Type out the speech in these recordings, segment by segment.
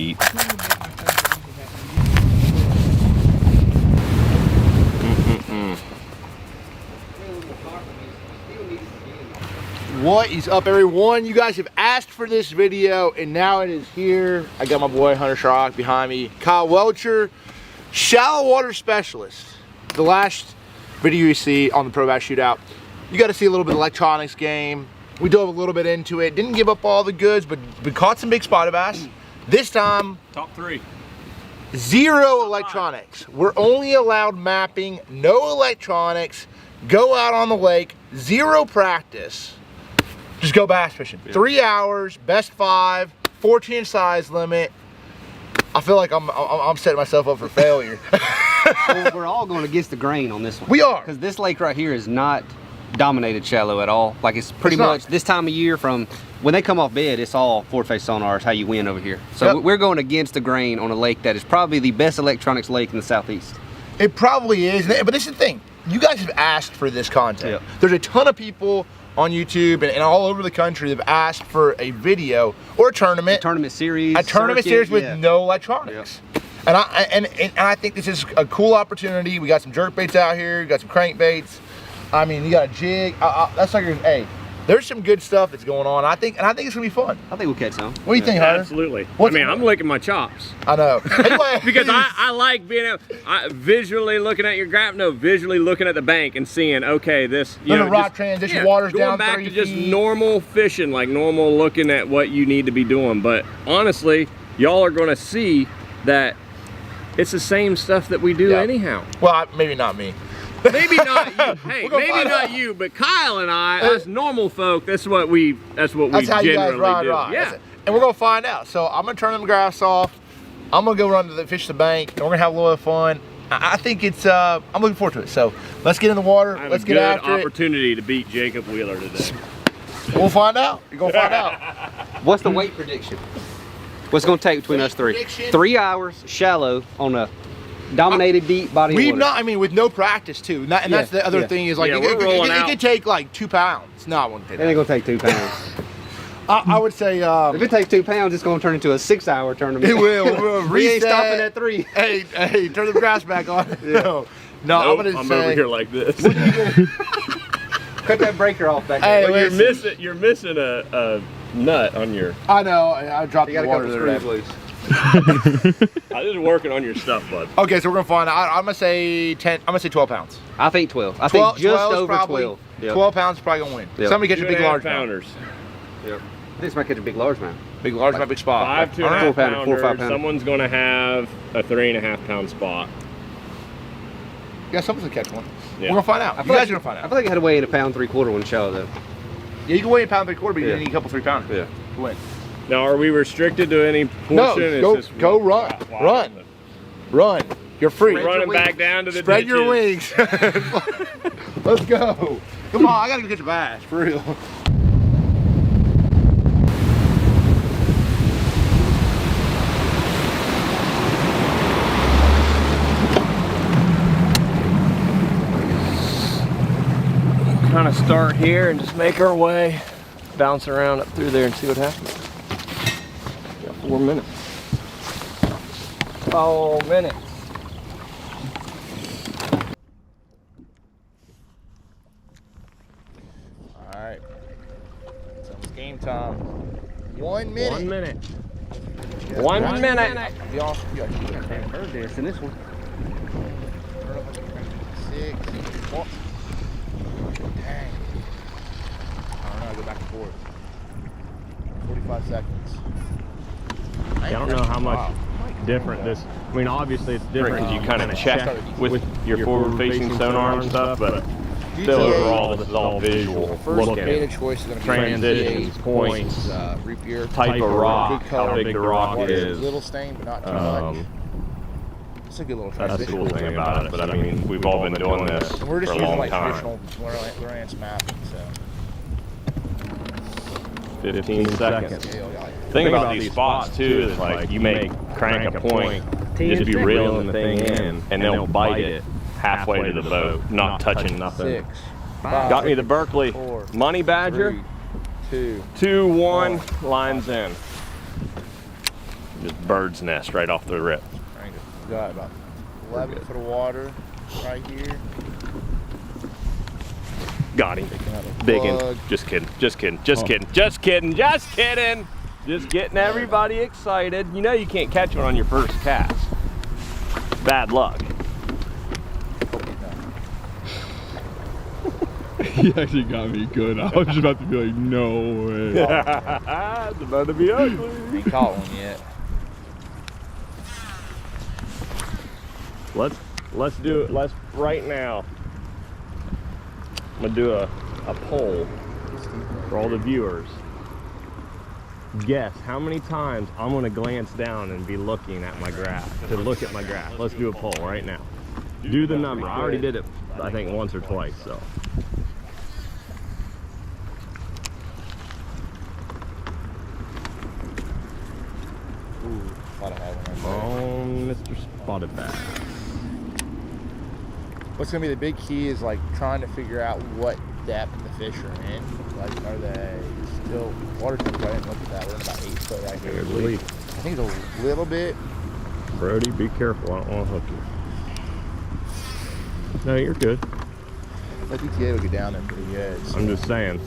eat. What is up, everyone? You guys have asked for this video, and now it is here. I got my boy Hunter Shryock behind me, Kyle Welcher, shallow water specialist. The last video you see on the Pro Bass Shootout, you got to see a little bit of electronics game. We dove a little bit into it. Didn't give up all the goods, but we caught some big spotted bass. This time, Top 3. Zero electronics. We're only allowed mapping, no electronics. Go out on the lake, zero practice. Just go bass fishing. Yeah. 3 hours, best 5, 14 size limit. I feel like I'm setting myself up for failure. Well, we're all going against the grain on this one. We are. Because this lake right here is not dominated shallow at all. Like it's pretty much this time of year from when they come off bed, it's all forward face sonar is how you win over here. So we're going against the grain on a lake that is probably the best electronics lake in the southeast. It probably is, but this is the thing. You guys have asked for this content. Yep. There's a ton of people on YouTube and all over the country that have asked for a video or a tournament. A tournament series. A tournament series with no electronics. Yep. And I think this is a cool opportunity. We got some jerk baits out here. We got some crankbaits. I mean, you got a jig. That's like, hey, there's some good stuff that's going on. I think it's gonna be fun. I think we'll catch some. What do you think, Hunter? Absolutely. I'm licking my chops. I know. Anyway, because I like being able, visually looking at your graph. No, visually looking at the bank and seeing, okay, this. You know, rock transition, water's going down back 3 to just feet. normal fishing, like normal looking at what you need to be doing. But honestly, y'all are gonna see that it's the same stuff that we do anyhow. Well, maybe not me. Maybe not you. Hey, maybe not you, but Kyle and I, us normal folk, that's what we That's how generally you guys ride. Yeah. And we're gonna find out. So I'm gonna turn them grass off. I'm gonna go run to the fish the bank, and we're gonna have a little fun. I think it's I'm looking forward to it. So let's get in the water. Let's get after it. Opportunity to beat Jacob Wheeler today. We'll find out. You're gonna find out. What's the weight prediction? What's it gonna take between us three? 3 hours shallow on a dominated deep body of water. I mean, with no practice too. And that's the other thing is like, it could take like 2 pounds. No, I wouldn't take that. It ain't gonna take 2 pounds. I would say, if it takes 2 pounds, it's gonna turn into a 6-hour tournament. It will. We'll We ain't reset. stopping at 3. Hey, turn the grass back on. No, Nope, I'm gonna I'm say, over here like this. Cut that breaker off back Hey, there. listen. You're missing a nut on your. I know. I dropped You got the a water couple there. screws loose. I was working on your stuff, bud. Okay, so we're gonna find out. I'm gonna say 10. I'm gonna say 12 pounds. I think 12. I think just 12 is over probably, 12. Yep. 12 pounds is probably gonna win. Yep. Somebody catch a big large pounders. Yep. I think it's might catch a big large man. Big large, my big spot. 5 2.5 4 pounder, pounders. 4 or 5 pounder. Someone's gonna have a 3.5 pound spot. Yeah, someone's gonna catch one. Yeah. We're gonna find out. You guys are gonna find I out. feel like I had to weigh in 1 3/4 pounds when shallow though. Yeah, you can weigh a pound 3/4, but you Yeah. need a couple 3 pounders. Yeah. To win. Now, are we restricted to any No, portion? go run. Run. You're free. Running back down to the Spread your ditches. wings. Let's go. Come on, I gotta go catch a bass, for real. Kind of start here and just make our way, bounce around up through there and see what happens. Got 4 minutes. 4 minutes. All right. It's almost game time. 1 minute. 1 minute. Yeah. 1 minute. Y'all, you Bird dance in this one. 6. What? Dang. I don't know, I go back and forth. 45 seconds. I don't know how much different this. I mean, obviously it's different because you kind of check with your forward-facing sonar and stuff, but still overall this is all visual. First Looking beta at choice is going to be transitions, points, repair, type of rock, good color, how big the rock is. Little stain, but not too much. It's a good little That's the transition. cool thing about it. But I mean, we've all been doing this And we're just for a using long like time. traditional Lowrance mapping, so. 15 seconds. Yeah, The thing about these spots too is like you may crank a point, just be reeling the thing in, and they'll bite it halfway to the boat, not touching nothing. 6, 5, Got me the Berkeley 4, Money Badger. 3, 2, 2, 1, lines in. Just bird's nest right off the rip. We got about 11 foot of water right here. Got him. Big one. Just kidding. Just kidding. Just kidding. Just kidding. Just kidding. Just getting everybody excited. You know you can't catch one on your first cast. Bad luck. He actually got me good. I was just about to be like, no way. It's about to be ugly. Ain't caught one yet. Let's do it. Let's right now. I'm gonna do a poll for all the viewers. Guess how many times I'm gonna glance down and be looking at my graph, to look at my graph. Let's do a poll right now. Do the number. I already did it, I think, once or twice, so. Oh, Mr. Spotted Bass. What's gonna be the big key is like trying to figure out what depth the fish are in. Like, are they still water temperature? I didn't look at that. We're in about 8 foot right here. I think it's a little bit. Brody, be careful. I don't want to hook you. No, you're good. I think ETA will get down there pretty good. So. I'm just saying.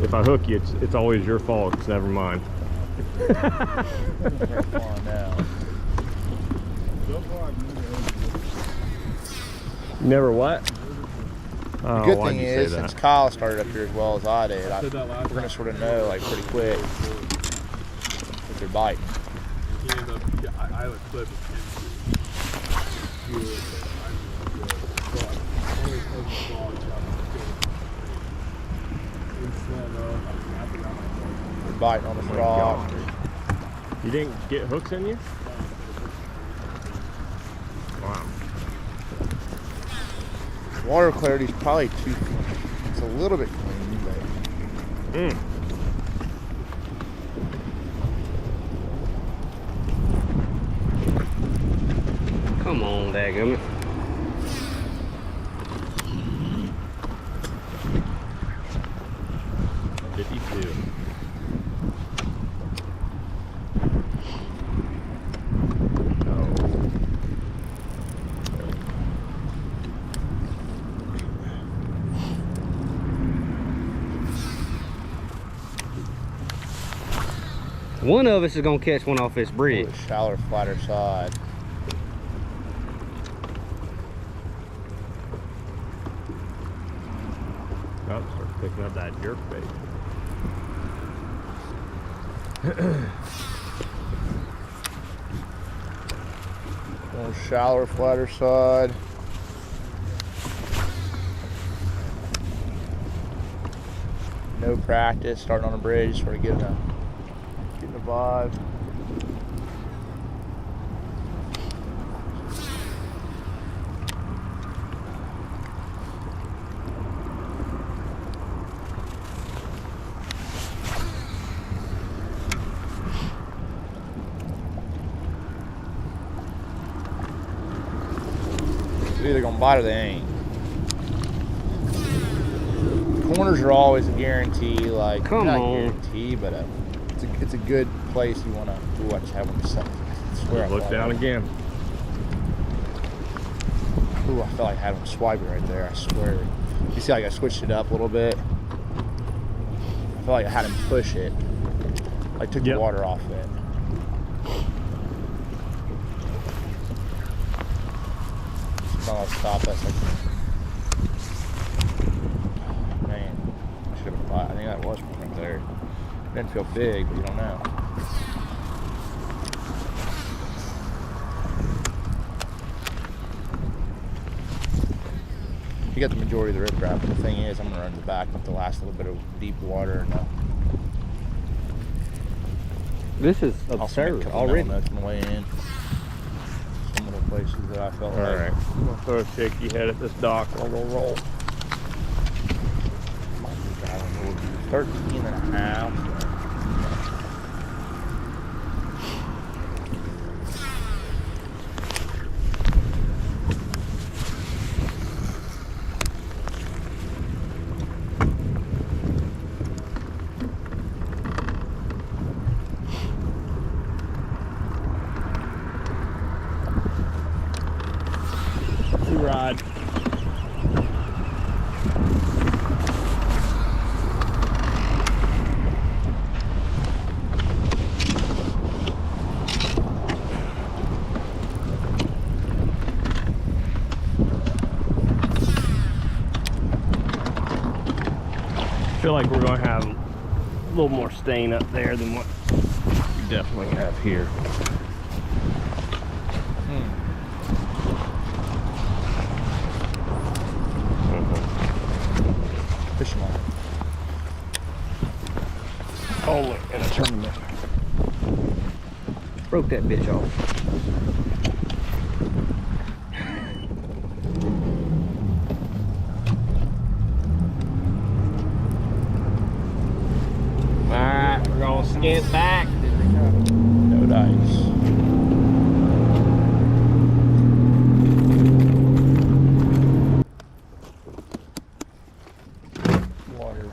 If I hook you, it's always your fault. It's never mine. Never what? The good thing is, since Kyle started up here as well as I did, we're going to sort of know like pretty quick if they're biting. They're biting on the Shryock. You didn't get hooks in you? Wow. Water clarity is probably 2 feet. It's a little bit clean, but. Come on, daggum. One of us is gonna catch one off this bridge. The shallower, flatter side. Oh, start picking up that jerk bait. One shallower, flatter side. No practice, starting on a bridge, sort of getting a vibe. They're either gonna bite or they ain't. Corners are always a guarantee, like come not on. A guarantee, but it's a good place you want to watch. Have them set. Look down again. Ooh, I felt like I had him swipe it right there. I swear. You see, like I switched it up a little bit. I felt like I had him push it. I took the water off it. I'll stop us. Man, I should have. I think that was one right there. Didn't feel big, but you don't know. You got the majority of the riprap, but the thing is, I'm gonna run to the back with the last little bit of deep water. And this is absurd already. That's my way in. Some of the places that I felt. All right, I'm gonna throw a shaky head at this dock and I'm gonna roll. 13 and a half. feel like we're gonna have a little more stain up there than what we definitely have here. Fishing line. Only in a tournament. Broke that bitch off. Alright, we're gonna skint back. No dice. Water.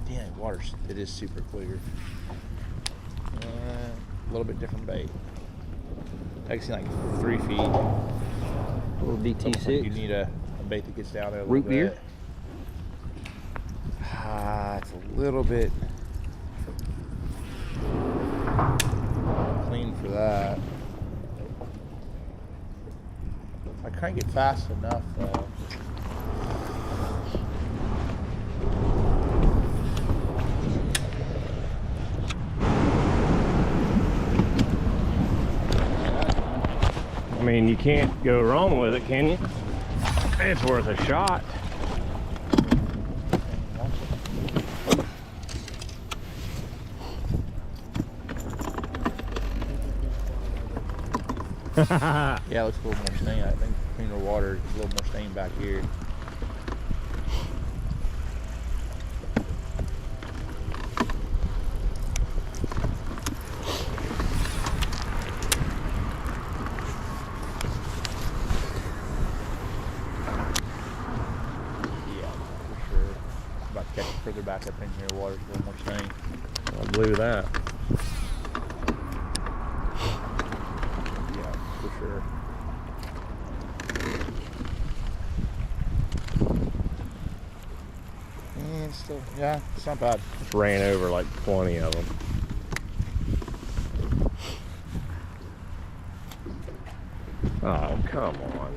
Damn, water's, it is super clear. A little bit different bait. I can see like 3 feet. A little DT6. You need a bait that gets down there a little Root beer? bit. It's a little bit clean for that. I can't get fast enough though. I mean, you can't go wrong with it, can you? It's worth a shot. Yeah, it looks a little more stain. I think cleaner water, a little more stain back here. Yeah, for sure. About to catch it further back up in here. Water's a little more stain. I believe that. For sure. And still, yeah, it's not bad. Just ran over like 20 of them. Oh, come on.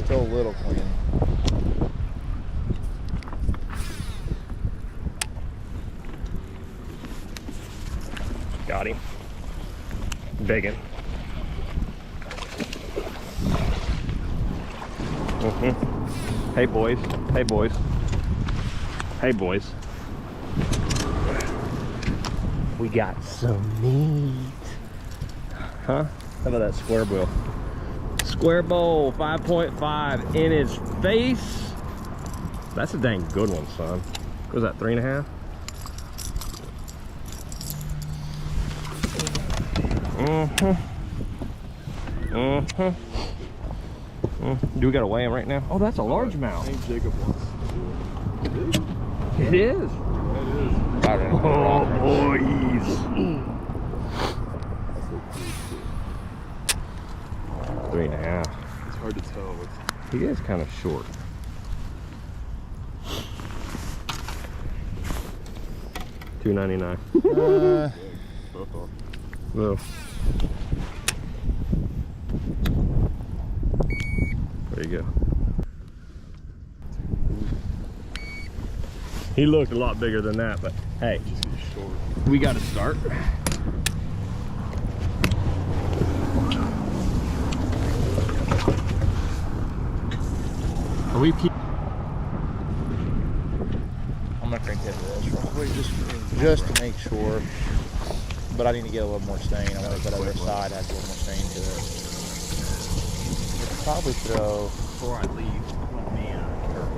Still a little clean. Got him. Biggin. Hey boys. Hey boys. Hey boys. We got some meat. Huh? How about that square bill? Square bowl, 5.5 in his face. That's a dang good one, son. What was that, 3.5? Do we gotta weigh him right now? Oh, that's a largemouth. I think Jacob wants to do it. It is. Oh, boys. 3.5. It's hard to tell. He is kind of short. $2.99. No. There you go. He looked a lot bigger than that, but hey, we got to start. Are we? I'm gonna crank into this real quick just to make sure. But I need to get a little more stain. I know that other side has a little more stain to it. I'll probably throw. Before I leave,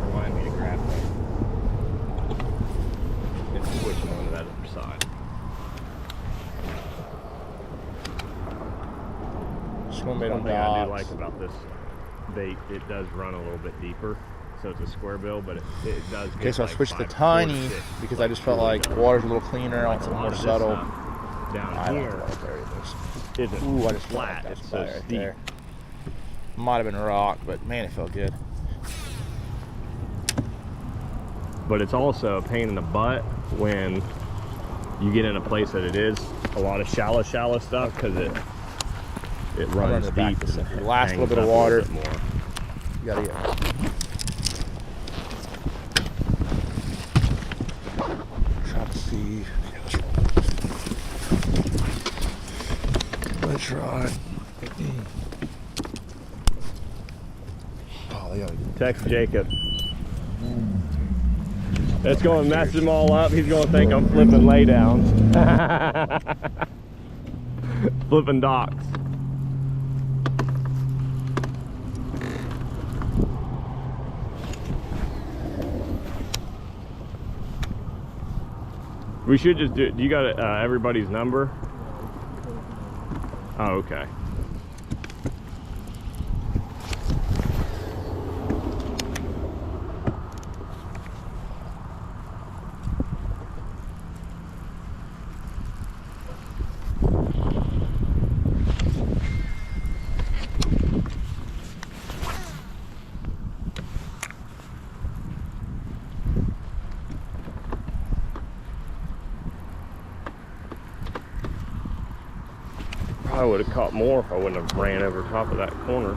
remind me to grab that and switch them on to that other side. Just gonna make One them thing I do dots. like about this bait, it does run a little bit deeper, so it's a square bill, but it does get Okay, so I like switched to 4 to tiny 6, because like I just felt really like does. the water's a little cleaner. I want Like a something lot more of this subtle. stuff down I don't here know what there it is. isn't Ooh, I just felt flat, like that's it's so right steep. there. Might have been rock, but man, it felt good. But it's also a pain in the butt when you get in a place that it is a lot of shallow stuff, because it runs running it back deep this and second. Last hangs little bit of up a water. bit more. You gotta get. Try to see. Let's try. Oh, they gotta get. Text Jacob. It's going to mess him all up. He's going to think I'm flipping laydowns. Flipping docks. We should just do you got everybody's number? Oh, okay. I would have caught more if I wouldn't have ran over top of that corner.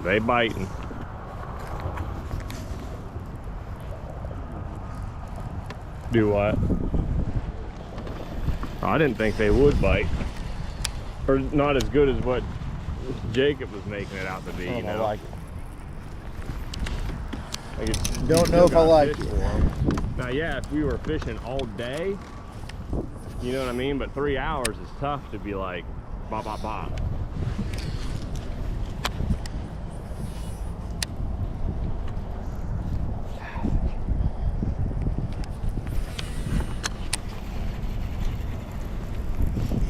They biting. Do what? I didn't think they would bite. Or not as good as what Jacob was making it out to be, you know? I like it. Like it's, Don't know if I like it. Now, yeah, if we were fishing all day, you know what I mean? But 3 hours is tough to be like, bop, bop, bop.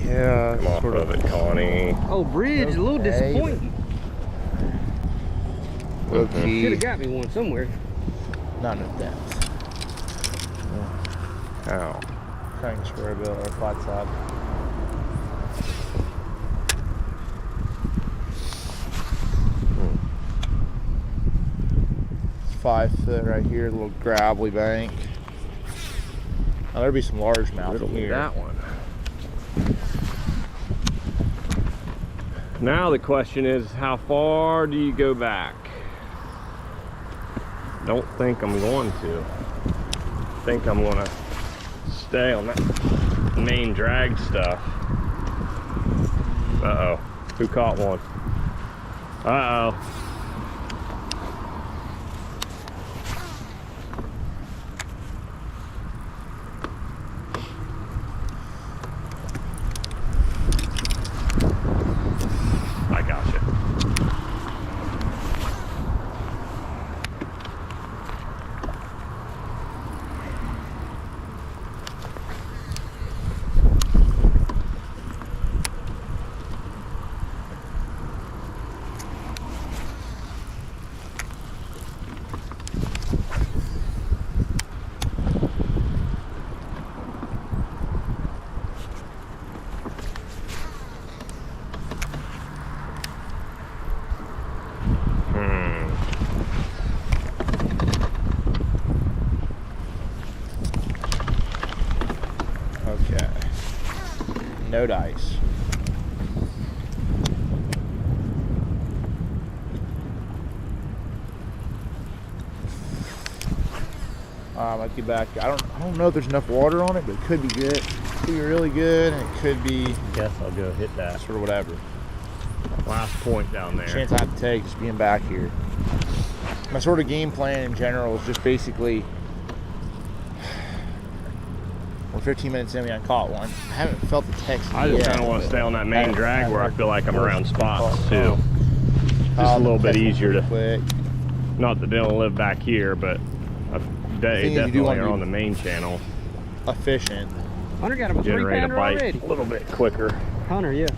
Yeah, Come off of it, Connie. Oh, bridge is a little Okay. disappointing. low Should key. have got me one somewhere. Not enough depth. Ow. Crank square bill or flat side. It's 5 foot right here, a little gravelly bank. Now there'll be some largemouth Riddle me here. that one. Now the question is, how far do you go back? Don't think I'm going to. Think I'm gonna stay on that main drag stuff. Uh-oh, who caught one? Uh-oh. I got you. Okay. No dice. Might get back. I don't know if there's enough water on it, but it could be good. It could be really good, and it could be Guess I'll go hit that sort of whatever. last point down there. Chance I have to take just being back here. My sort of game plan in general is just basically We're 15 minutes in, we haven't caught one. I haven't felt the text I just yet, kind of want to but stay on that main drag where I feel like I'm around spots caught too. one. Just a little bit Catch one easier to, quick. not that they don't live back here, but they thing is, you do definitely want to are be on the main channel. Efficient. Hunter got him a Generate a 3-pounder bite already. a little bit quicker. Hunter, yeah.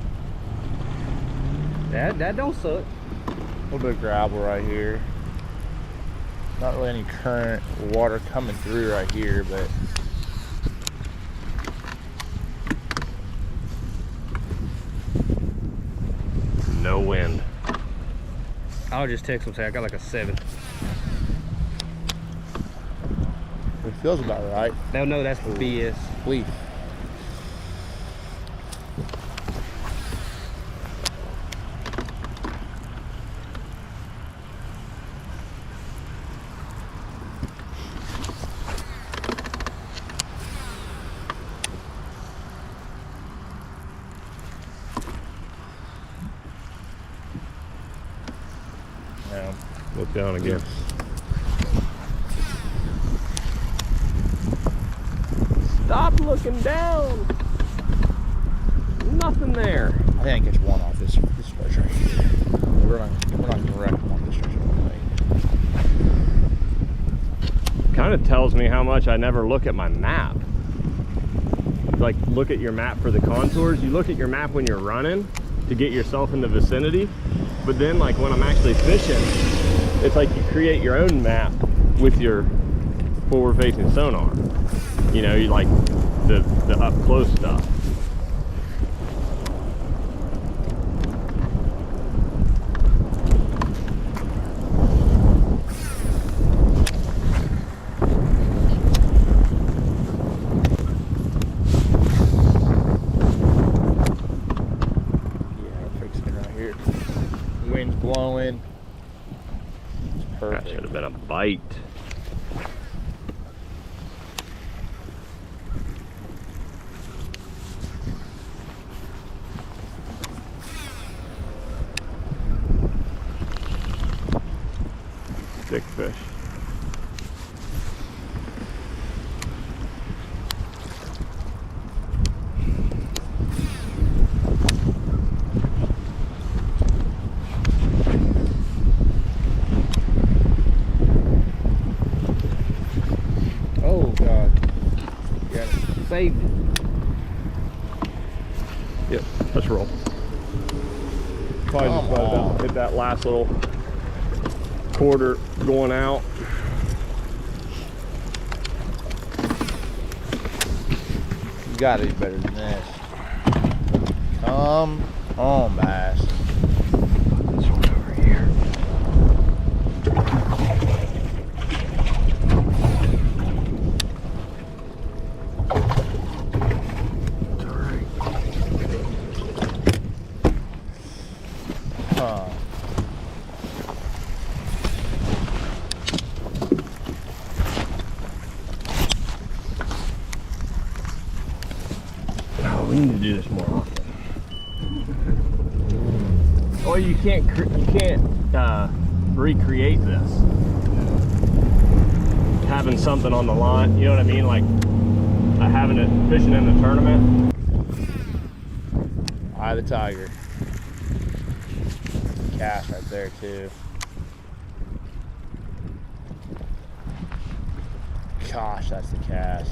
That don't suck. A little bit of gravel right here. Not really any current water coming through right here, but No wind. I'll just text him, say I got like a 7. it feels about right. They'll know that's BS. Leaf. Yeah. Look down again. Stop looking down. Nothing there. I think I catch one off this stretch right here. We're not gonna wreck them off this stretch anyway. Kind of tells me how much I never look at my map. Like, look at your map for the contours. You look at your map when you're running to get yourself in the vicinity, but then like when I'm actually fishing, it's like you create your own map with your forward facing sonar. You know, you like the up close stuff. Blowing. It's That perfect. should have been a bite. Stick fish. Oh God. Got it. Saved it. Yep, let's roll. Probably just Come let it on. out, hit that last little quarter going out. You gotta be better than this. Come on, bass. This one over here. It's all right. Huh. Oh, we need to do this more often. Or you can't recreate this. Having something on the line, you know what I mean? Like having it fishing in the tournament. Eye of the tiger. Cast right there too. Gosh, that's the cast.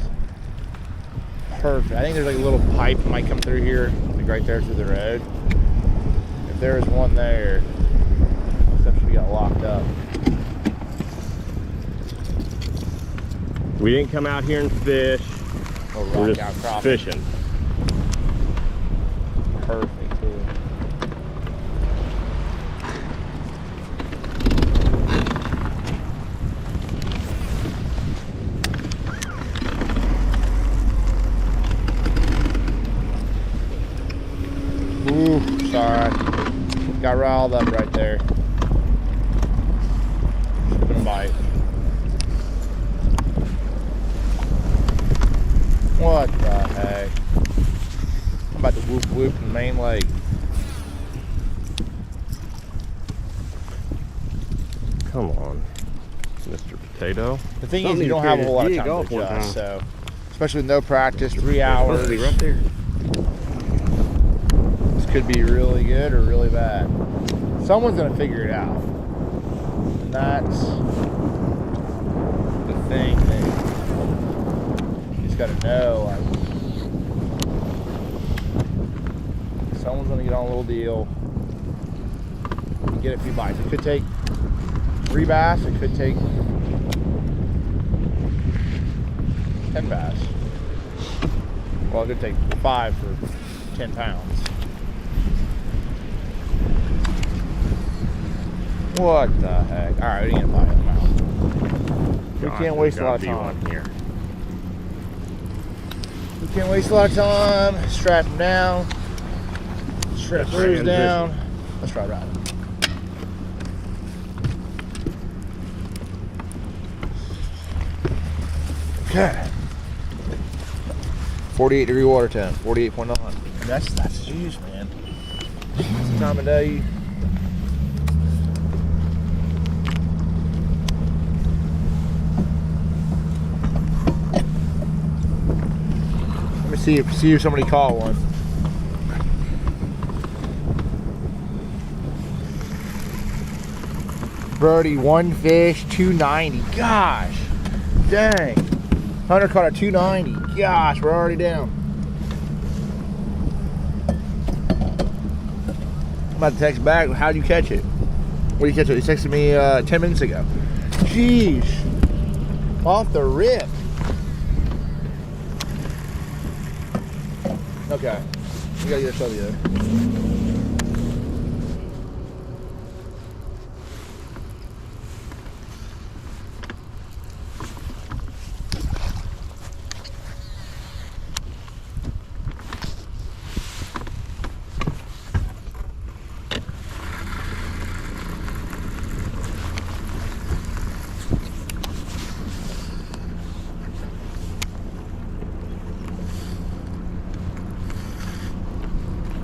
Perfect. I think there's like a little pipe that might come through here, like right there through the road. If there was one there, except we got locked up. We didn't come out here and fish. Oh, We're rock out just crappie. fishing. Perfect too. Ooh, sorry. Got riled up right there. Should've been a bite. What the heck? I'm about to whoop whoop in the main lake. Come on, Mr. Potato. The thing Something is, you to don't have a figure whole lot of jig time off to one adjust, time. so especially with no practice, 3 hours. Supposed to be right there. This could be really good or really bad. Someone's gonna figure it out. And that's the thing that you just gotta know. Like, someone's gonna get on a little deal and get a few bites. It could take 3 bass, it could take 10 bass. Well, it could take 5 for 10 pounds. What the heck? All right, we need to buy them out. We can't waste a lot of time here. We can't waste a lot of time. Strap them down. Strap those down. Let's try riding. Okay. 48-degree water temp. 48.9. That's juice, man. That's the time of day. Let me see if somebody caught one. Birdie, 1 fish, 290. Gosh, dang. Hunter caught a 290. Gosh, we're already down. I'm about to text back. How'd you catch it? What did you catch it? He texted me 10 minutes ago. Jeez. Off the rip. Okay. We gotta get a shove there.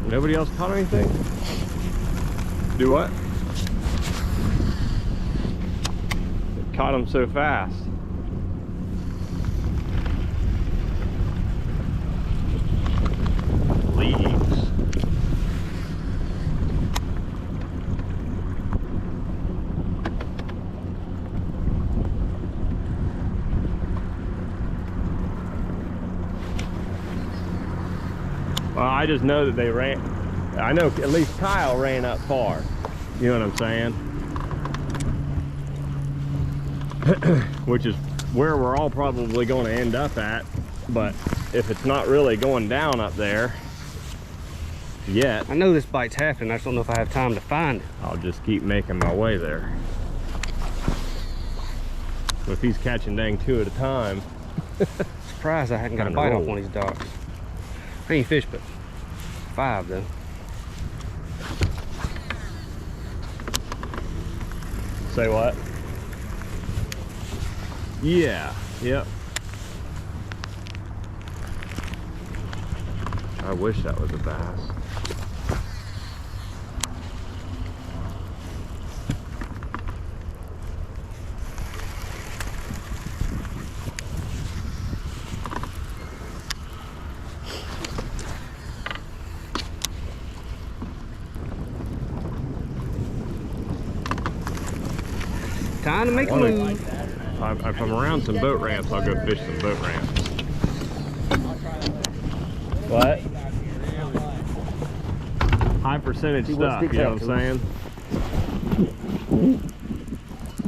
Nobody else caught anything? Do what? It caught them so fast. Leaves. Well, I just know that they ran. I know at least Kyle ran up far. You know what I'm saying? Which is where we're all probably going to end up at. But if it's not really going down up there yet, I know this bite's happening. I just don't know if I have time to find it. I'll just keep making my way there. If he's catching dang 2 at a time. Surprised I hadn't got a bite off one of these docks. I ain't fish but 5 though. Say what? Yeah, yep. I wish that was a bass. Time to make a move. If I'm around some boat ramps, I'll go fish some boat ramps. What? High percentage stuff, you know what I'm saying?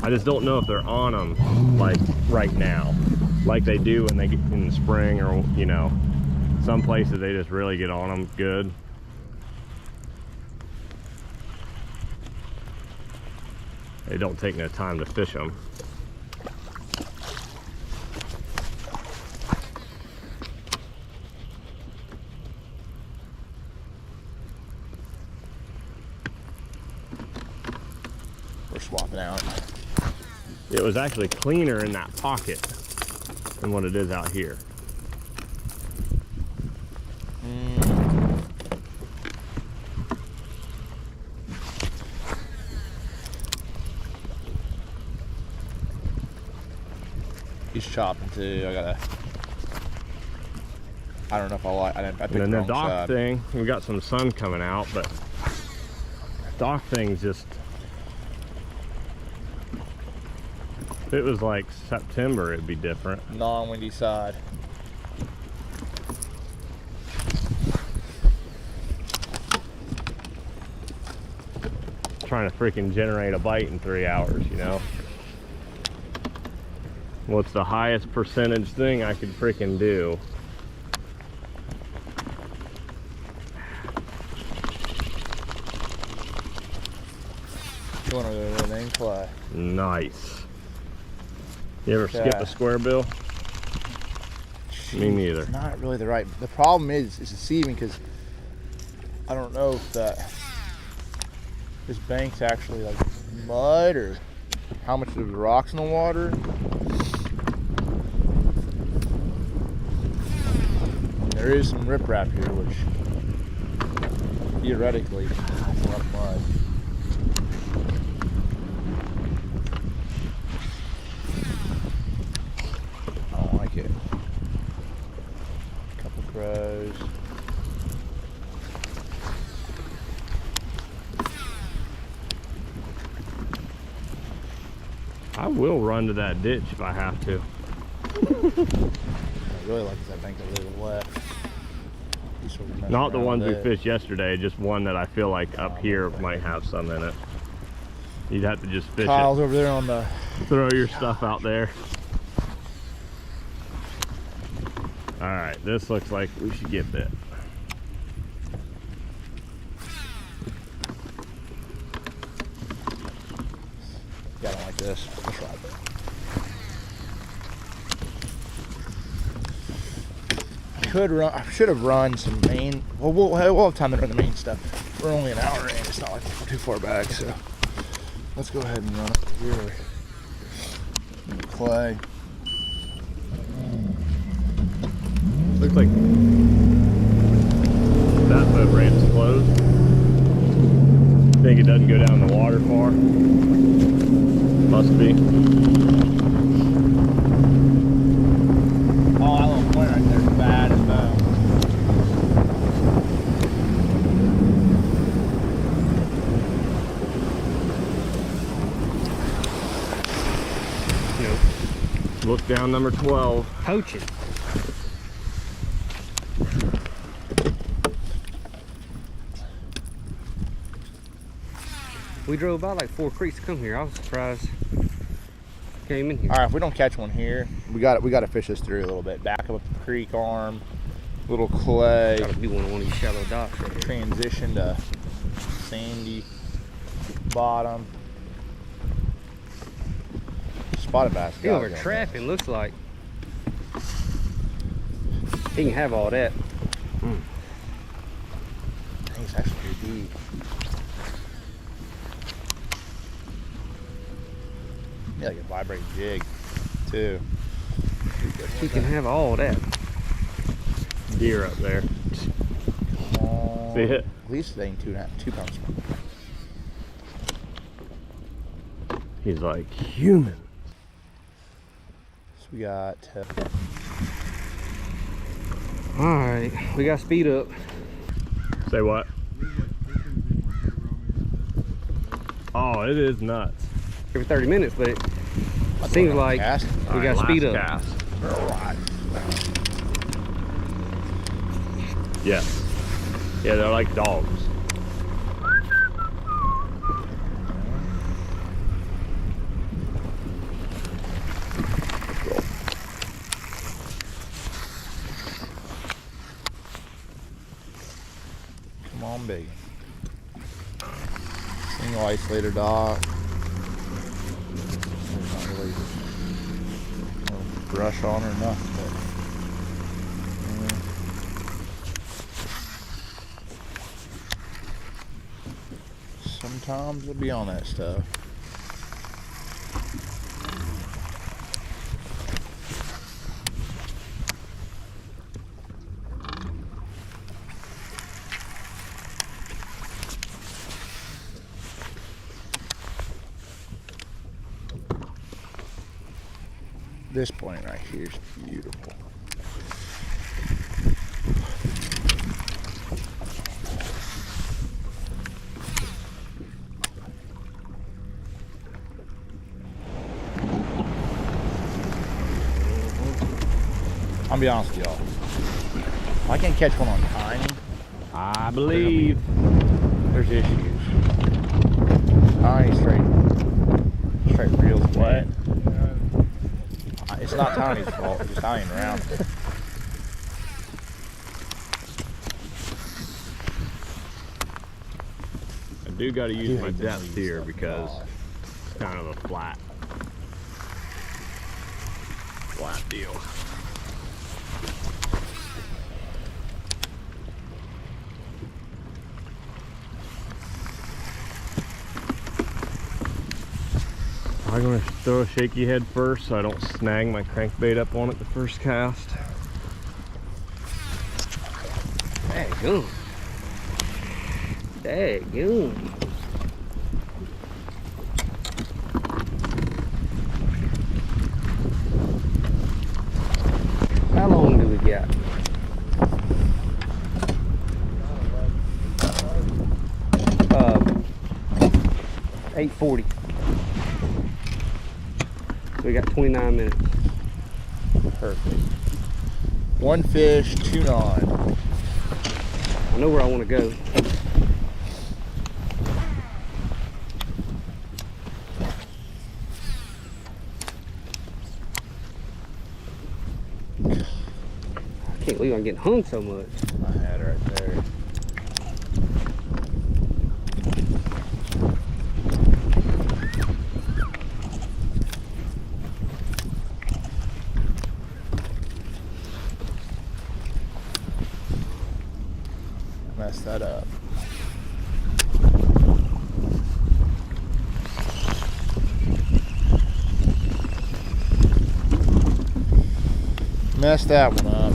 I just don't know if they're on them like right now, like they do when they get in the spring, or you know, some places they just really get on them good. They don't take no time to fish them. We're swapping out. It was actually cleaner in that pocket than what it is out here. He's chopping too. I gotta I don't know if I like. I picked And then the the wrong dock side. thing, we got some sun coming out, but dock thing's just, if it was like September, it'd be different. Non-windy side. Trying to freaking generate a bite in 3 hours, you know? What's the highest percentage thing I could freaking do? You want to go to the main fly? Nice. You ever skip Yeah. a square bill? Me neither. It's not really the right. The problem is deceiving because I don't know if this bank's actually like mud or how much of the rocks in the water. There is some riprap here, which theoretically is a lot of mud. I don't like it. Couple crows. I will run to that ditch if I have to. I really like that bank a little left. He's sort of messing Not the around ones we with it. fished yesterday, just one that I feel like up here might have some in it. You'd have to just fish Kyle's over there on the. it. Throw your stuff out there. All right, this looks like we should get bit. Yeah, I don't like this. Let's try it. Could run. I should have run some main. Well, we'll have time to run the main stuff. We're only an hour in. It's not like we're too far back, so let's go ahead and run up here. Clay. Looks like that boat ramp's closed. Think it doesn't go down the water far. Must be. Oh, that little point right there is bad as bone. Look down number 12. Poaching. We drove by like 4 creeks to come here. I was surprised. Came in here. All right, if we don't catch one here, we got to fish this through a little bit. Back up the creek arm, little clay. Gotta be one of these shallow docks right here. Transition to sandy bottom. Spotted bass. He over trapping, looks like. He can have all that. He's actually pretty deep. Yeah, like a vibrating jig, too. He can have all that. Deer up there. Come on. See it? At least they ain't 2 pounds. He's like, human. So we got. Alright, we got speed up. Say what? Oh, it is nuts. Every 30 minutes, but it seems like Cast? we got speed up. Cast. Alright. Yeah. Yeah, they're like dogs. Come on, big. Single isolator dock. There's not really no brush on or nothing. But, sometimes we'll be on that stuff. This point right here is beautiful. I'll be honest with y'all. I can't catch one on tiny. I believe. There's issues. Tiny straight reels. What? It's not Tiny's fault. It's just I ain't around. I do got to use my depth here because it's kind of a flat deal. I'm going to throw a shaky head first so I don't snag my crankbait up on it the first cast. Daggone. Daggone. How long do we got? Uh, 8:40. So we got 29 minutes. Perfect. One fish, 2 9. I know where I want to go. I can't believe I'm getting hung so much. I had it right there. Mess that up. Mess that one up.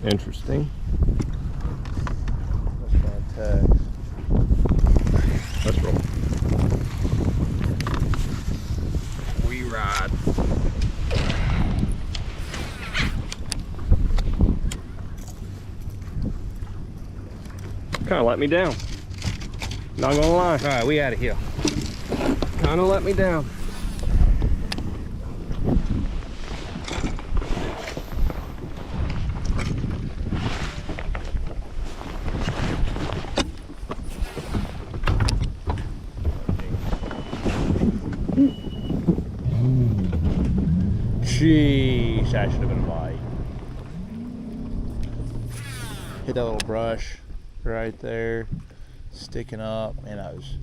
Interesting. Let's roll. We ride. Kind of let me down. Not gonna lie. All right, we out of here. Kind of let me down. Jeez, that should have been a bite. Hit that little brush right there, sticking up. Man, I was.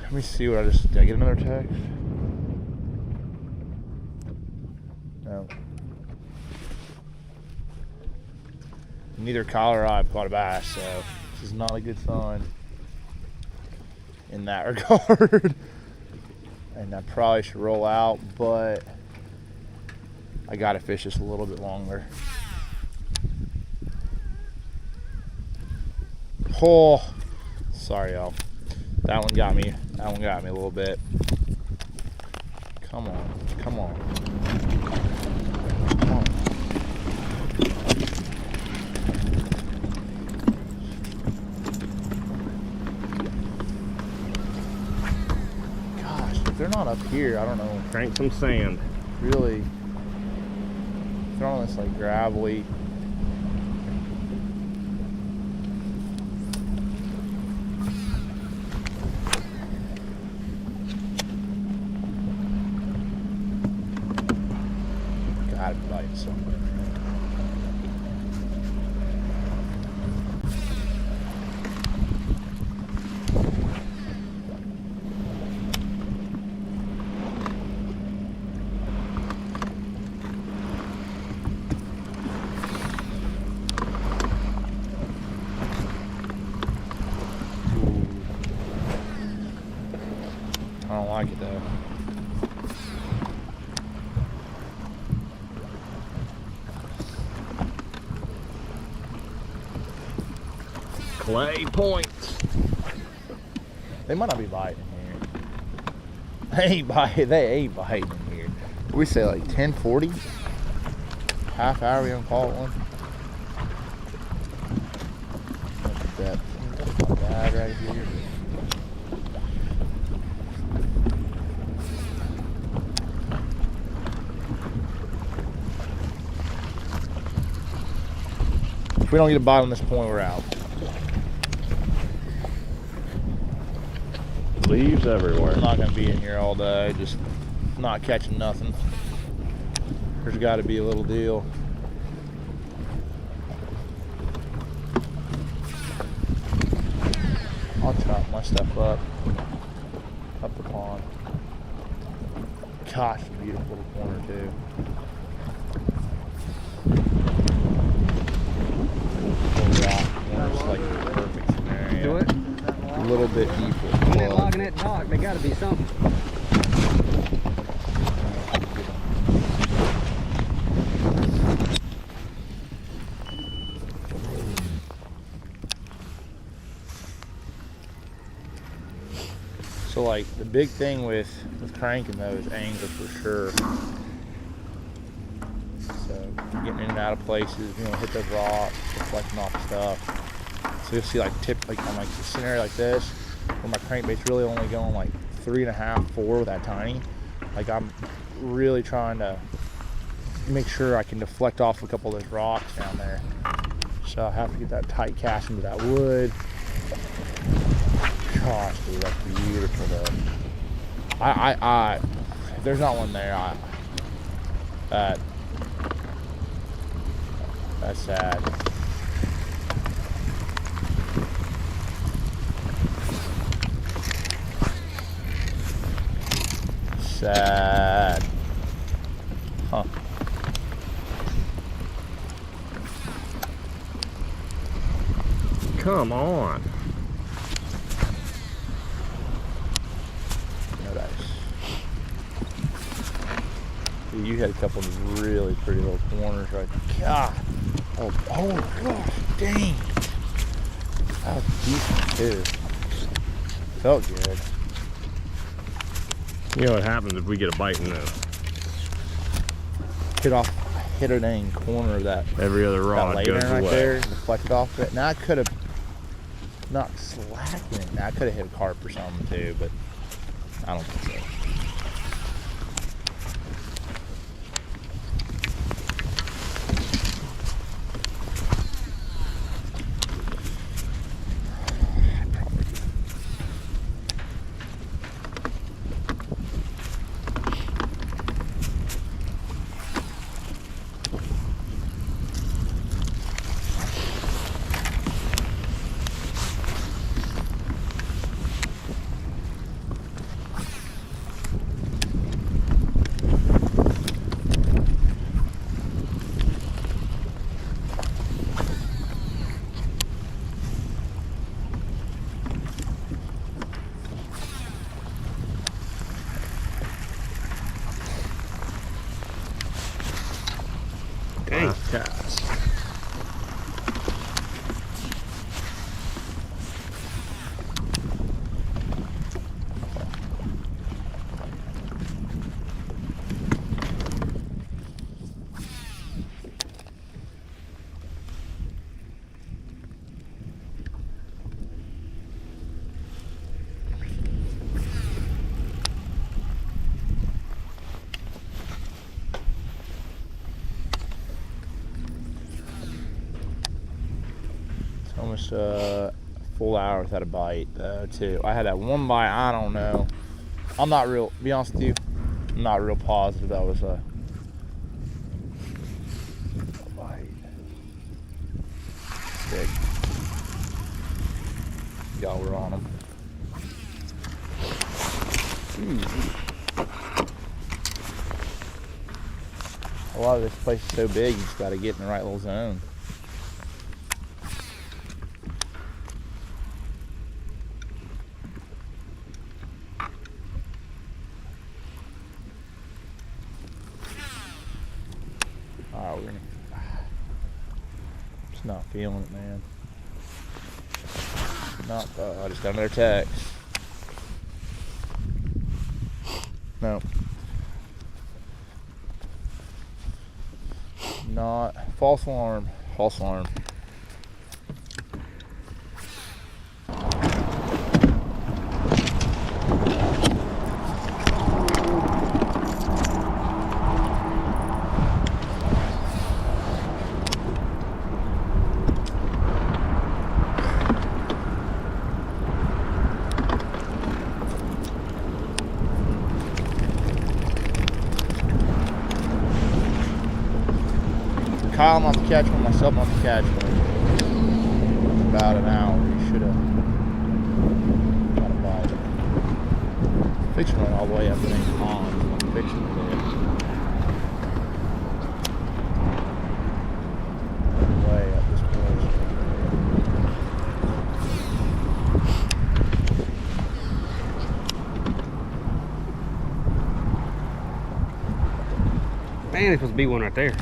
Let me see what did I get another text? No. Neither Kyle or I have caught a bass, so this is not a good sign in that regard. And I probably should roll out, but I gotta fish this a little bit longer. Oh, sorry y'all. That one got me. That one got me a little bit. Come on, come on. Come on. Gosh, if they're not up here, I don't know. Crank some sand. Really, they're on this like gravelly. Gotta be biting somewhere. like it though. Clay points. They might not be biting here. They ain't biting in here. We say like 10:40. Half hour we don't call it one. Look at that. My bag right here. If we don't get a bite on this point, we're out. Leaves everywhere. I'm not gonna be in here all day, just not catching nothing. There's got to be a little deal. I'll chop my stuff up the pond. Gosh, beautiful little corner too. Little rock corner's like the perfect scenario. Do it. A little bit deeper. When they're logging that dock, they gotta be something. So like the big thing with cranking though is angle for sure. So getting in and out of places, you know, hit those rocks, deflecting off stuff. So you'll see like on like a scenario like this, where my crankbait's really only going like 3.5, 4 with that tiny. Like I'm really trying to make sure I can deflect off a couple of those rocks down there. So I have to get that tight cast into that wood. Gosh, dude, that's beautiful though. If there's not one there, that's sad. Sad. Huh. Come on. You had a couple of really pretty little corners right there. God. Oh gosh, dang. That was decent too. Felt good. You know what happens if we get a bite in this? Hit a dang corner of that. Every other rod that goes right away. there, deflected off of it. Now I could have not slacking it. Now I could have hit a carp or something too, but I don't think so. Dang cats. Almost a full hour without a bite too. I had that one bite. I don't know. I'm not real, to be honest with you, I'm not real positive that was a bite. Stick. Y'all were on them. A lot of this place is so big, you just got to get in the right little zone. Just not feeling it, man. Not, I just got another text. No. Not, false alarm, false alarm. Kyle not to catch one, myself not to catch one. About an hour, he should have got a bite. Fixing it all the way up in the pond. I'm fixing it there. Way up this place. Man, there's supposed to be one right there.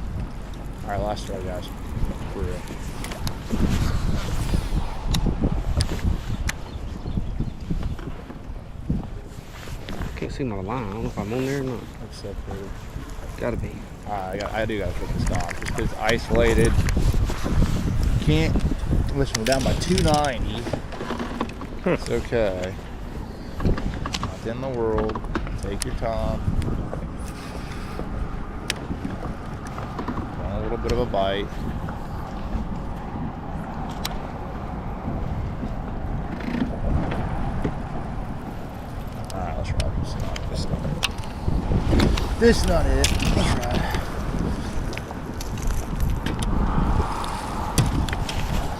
Alright, last throw, guys. For real. Can't see my line. I don't know if I'm on there or not. Except for, Gotta be. I do gotta put the stop just because it's isolated. Can't. Listen, we're down by 290. It's okay. Not the end of the world. Take your time. Want a little bit of a bite. Alright, let's try this. This not it. This not it. Let's try it.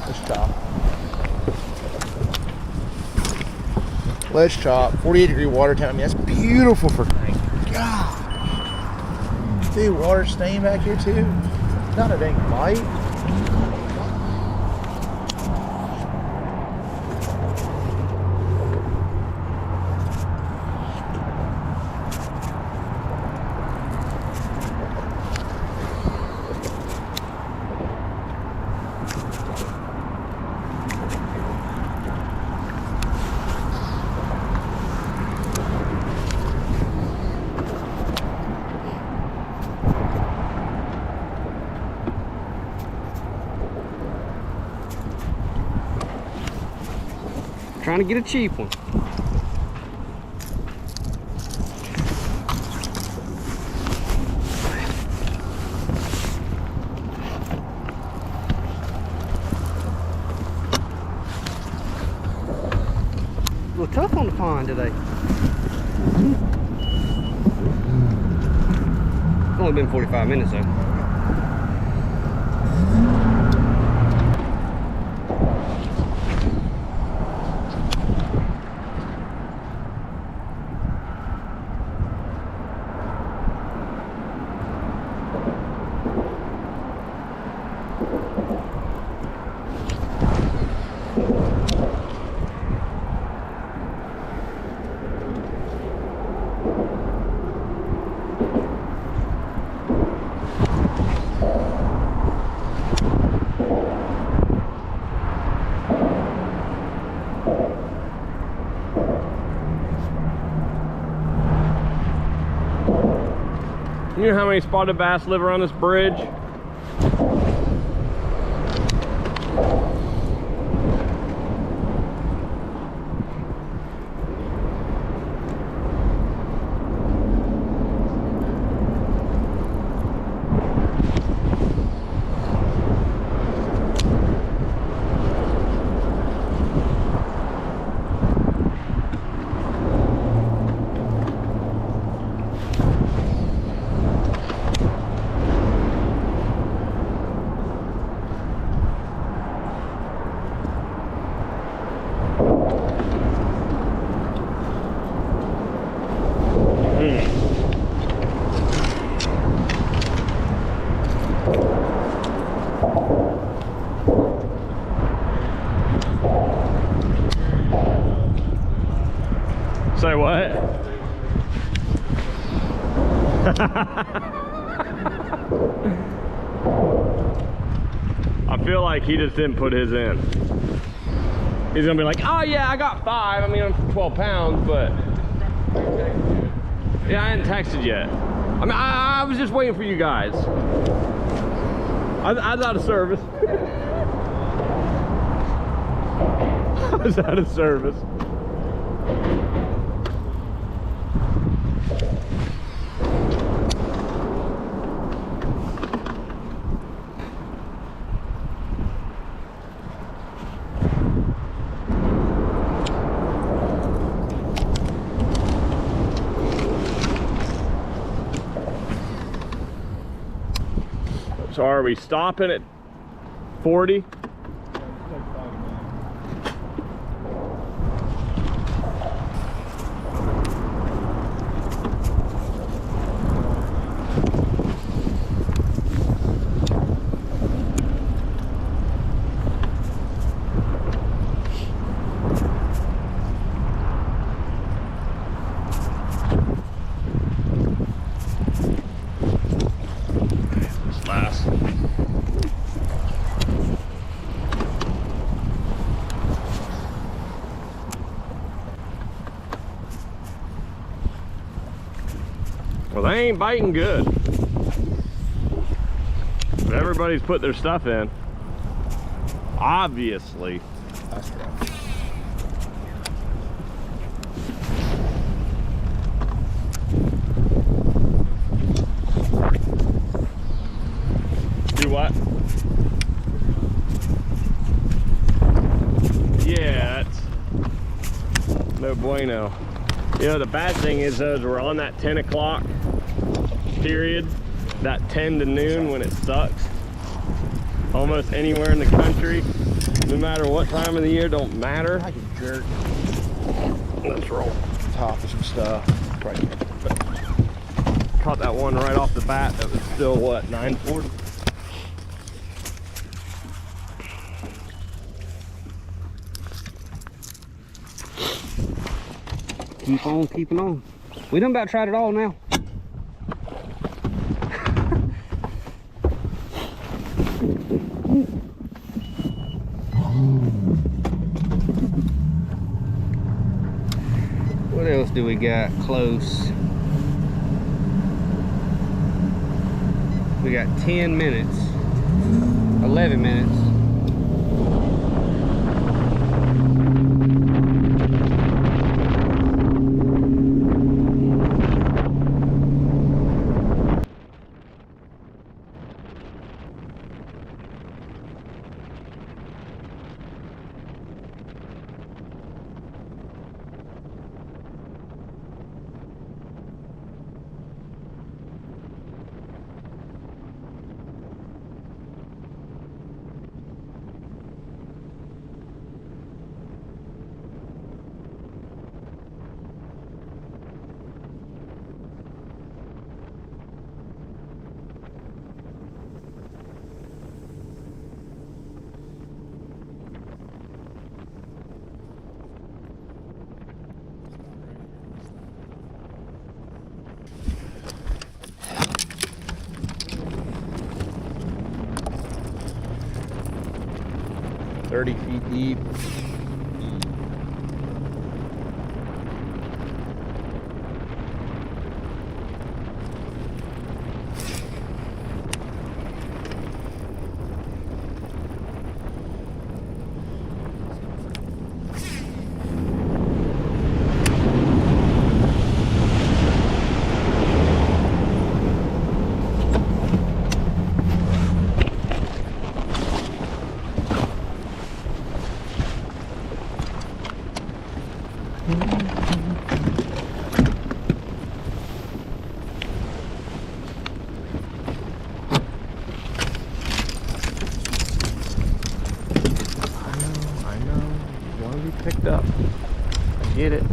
Let's chop. Let's chop. 48-degree water temp. I mean, that's beautiful for night. God. Dude, water staying back here too. Not a dang bite. Trying to get a cheap one. A little tough on the pond today. It's only been 45 minutes though. You know how many spotted bass live around this bridge? Say what? I feel like like he just didn't put his in. He's gonna be like, oh yeah, I got 5. I mean, I'm 12 pounds, but yeah, I hadn't texted yet. I mean, I was just waiting for you guys. I was out of service. I was out of service. So are we stopping at 40? Well, they ain't biting good. But everybody's put their stuff in. Obviously. That's right. Do what? Yeah, that's no bueno. You know, the bad thing is though, is we're on that 10 o'clock period, that 10 to noon when it sucks. Almost anywhere in the country, no matter what time of the year, don't matter. I can jerk. Let's roll. Top of some stuff. Right. Caught that one right off the bat that was still, what, 940? Keep on keeping on. We done about tried it all now. What else do we got close? We got 10 minutes, 11 minutes. $30 feet deep. Picked up. I get it.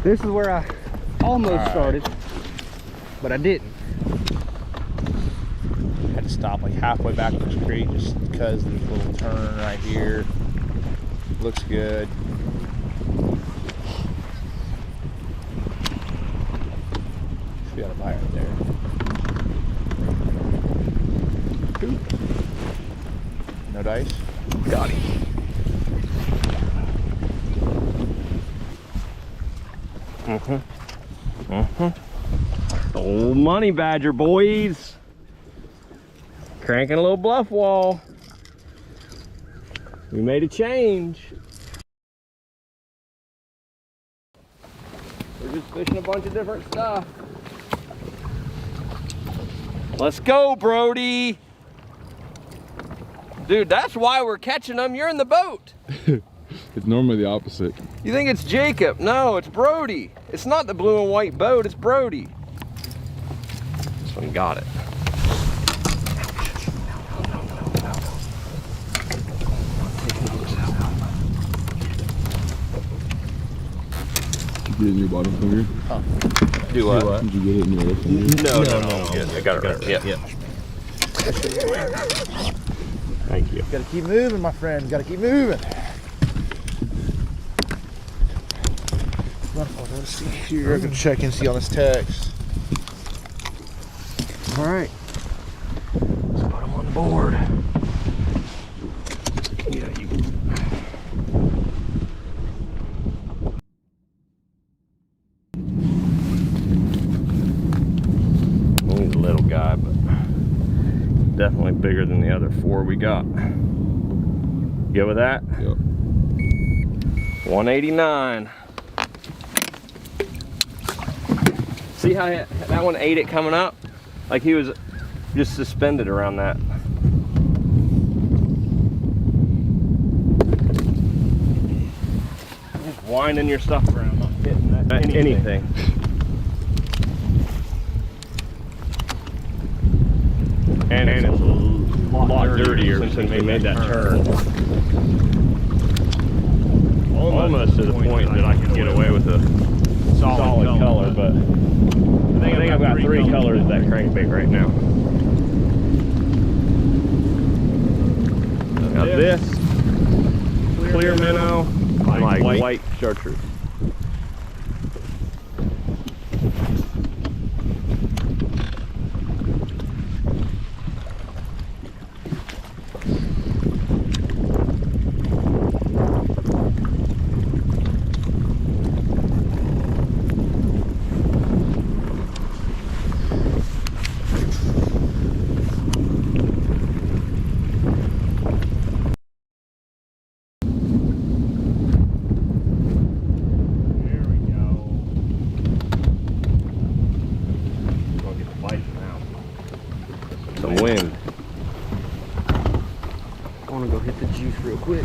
This is where I almost started, but I didn't. Had to stop like halfway back from this creek just because there's a little turn right here. Looks good. We got a bite right there. No dice? Got him. Old money badger, boys. Cranking a little bluff wall. We made a change. We're just fishing a bunch of different stuff. Let's go, Brody. Dude, that's why we're catching them. You're in the boat. It's normally the opposite. You think it's Jacob? No, it's Brody. It's not the blue and white boat, it's Brody. This one got it. Did you get it in your bottom finger? Do what? Did you get it in your other finger? No. Good. I got it right. Yeah. Thank you. Gotta keep moving, my friend. Gotta keep moving. Let's see here. I can check and see on this text. All right. Let's put them on the board. Yeah, you. He's a little guy, but definitely bigger than the other 4 we got. Good with that? Yep. 189. See how that one ate it coming up? Like he was just suspended around that. Just winding your stuff around, not hitting that anything. And it's a lot dirtier since we made that turn. Almost to the point that I can get away with a solid color, but I think I've got 3 colors of that crankbait right now. Got this, clear minnow, and like white chartreuse. Some wind. I want to go hit the juice real quick.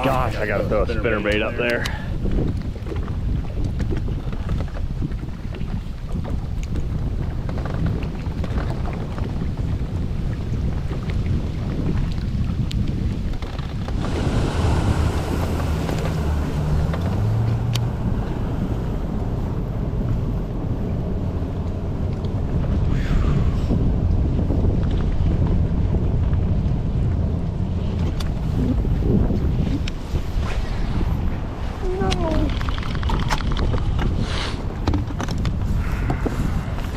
Gosh, I gotta throw a spinnerbait up there.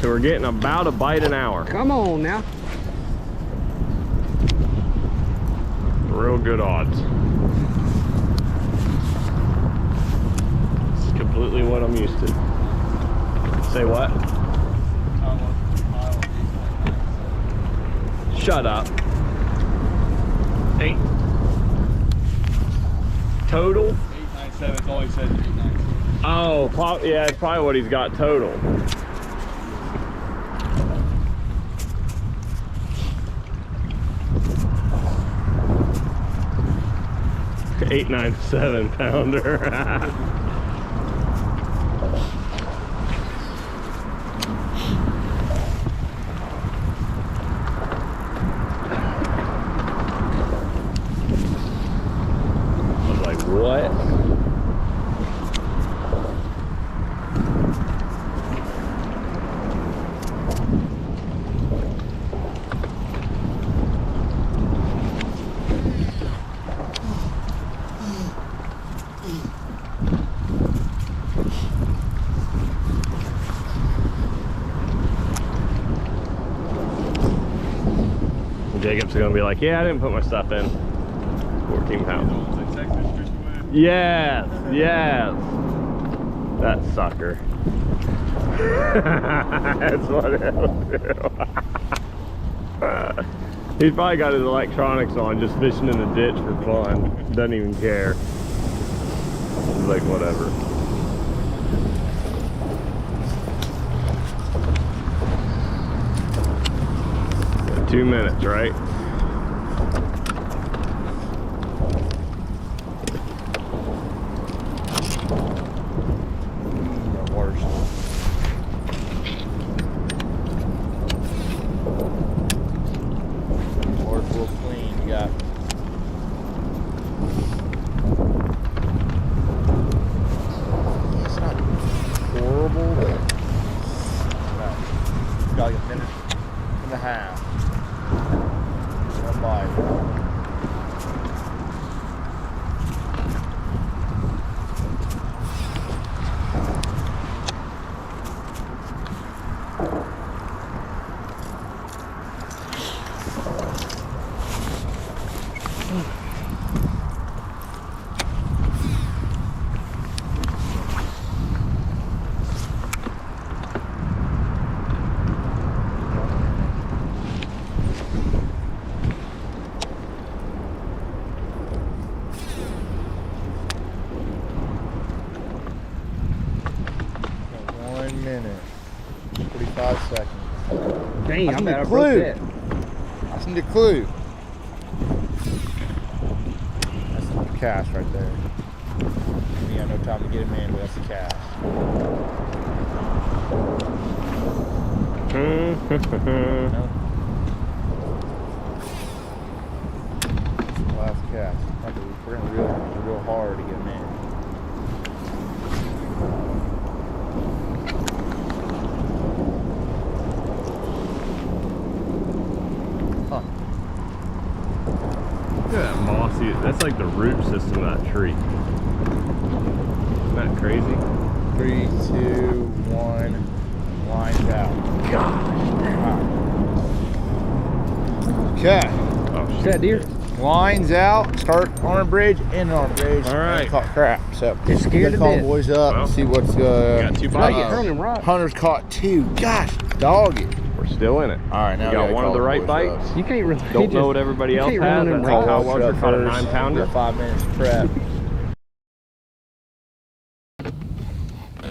So we're getting about a bite an hour. Come on now. Real good odds. It's completely what I'm used to. Say what? Shut up. 8. Total? 897, it's all he said, 897. Oh, yeah, it's probably what he's got total. 897 pounder. I was like, what? Jacob's gonna be like, yeah, I didn't put my stuff in. 14 pounds. Yes, yes. That sucker. That's what he'll do. He's probably got his electronics on, just fishing in the ditch for fun. Doesn't even care. He's like, whatever. Yeah, 2 minutes, right? Got like a minute and a half. One bite. Minute, 45 seconds. Dang, I need a clue. I need a clue. That's the cast right there. We got no time to get him in, but that's the cast. No. Last cast. We're gonna real hard to get him in. Look at that mossy, that's like the root system of that tree. Isn't that crazy? 3, 2, 1, lines out. Gosh. Okay. Oh, Is that deer? Lines out, start arm bridge, end arm bridge. All right. Caught crap. So It's scared to call the death. boys up and see what's got 2 bites. Hunter's caught 2. Gosh, dog it. We're still in it. All right, now we got gotta one of call the right boys bites. up. You can't really. Don't know what everybody else has. I think Kyle Welcher caught a 9 pounder. 5 minutes prep.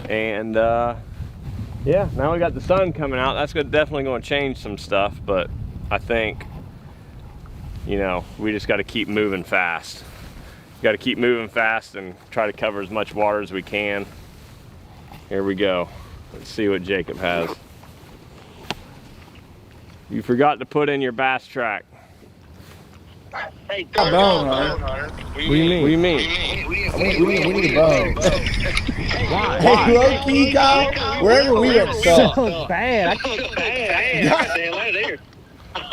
And yeah, now we got the sun coming out. That's definitely going to change some stuff, but I think, you know, we just got to keep moving fast. Got to keep moving fast and try to cover as much water as we can. Here we go. Let's see what Jacob has. You forgot to put in your bass track. Hey, Bone, Hunter. What do you mean? What do you mean? We need a bone. Why? Hey, low-key, Kyle, wherever we went, sucked. So bad.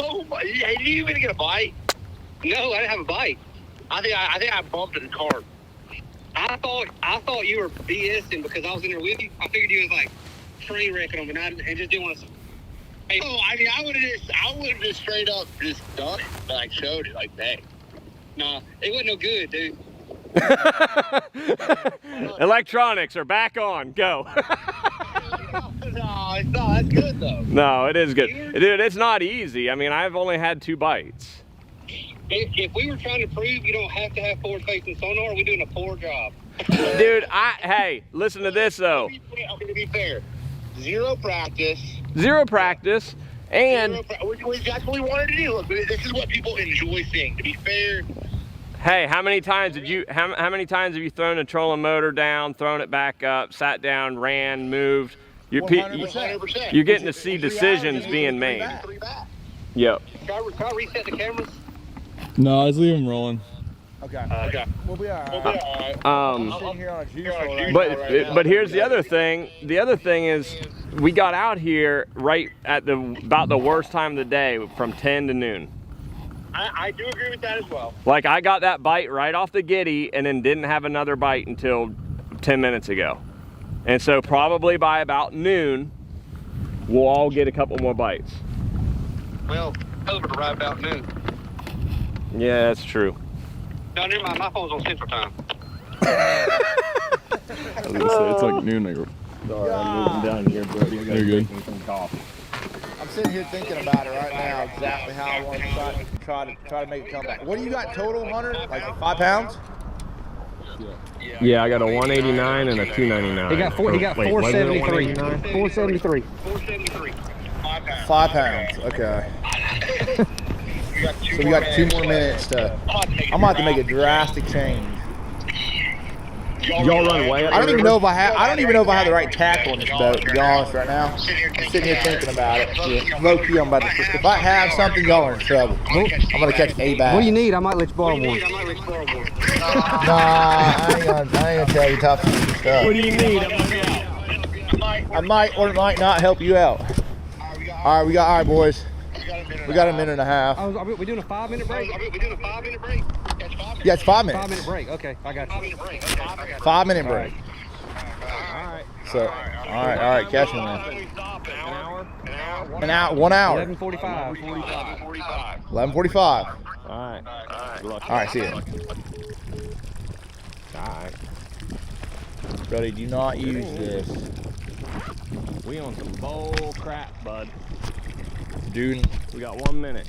Oh my! Hey, did you even get a bite? No, I didn't have a bite. I think I bumped it in the car. I thought you were BSing because I was in there with you. I figured you was like train wrecking them, and just didn't want to. Hey, oh, I mean, I would have just straight up just done it, like showed it, like that. Nah, it wasn't no good, dude. Electronics are back on. Go. No, it's not. That's good though. No, it is good, dude. It's not easy. I mean, I've only had 2 bites. If we were trying to prove you don't have to have forward-facing sonar, we're doing a poor job. Dude, hey, listen to this though. Okay, to be fair, zero practice. Zero practice, and That's what we wanted to do. Look, this is what people enjoy seeing. To be fair, Hey, how many times have you thrown a trolling motor down, thrown it back up, sat down, ran, moved? You're 100%. you're getting to see decisions being made. Yep. Can I reset the cameras? No, let's leave him rolling. Okay. We'll be all right. I'm sitting here on a juice hole right now, But here's the other thing. The other thing is, we got out here right at about the worst time of the day, from 10 to noon. I do agree with that as well. Like, I got that bite right off the giddy and then didn't have another bite until 10 minutes ago. And so probably by about noon, we'll all get a couple more bites. Well, over to right about noon. Yeah, that's true. No, never mind. My phone's on Central Time. I was gonna say, it's like noon. Sorry, I'm moving down here, Brody. I gotta You're good. make me some coffee. I'm sitting here thinking about it right now, exactly how I want to try to make it come back. What do you got total, Hunter? Like 5 pounds? Yeah, I got a 189 and a 299. He got 473. 473. 473. 5 pounds. Okay. So we got 2 more minutes to. I'm about to make a drastic change. Y'all run way up I don't the even river? know if I have. I don't even know if I have the right tackle in this boat. To be honest, right now, I'm sitting here thinking about it. Low key, I'm about to. If I have something, y'all are in trouble. I'm gonna catch a bass. What do you need? I might let you borrow one. Nah, I ain't gonna tell you top secret stuff. What do you need? I might or might not help you out. All right, boys. We got a minute and a half. Are we doing a 5-minute break? Are we doing a 5-minute break? Yeah, it's 5 minutes. 5-minute break. Okay, I got you. 5-minute break. Okay, I got you. 5 minute break. So, all right, catch him then. An hour, 1 hour. 11:45. 11:45. All right, see ya. right. Brody, do not use this. We on some bull crap, bud. Dude, We got 1 minute.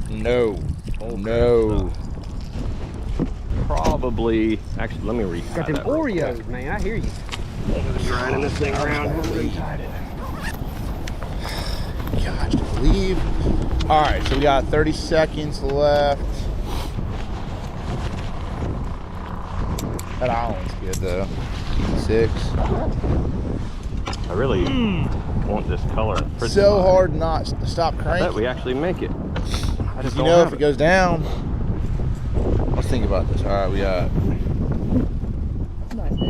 no. No. Probably. Actually, let me reset Got them that real quick. Oreos, man. I hear you. Grinding this thing around. Gosh, leave. All right, so we got 30 seconds left. That island's good though. 6. I really want this color. So hard not to stop I bet cranking. we actually make it. I just You don't know, have if it goes down. Let's think about this. All right, we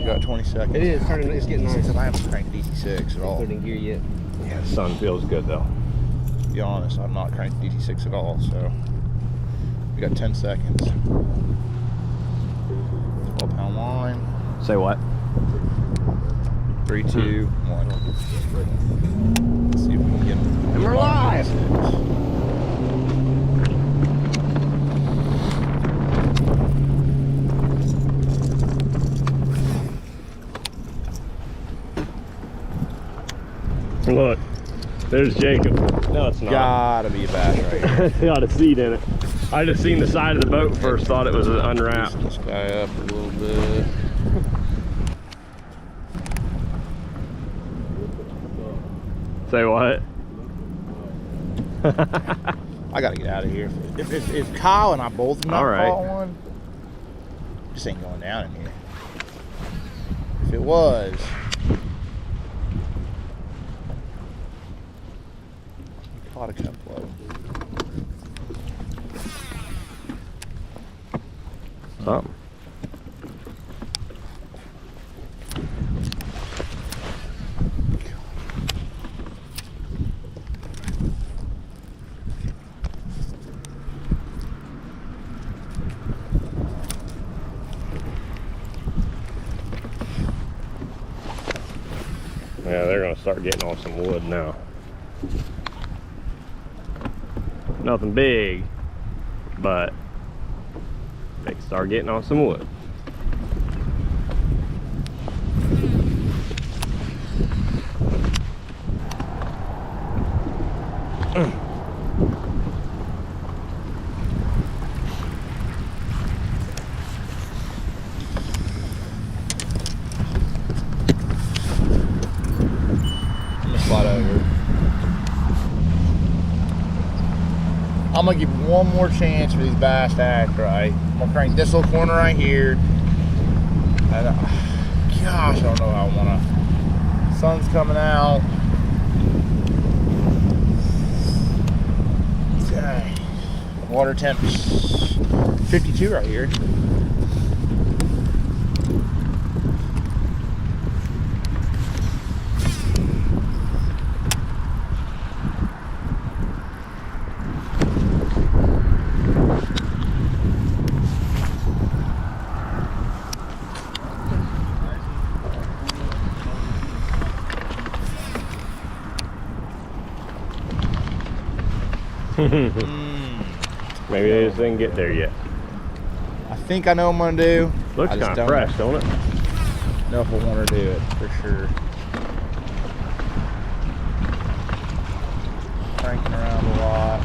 got 20 seconds. It is turning. It's getting nice. I haven't cranked DT6 at all. Put it in gear yet. Yeah, the sun feels good though. To be honest, I'm not cranked DT6 at all. So we got 10 seconds. 12-pound line. Say what? 3, 2, 1. Let's see if we can get him. And we're live. Look, there's Jacob. No, it's not. Gotta be a bass right here. It's got a seat in it. I just seen the side of the boat first, thought it was unwrapped. Loosen this guy up a little bit. Say what? I gotta get out of here. If Kyle and I both not All right. caught one, this ain't going down in here. If it was, we caught a couple of them. Something. Yeah, they're gonna start getting on some wood now. Nothing big, but they can start getting on some wood. I'm gonna give one more chance for these bass to act right. I'm gonna crank this little corner right here. And, gosh, I don't know how I wanna. Sun's coming out. Okay. Water temp's 52 right here. Maybe they just didn't get there yet. I think I know what I'm gonna do. Looks kind of fresh, don't it? Know if I want to do it for sure. Cranking around a lot.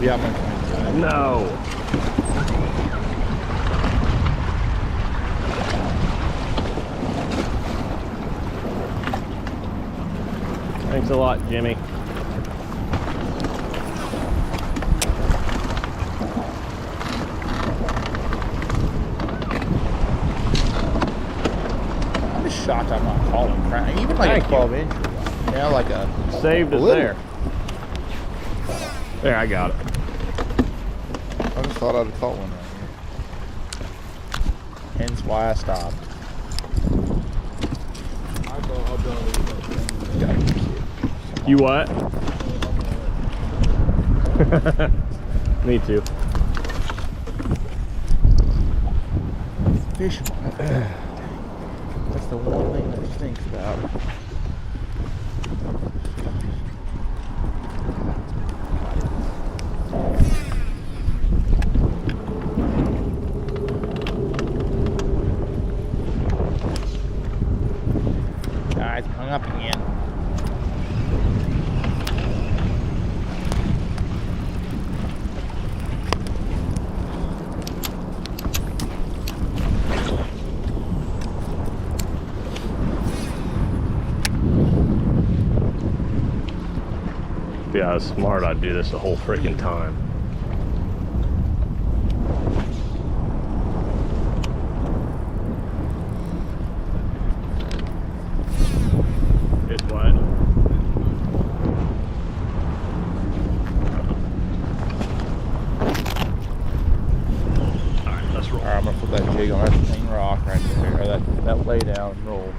Yeah, I'm gonna. No. Thanks a lot, Jimmy. I'm just shocked I'm not calling crank. Even like Thank a 12 inch. You know, like a. Saved us there. There, I got it. I just thought I'd caught one right here. Hence why I stopped. You what? Me too. Fish. That's the one thing that stinks about it. Guys, hung up again. Yeah, I was smart. I'd do this the whole freaking time. It's what? All right, let's roll. All right, I'm gonna put that jig on that main rock right there, or that lay down and roll.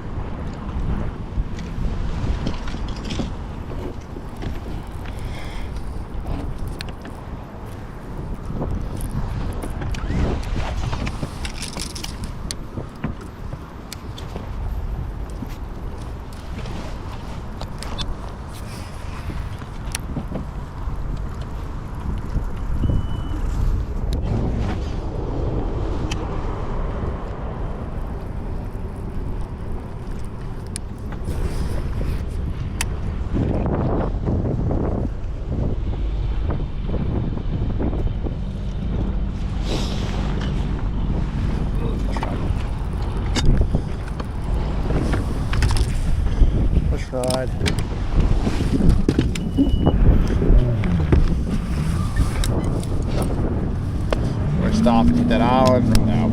Ride. We're stopping at that island. No.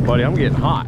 Buddy, I'm getting hot.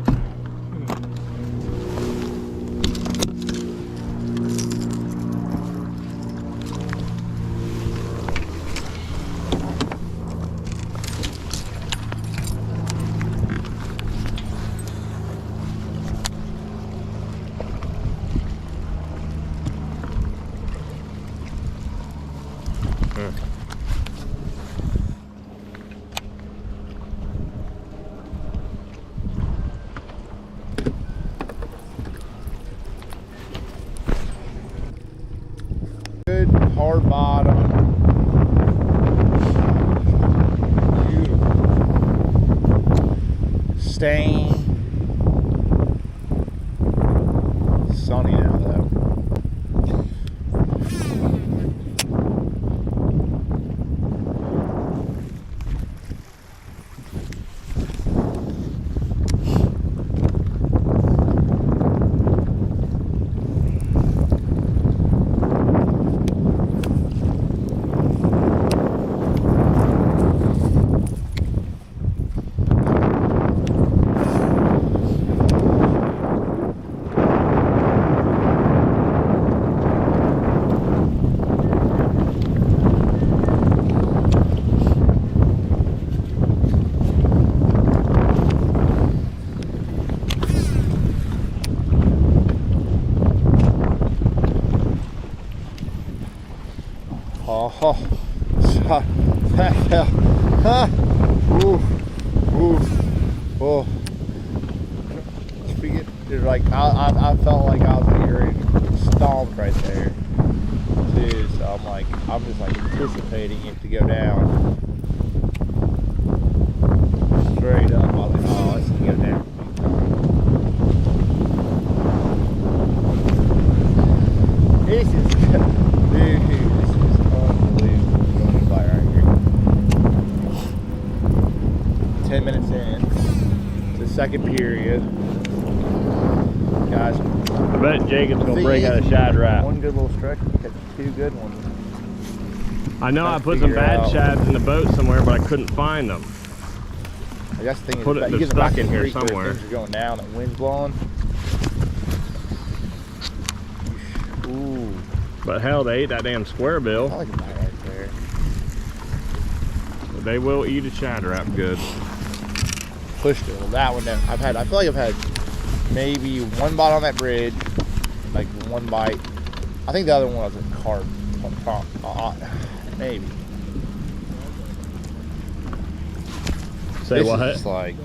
Good hard bottom. Beautiful. Stain. Sunny now though. Oh, that fell. Huh? Ooh. Oh. Dude, like I felt like I was getting stomped right there too. So I'm just like anticipating it to go down. Straight up, I was like, oh, this can go down. This is, dude, this is unbelievable going by right here. 10 minutes in, the second period. Guys, I bet Jacob's gonna break out a shad rap. One good little stretch, catch two good ones. I know I put some bad shads in the boat somewhere, but I couldn't find them. I guess the thing Put is, it- you they're get back stuck in to the here creek where somewhere. Things are going down, the wind's blowing. Ooh, But hell, they ate that damn square I bill. like a bite right there. They will eat a shad rap good. Pushed it. Well, that one, I feel like I've had maybe one bite on that bridge, like one bite. I think the other one was a carp. Maybe. Say This what? is just like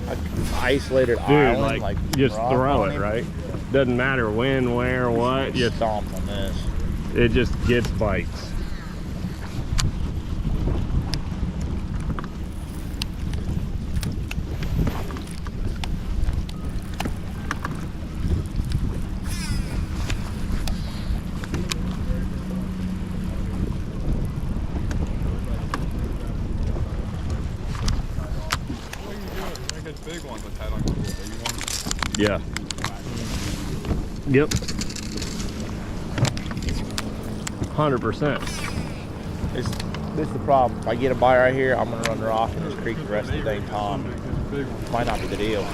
an isolated Dude, island, like just rock throw on it, right? Doesn't matter when, where, what. Just Stomp on this. it just gets bites. Big ones I had on the baby ones. Yeah. Yep. 100%. This is the problem. If I get a bite right here, I'm gonna run rock in this creek the rest of the day, Tom. Might not be the deal.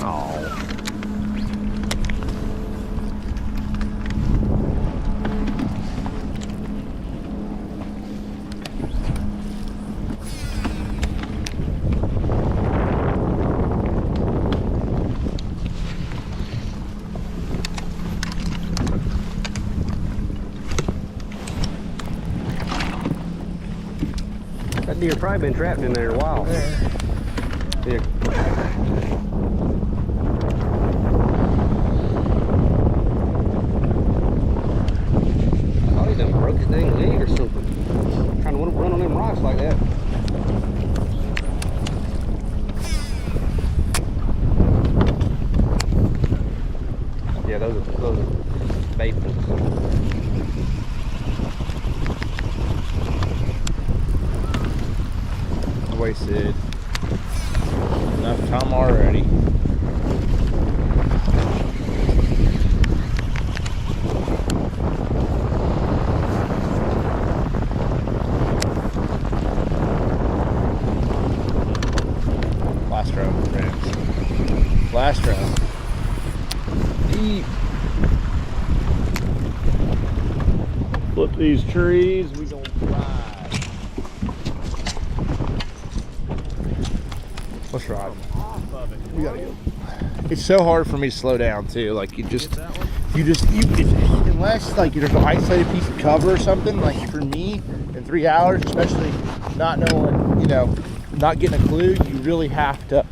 Oh. That deer probably been trapped in there a while. Yeah. Oh, he done broke his dang leg or something. Trying to run on them rocks like that. Yeah, those are bait ones. Wasted enough time already. Last row, friends. Last row. Deep. Flip these trees. We gonna fly. Let's ride. We gotta go. It's so hard for me to slow down too. Like unless like there's an isolated piece of cover or something. Like for me, in 3 hours, especially not knowing, not getting a clue, you really have to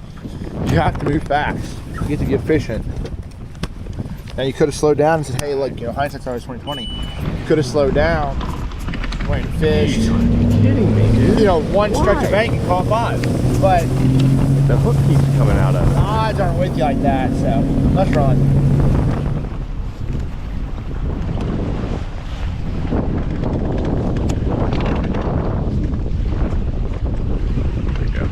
move fast. You get efficient. Now you could have slowed down and said, hey, look, hindsight's always 20/20. You could have slowed down, went and fished. Are you kidding me, dude? One stretch of bank and caught 5. But The hook keeps coming out of the it. odds aren't with you like that, so let's run. There you go.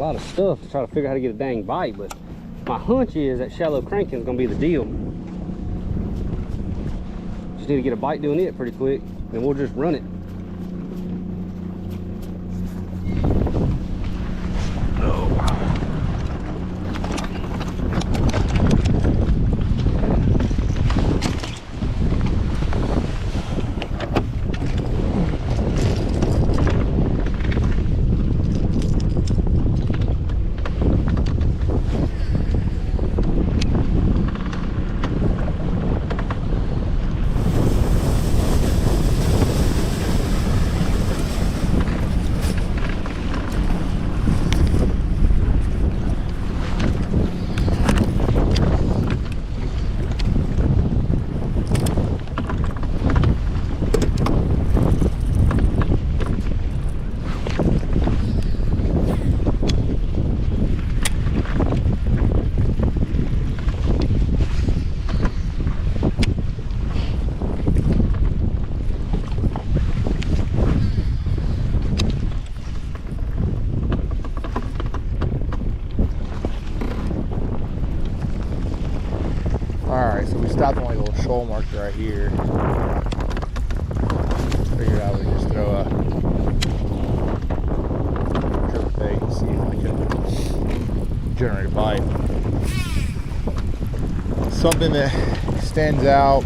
lot of stuff to try to figure out how to get a dang bite, but my hunch is that shallow cranking is gonna be the deal. Just need to get a bite doing it pretty quick, then we'll just run it. Alright, so we stopped on like a little shoal marker right here. Figured I would just throw a jerk bait and see if I can generate a bite. Something that stands out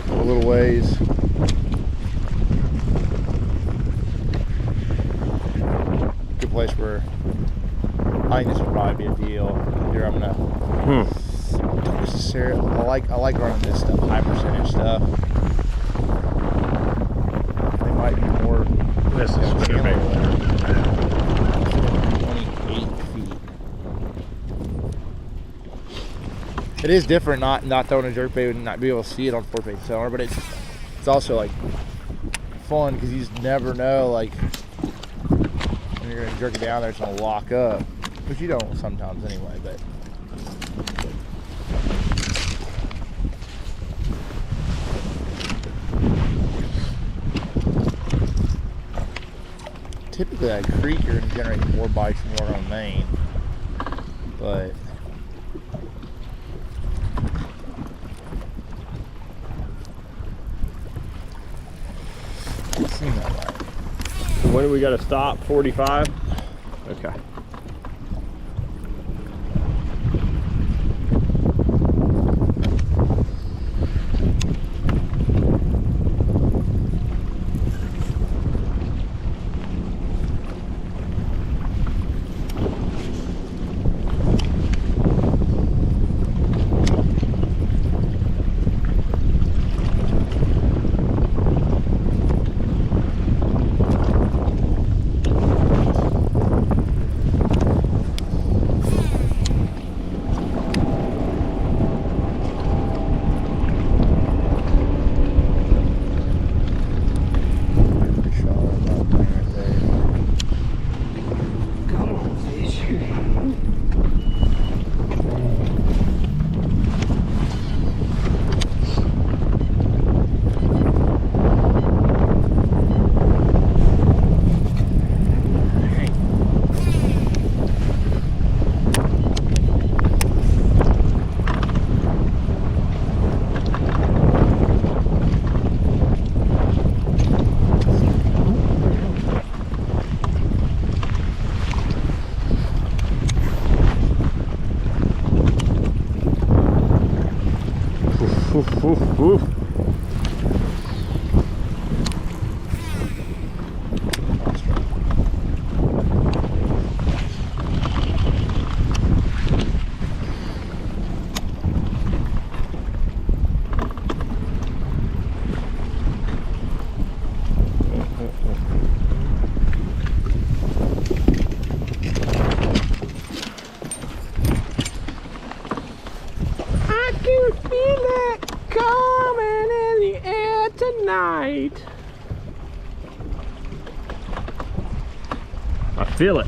a little ways. Good place where I think this would probably be a deal. Here I'm gonna don't necessarily I like running this stuff, high percentage stuff. They might be more. This is spinnerbait. 28 feet. It is different not throwing a jerkbait and not be able to see it on 4-bait sonar, but it's also like fun because you just never know like when you're gonna jerk it down there, it's gonna lock up, which you don't sometimes anyway. But typically at a creek you're going to generate more bites than you are on main, but it seems that way. When do we got to stop? 45? Okay. Oof, oof. I can feel it coming in the air tonight. I feel it.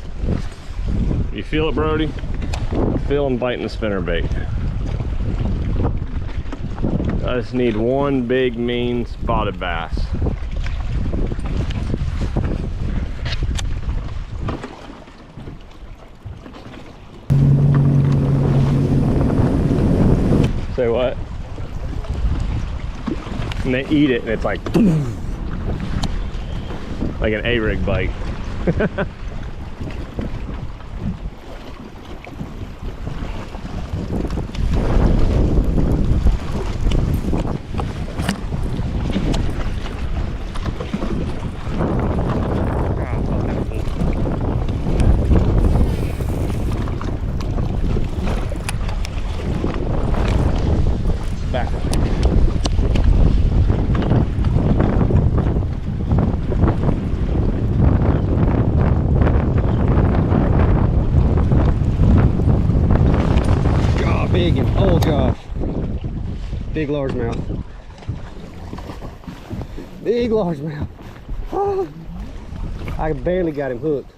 You feel it, Brody? I feel him biting the spinnerbait. I just need one big mean spotted bass. Say what? And they eat it and it's like an A-rig bite. Big and oh gosh, big largemouth, big largemouth. Oh, I barely got him hooked.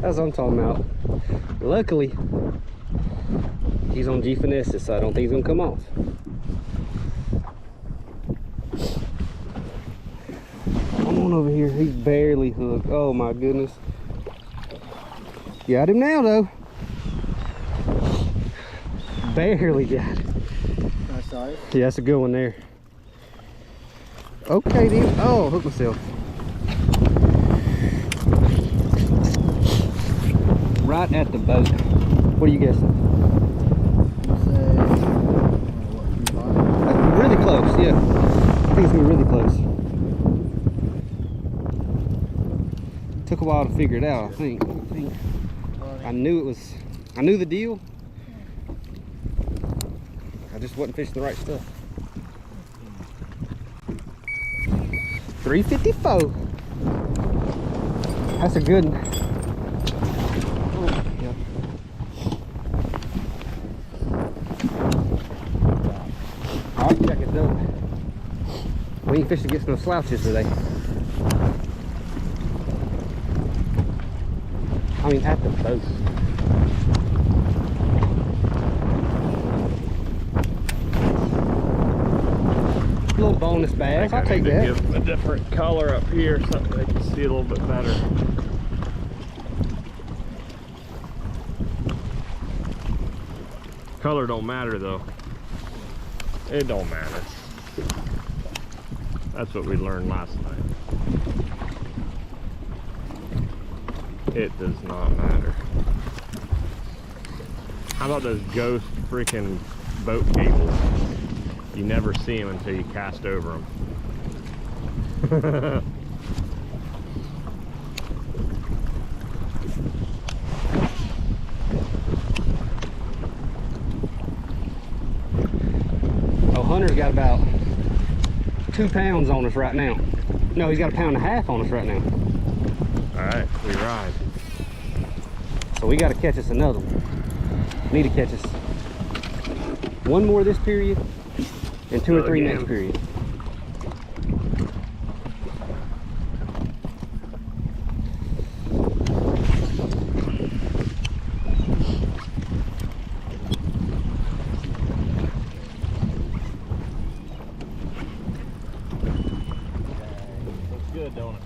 That's what I'm talking about. Luckily, he's on G Finesses, so I don't think he's gonna come off. Over here, he's barely hooked. Oh my goodness. Got him now though. Barely got it. Nice size. Yeah, that's a good one there. Okay, dude. Oh, hook myself. Right at the boat. What are you guessing? Really close, yeah. I think it's gonna be really close. Took a while to figure it out, I think. I knew it was, I knew the deal. I just wasn't fishing the right stuff. 354. That's a good one. Oh, yeah. All right, check it out. We ain't fishing against no slouches today. I mean, at the boat. A little bonus bass. I'll take that. Give a different color up here, something they can see a little bit better. Color don't matter though. It don't matter. That's what we learned last night. It does not matter. How about those ghost freaking boat cables? You never see them until you cast over them. Oh, Hunter's got about 2 pounds on us right now. No, he's got 1.5 pounds on us right now. All right, we ride. So we got to catch us another one. Need to catch us one more this period and 2 or 3 next period. Looks good, don't it?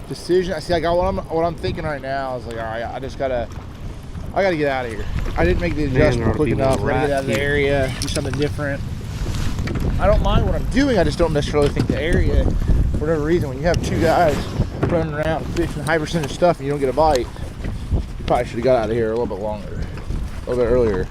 Decision. I see. I got what I'm thinking right now. I was like, all right, I gotta get out of here. I didn't make the adjustment quick enough. I gotta get out of the area, do something different. I don't mind what I'm doing. I just don't necessarily think the area, for whatever reason, when you have 2 guys running around fishing high percentage stuff and you don't get a bite, you probably should have got out of here a little bit longer, a little bit earlier.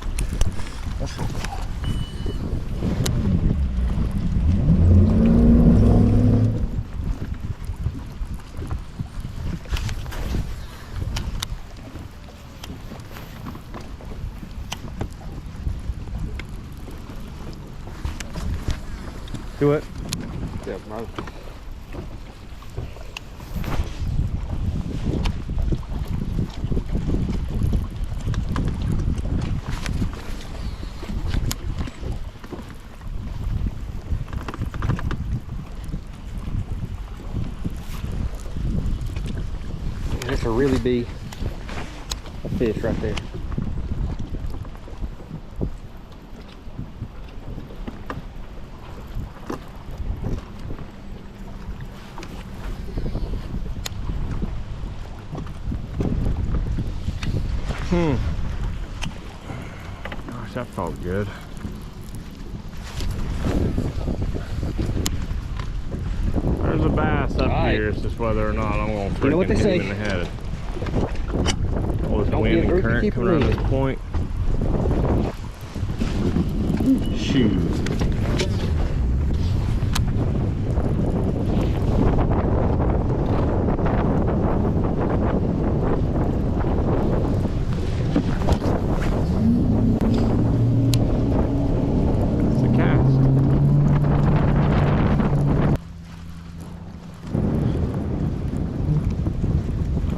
Do it. Yeah, bro. That's a really big fish right there. Gosh, that felt good. There's a bass up here. It's just whether or not I'm going to freaking hit him in the head. All this wind and current coming around this point. Shoot.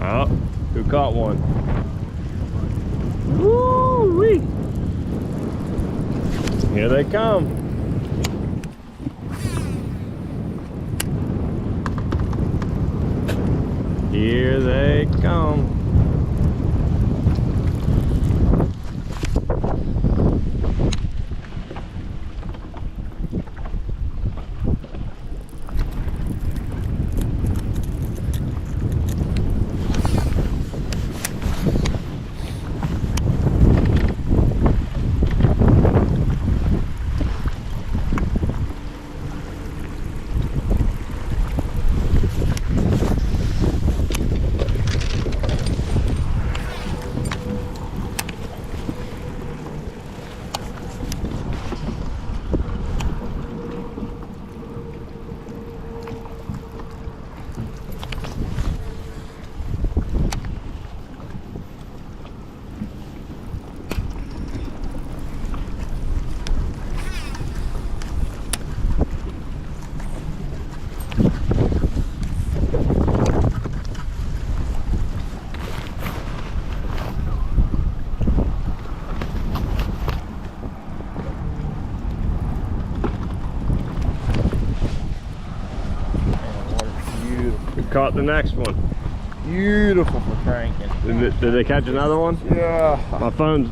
Oh, who caught one? Woo-wee! Here they come. Here they come. Caught the next one. Beautiful for cranking. Did they catch another one? Yeah. My phone's.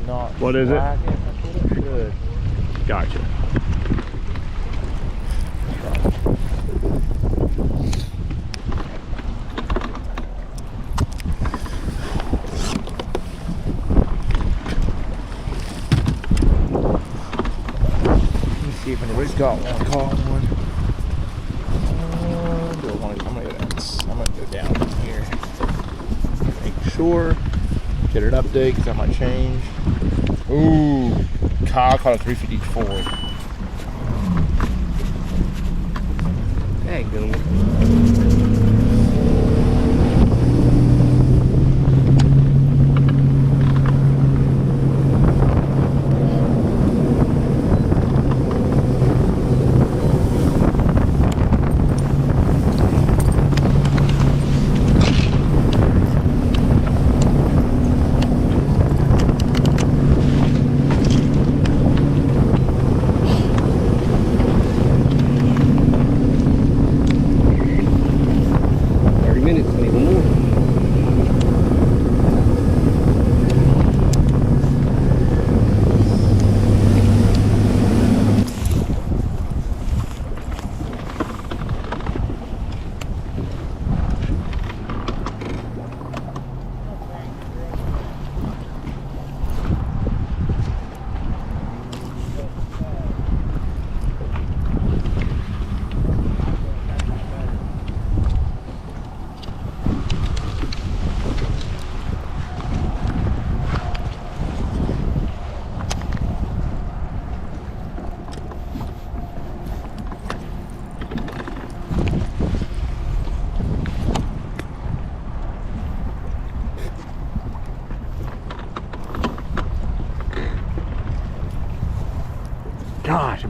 Not What is it? slacking. That's what it should. Gotcha. Let me see if anybody's got one. Caught one. I'm gonna go down here. Make sure. Get an update because that might change. Ooh, Kyle caught a 354. Dang, good.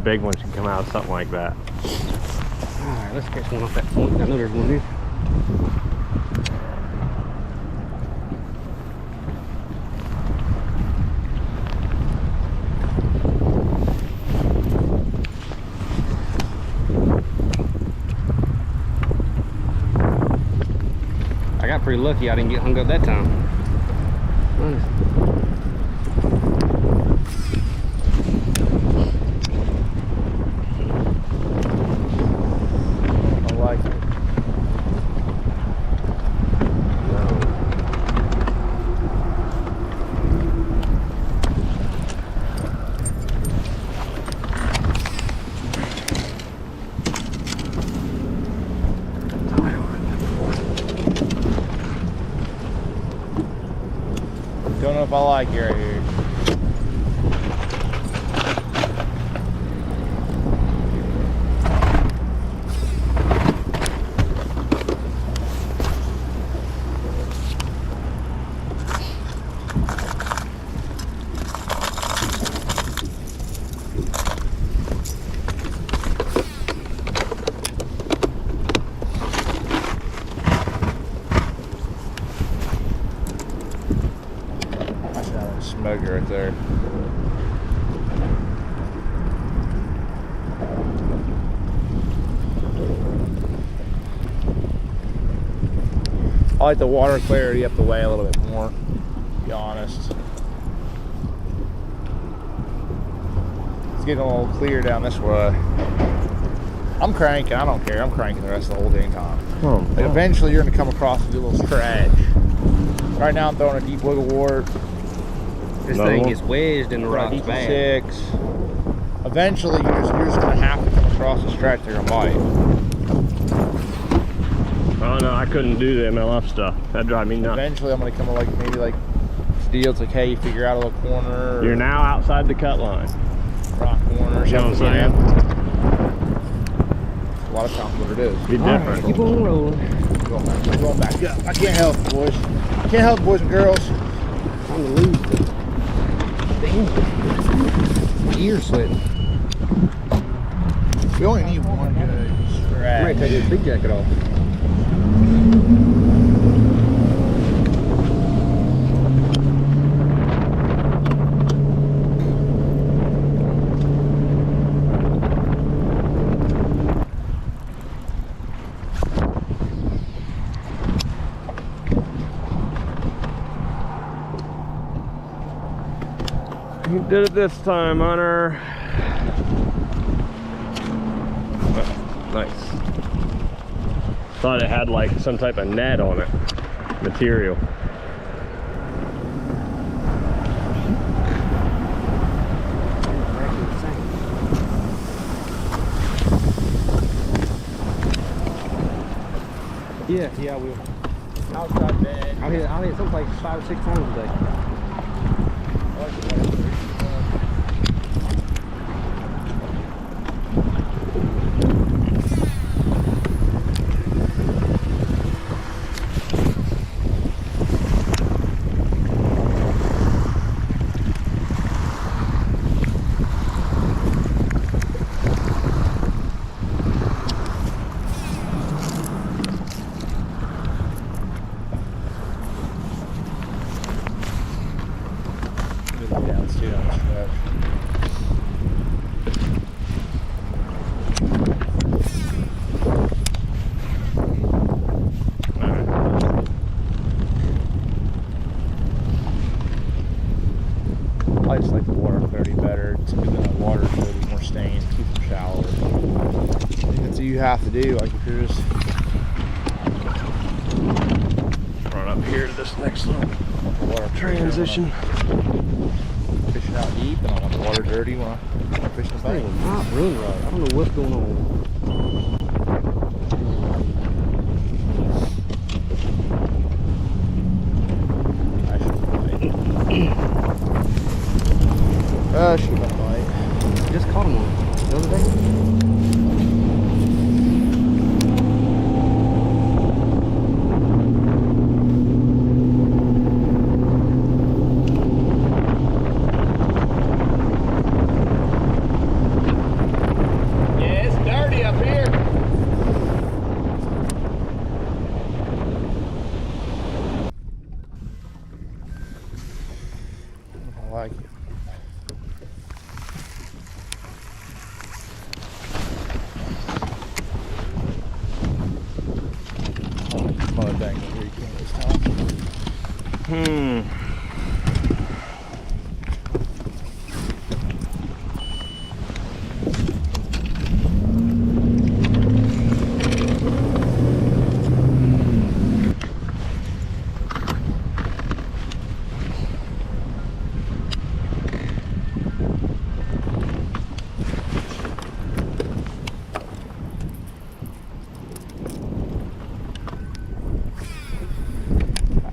big ones can come out of something like that. Alright, let's catch one off that point. I know there's one here. I got pretty lucky I didn't get hung up that time. Honest. I like it. Don't know if I like it right here. Smoker right there. I like the water clarity up the way a little bit more, to be honest. It's getting a little clear down this way. I'm cranking, I don't care. I'm cranking the rest of the whole dang time. Oh, Like eventually you're gonna come across and do a little stretch. Right now I'm throwing a deep wiggle wart. This Another thing one? gets wedged in the rocks bad. 6. Eventually, you're just going to have to come across a stretch they're going to bite. Oh no, I couldn't do the MLF stuff. That'd drive me nuts. Eventually, I'm going to come to like maybe like deal. It's like, hey, you figure out a little corner. Or You're now outside the cut line. rock corner. Or You know what I'm something. saying? A lot of times what it is. Be different. Right, keep on rolling. We're going back up. I can't help it, boys. I can't help it, boys and girls. Time to lose the thing. My ear's sweating. We only need one good I'm stretch. ready to take this big jacket off. You did it this time, Hunter. Oh, nice. Thought it had like some type of net on it. Material. Yeah, we will. Outside bed. I'll hit someplace 5 or 6 times a day. Yeah, let's do that stretch. I just like the water clarity better. It's giving the water to be more stained, keep them shallower. I think that's what you have to do. Like if you're just Run up here to this next little water transition. fishing out deep, and I want the water dirty when I'm fishing the bank. Not run right. I don't know what's going on. I should bite. Just caught him on the other day. bank over here this time.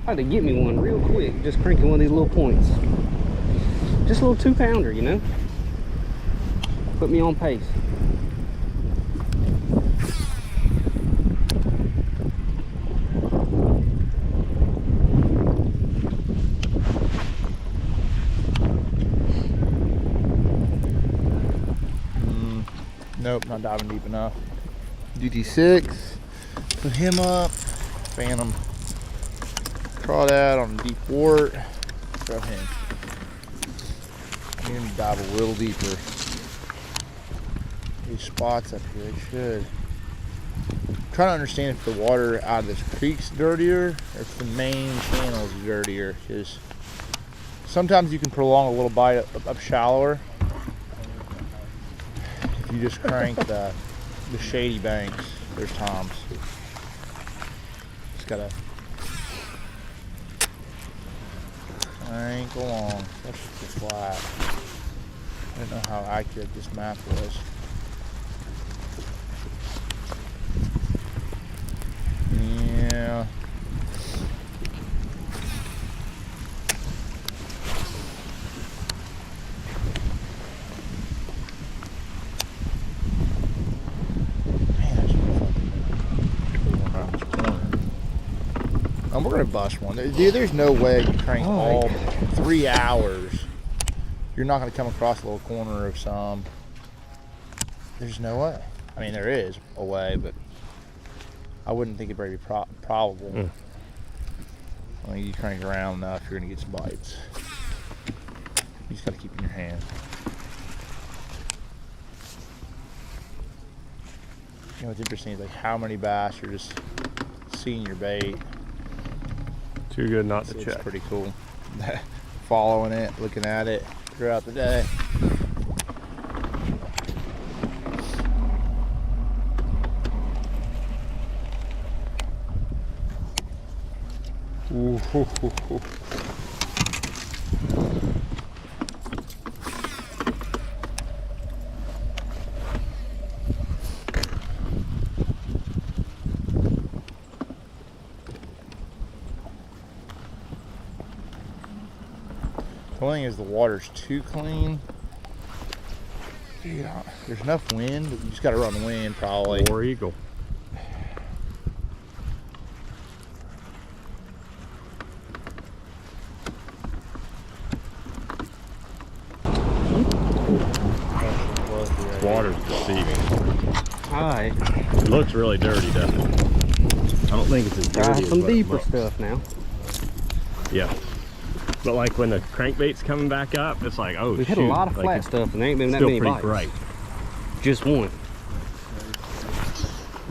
I had to get me one real quick, just cranking one of these little points. Just a little 2-pounder, you know? Put me on pace. Nope, not diving deep enough. DT6, put him up, Phantom. Crawdad on deep wart, throw him. I'm gonna dive a little deeper. These spots up here, they should. I'm trying to understand if the water out of this creek's dirtier or if the main channel's dirtier, because sometimes you can prolong a little bite up shallower if you just crank the shady banks. There's times. Just gotta crank along. That's just flat. I didn't know how accurate this map was. Yeah. We're gonna bust one. Dude, there's no way you crank all 3 hours. You're not gonna come across a little corner of some. There's no way. I mean, there is a way, but I wouldn't think it'd very probable. I mean, you crank around enough, you're gonna get some bites. You just gotta keep it in your hand. You know what's interesting is like how many bass you're just seeing your bait. Too good not to It's check. pretty cool. Following it, looking at it throughout the day. Ooh, hoo, hoo, hoo. The only thing is the water's too clean. Dude, there's enough wind, but you just gotta run the wind probably. War Eagle. Water's deceiving. Alright. It looks really dirty, doesn't it? I don't think it's as dirty Try as some what it deeper looks. stuff now. Yeah. But like when the crankbait's coming back up, it's like, oh, We've shoot. hit a lot of like flat stuff and there ain't been that still many pretty bites. bright. Just one.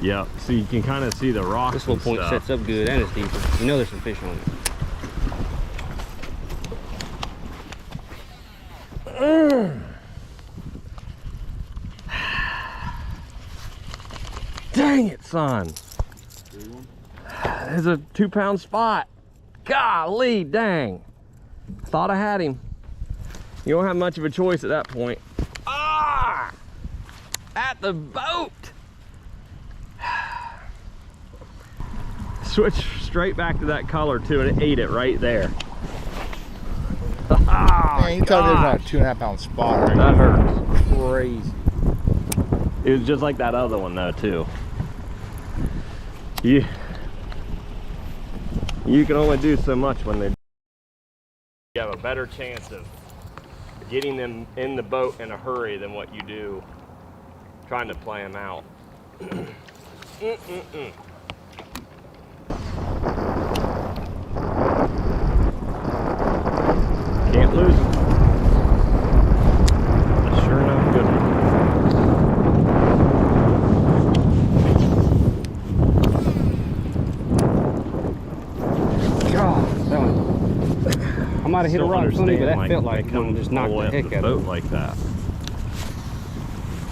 Yeah, so you can kind of see the rocks. This little point sets up good and it's deeper. You know there's some fish on it. Dang it, son. There's a 2-pound spot. Golly, dang. Thought I had him. You don't have much of a choice at that point. Ah! At the boat. Switch straight back to that color too, and it ate it right there. Oh, Man, you tell me there's not a gosh. 2.5 pound spot right That there. hurts. Crazy. It was just like that other one though too. You can only do so much when they. You have a better chance of getting them in the boat in a hurry than what you do trying to play them out. Can't lose them. Sure enough, good one. might have hit a still rock funny, but that understand, felt like they one come just all knocked the way the up heck the out boat of it. like that.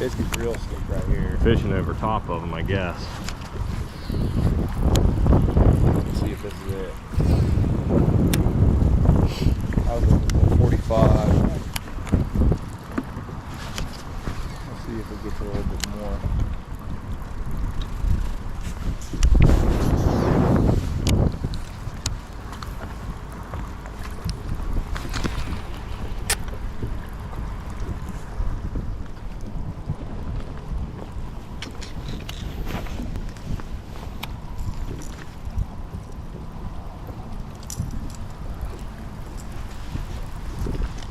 This is real slick right here. Fishing over top of them, I guess. Let's see if this is it. I was looking for 45. Let's see if it gets a little bit more.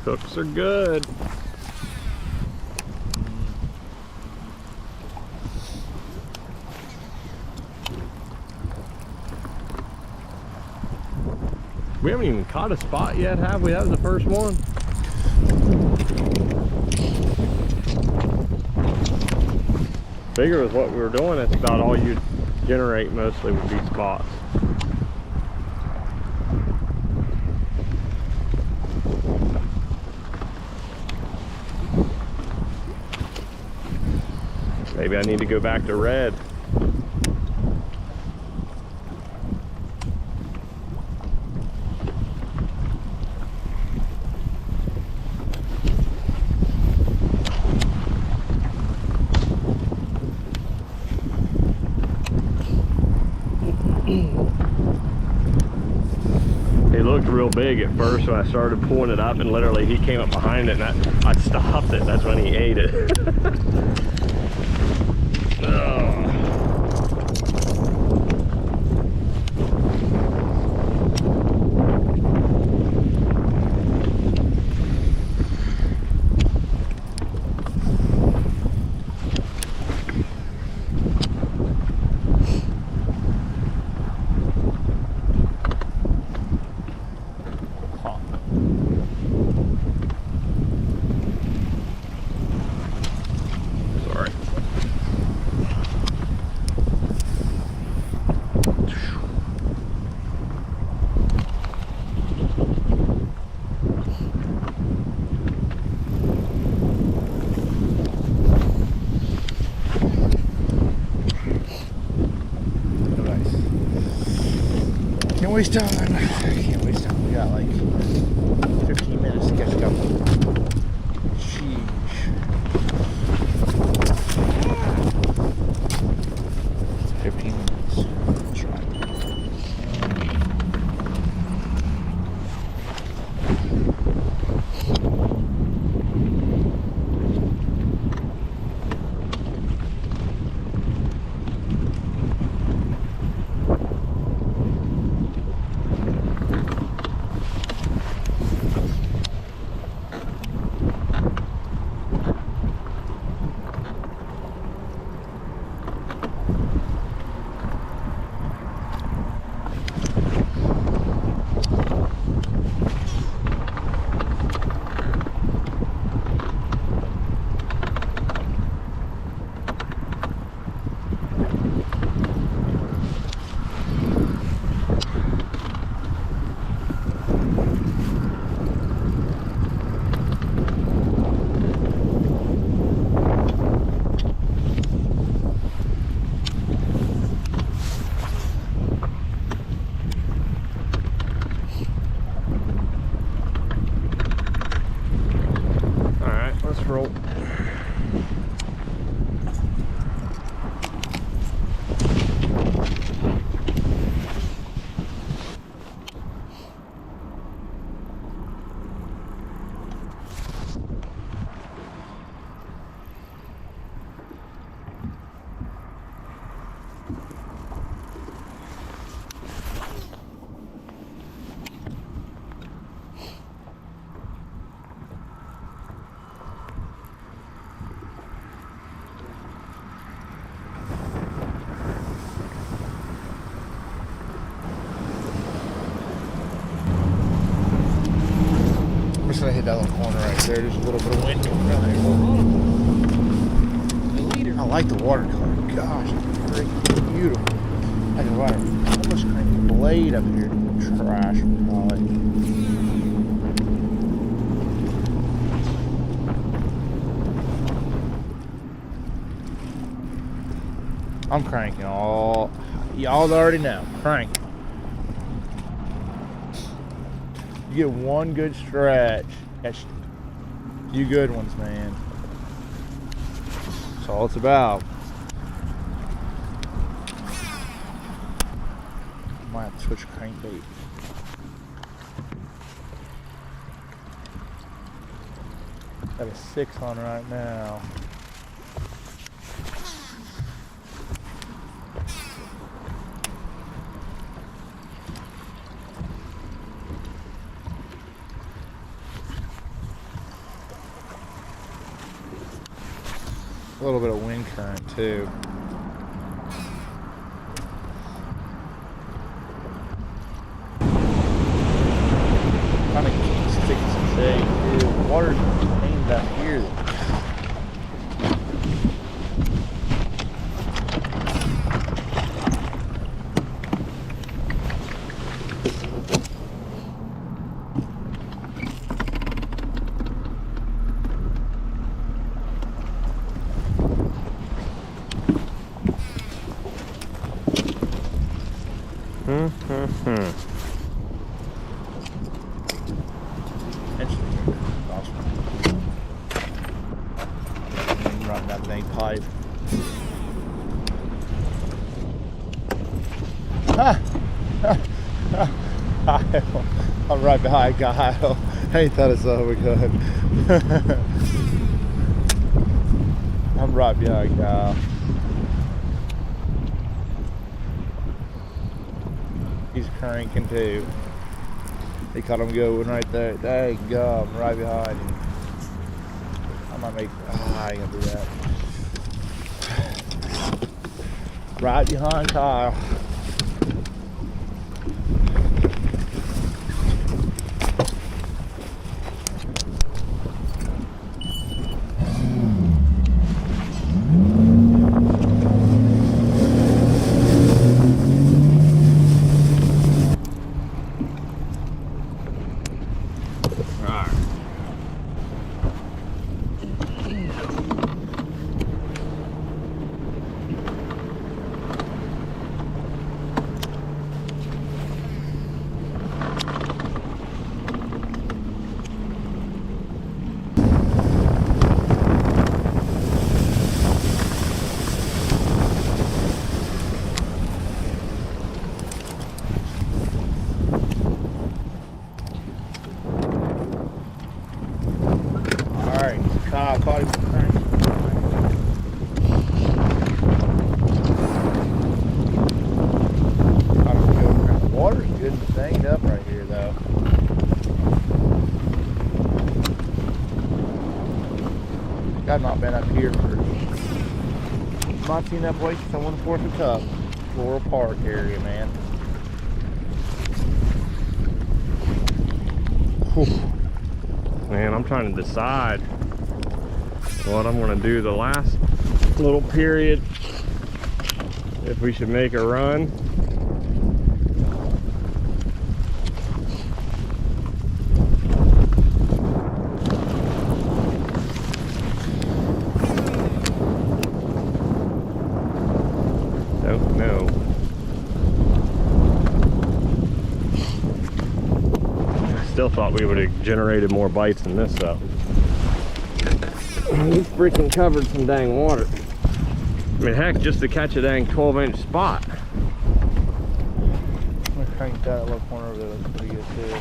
Hooks are good. We haven't even caught a spot yet, have we? That was the first one. Figure with what we were doing, that's about all you'd generate mostly would be spots. Maybe I need to go back to red. He looked real big at first when I started pulling it up, and literally he came up behind it and I stopped it. That's when he ate it. Sorry. Nice. Can't waste time. Can't waste time. We got like 15 minutes to catch a couple. Sheesh. 15 minutes. That's right. Roll. I'm just gonna hit that little corner right there. There's a little bit of wind going around there. I like the watercolor. Gosh, it's freaking beautiful. I can ride almost crank the blade up here. Trash, call it. I'm cranking all. Y'all already know. Crank. You get one good stretch. That's a few good ones, man. That's all it's about. Might have to switch crankbait. Got a 6 on right now. A little bit of wind current too. Kind of sticks and shake, dude. Water's aimed up here. Run that main pipe. I'm right behind Kyle. Ain't that so good? I'm right behind Kyle. He's cranking too. They caught him going right there. Dang gum, right behind him. I might make. I ain't gonna do that. Right behind Kyle. Kyle caught him with the crank. The water's good and stained up right here though. I've not been up here for not seen that place since I won the 4th of Cup. Floral Park area, man. Whew. Man, I'm trying to decide what I'm going to do the last little period, if we should make a run. Don't know. Still thought we would have generated more bites than this though. We freaking covered some dang water. I mean, heck, just to catch a dang 12-inch spot. I'm gonna crank that little corner over there. Looks pretty good too.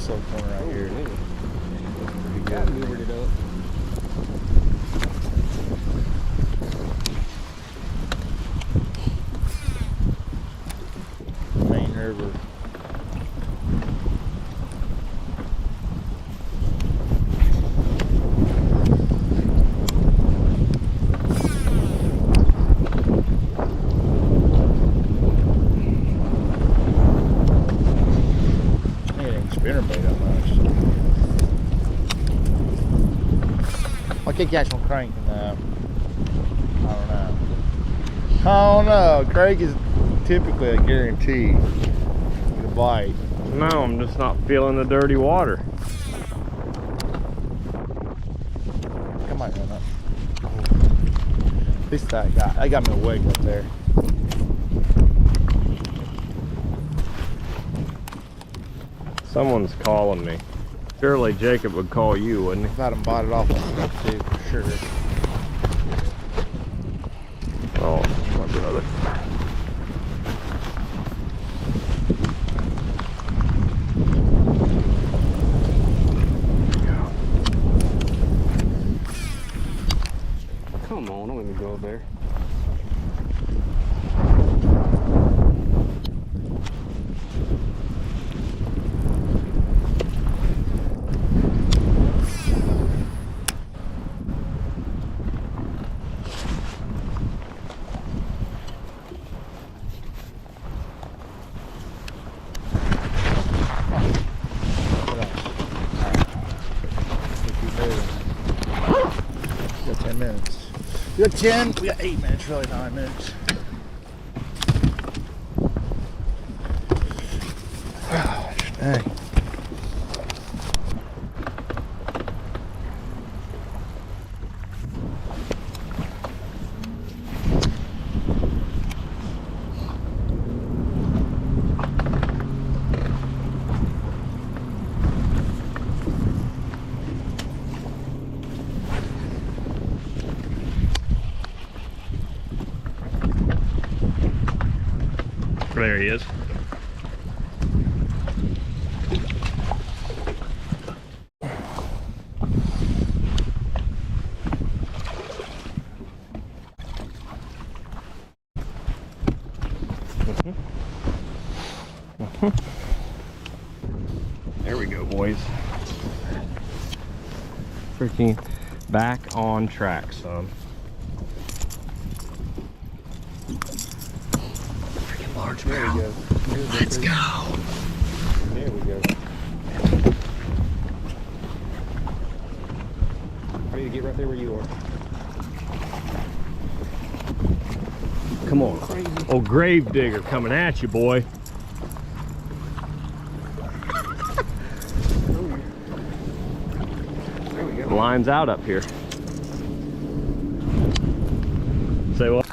This little corner right here. Pretty Got good. hoovered it up. Main river. Spinnerbait almost. I can't catch one cranking though. I don't know. Crank is typically a guarantee. Get a bite. No, I'm just not feeling the dirty water. Come on, run up. At least that got me a wig up there. Someone's calling me. Surely Jacob would call you, wouldn't he? I've had him bite it off on stuff too, for sure. Oh, my brother. Come on, don't let me go up there. We got 10 minutes. We got 10, we got 8 minutes, really 9 minutes. Oh, dang. There he is. There we go, boys. Freaking back on track, son. Freaking large There we go. Let's go. There we go. Ready to get right there where you are. Come on. Old grave digger coming at you, boy. There we go. The line's out up here. Say what?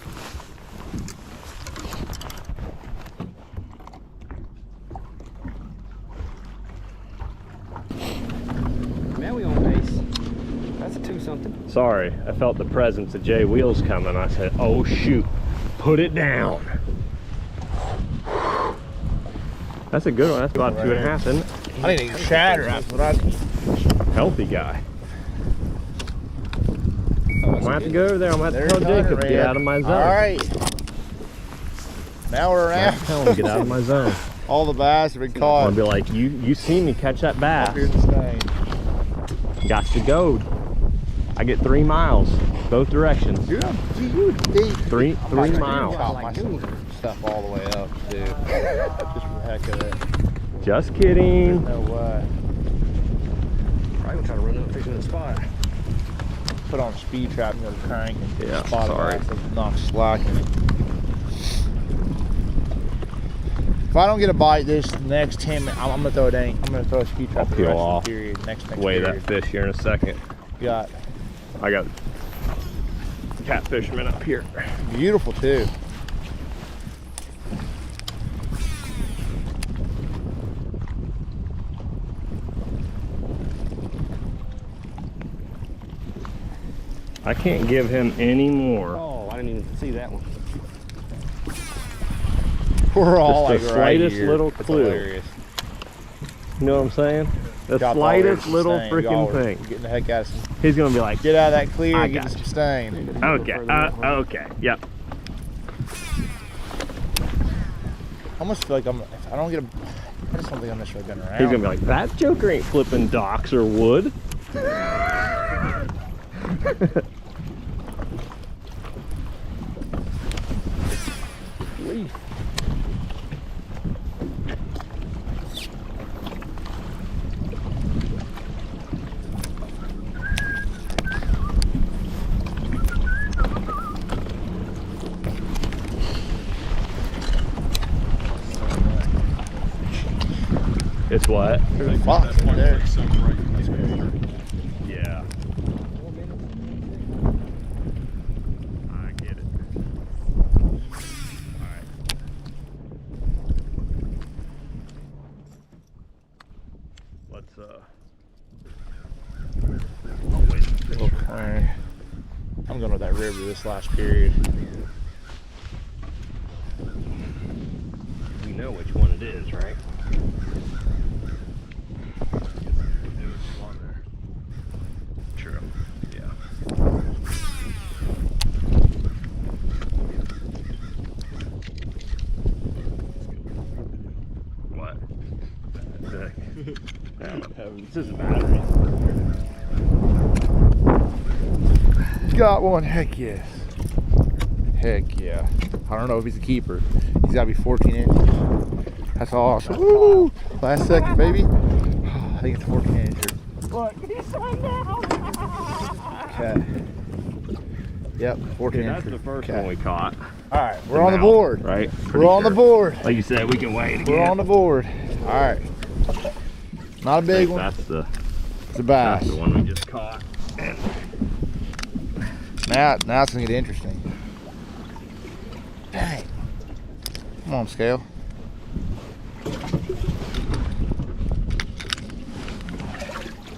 Now we on pace. That's a 2-something. Sorry, I felt the presence of Jay Wheels coming. I said, oh shoot, put it down. That's a good one. That's about 2.5, isn't it? I need to shatter. That's what I need. Healthy guy. I'm gonna have to go over there. I'm gonna have to tell There's Jacob, Red. get out of my zone. All right. Now we're around. Tell him, get out of my zone. All the bass have been I'm caught. gonna be like, you see me catch that bass. Up here in the stain. Got to go. I get 3 miles, both directions. You would think. 3 miles. Caught my stuff all the way up, too. Just for the heck of it. Just kidding. No way. Probably gonna try to run up fishing in the spot. Put on a speed trap and go to crank and Yeah, spot sorry. it back, knock slack in it. If I don't get a bite this next 10 minutes, I'm gonna throw it in. I'm gonna throw a speed trap I'll for the peel rest off. of the period. Next Weigh that period. fish here in a second. Got I got catfishman up here. beautiful too. I can't give him any more. Oh, I didn't even see that one. We're all Just the like right slightest here. little It's clue. hilarious. You know what I'm saying? The Y'all slightest always little sustain. Y'all freaking were thing. Getting the heck out of some. He's gonna be like, Get out of that clear I and get got some stain. okay, okay, yep. I almost feel like if I don't get a, I just don't think I'm necessarily been around. He's gonna be like, that joker ain't flipping docks or wood. It's what? There's a fox in there. Yeah. I get it. Alright. Let's Okay. I'm going with that river this last period. we know which one it is, right? True. Yeah. What? This is a battery. Got one. Heck yes. Heck yeah. I don't know if he's a keeper. He's got to be 14 inches. That's awesome. Woo! Last second, baby. I think it's 14 inches. Look, he's on now. Okay. Yep, 14 That's inches. the first Okay. one we caught. All right, we're on the board. Right? We're on the board. Like you said, we can wait again. We're on the board. All right. Not a big one. That's the It's a bass. That's the one we just caught. And Now it's gonna get interesting. Dang. Come on, scale.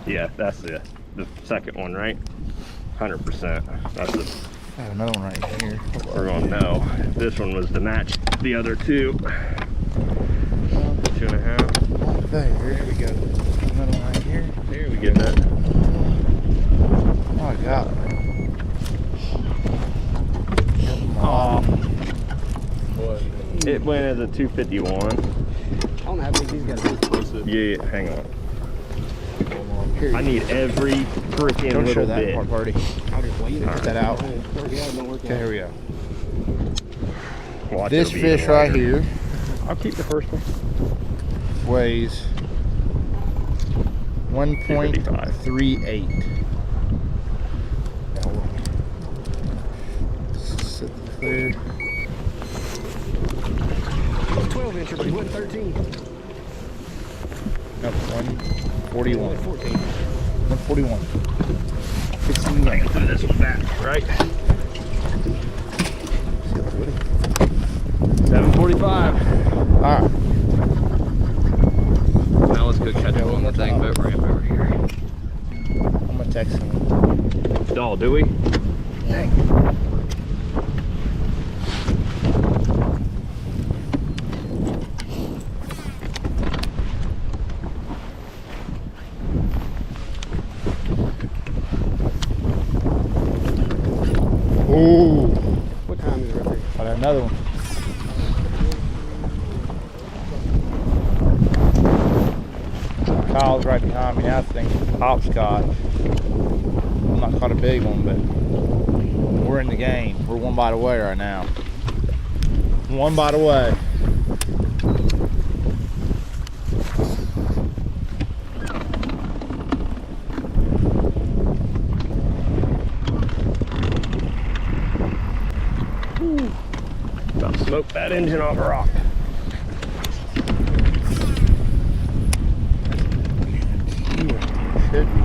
yeah, that's the second one, right? 100%. That's the. I have another one right here. We're gonna know. This one was to match the other two. 2.5. There we go. Another one right here. There we get that. Oh, I got it. Oh. It went as a 251. I don't know how big these guys are. Yeah, hang on. I need every freaking Don't show little that bit. part, party. I'll just wait. Get that out. Okay, Okay, here we go. Watch This it be fish even right lighter. here I'll keep the first one. weighs 1.38. Sit clear. 12 incher, but he went 13. No, 141. 14. 141. 16 I can throw this one back, right? 745. All right. Now let's go catch one more thing boat ramp over here. I'm gonna text him. Oh, do we? Dang. Ooh. What time is it right there? I got another one. Kyle's right behind me. I think hopscotch. I'm not caught a big one, but we're in the game. We're one bite away right now. One bite away. About to smoke that engine off a rock. Should be.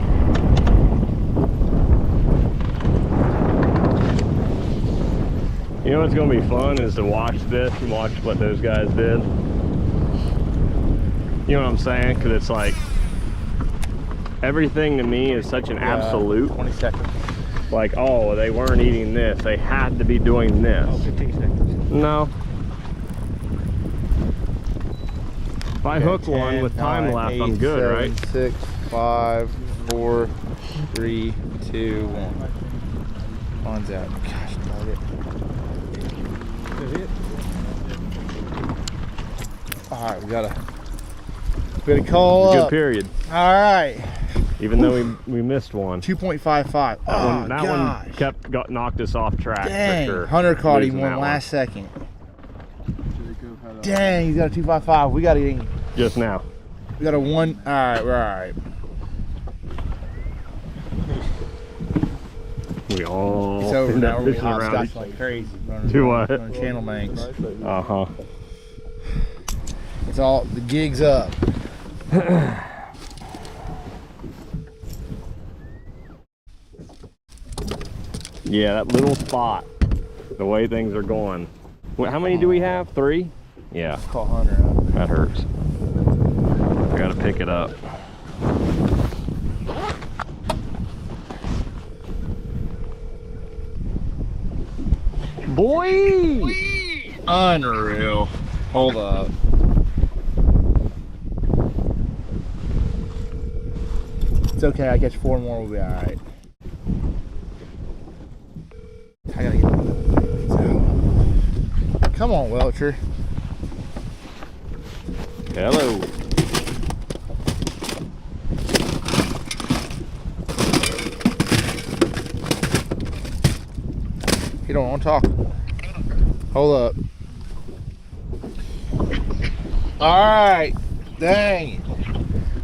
You know what's gonna be fun is to watch this and watch what those guys did. You know what I'm saying? Because it's like everything to me is such an absolute. 20 seconds. Like, oh, they weren't eating this. They had to be doing this. Oh, 15 seconds. No. If I hook one with time left, I'm good, right? 6, 5, 4, 3, 2, 1. One's out. Gosh, dog it. All right, we gotta call Good up. period. All right. Even though we missed one. 2.55. Oh, that one knocked us off track. Dang, for sure. Hunter caught him Losing one that last second. Dang, he's got a 2.55. We gotta get him. Just now. We got a 1. All right, we're all right. We all It's over end now. up We're fishing around hopscotch each- like crazy. To what? On channel banks. Uh-huh. It's all, the gig's up. Yeah, that little spot, the way things are going. How many do we have? 3? Yeah. Call Hunter up. That hurts. I gotta pick it up. Boy! Unreal. Hold up. It's okay, I catch 4 more, we'll be alright. I gotta get these out. Come on, Welcher. Hello. You don't want to talk. Hold up. Alright. Dang.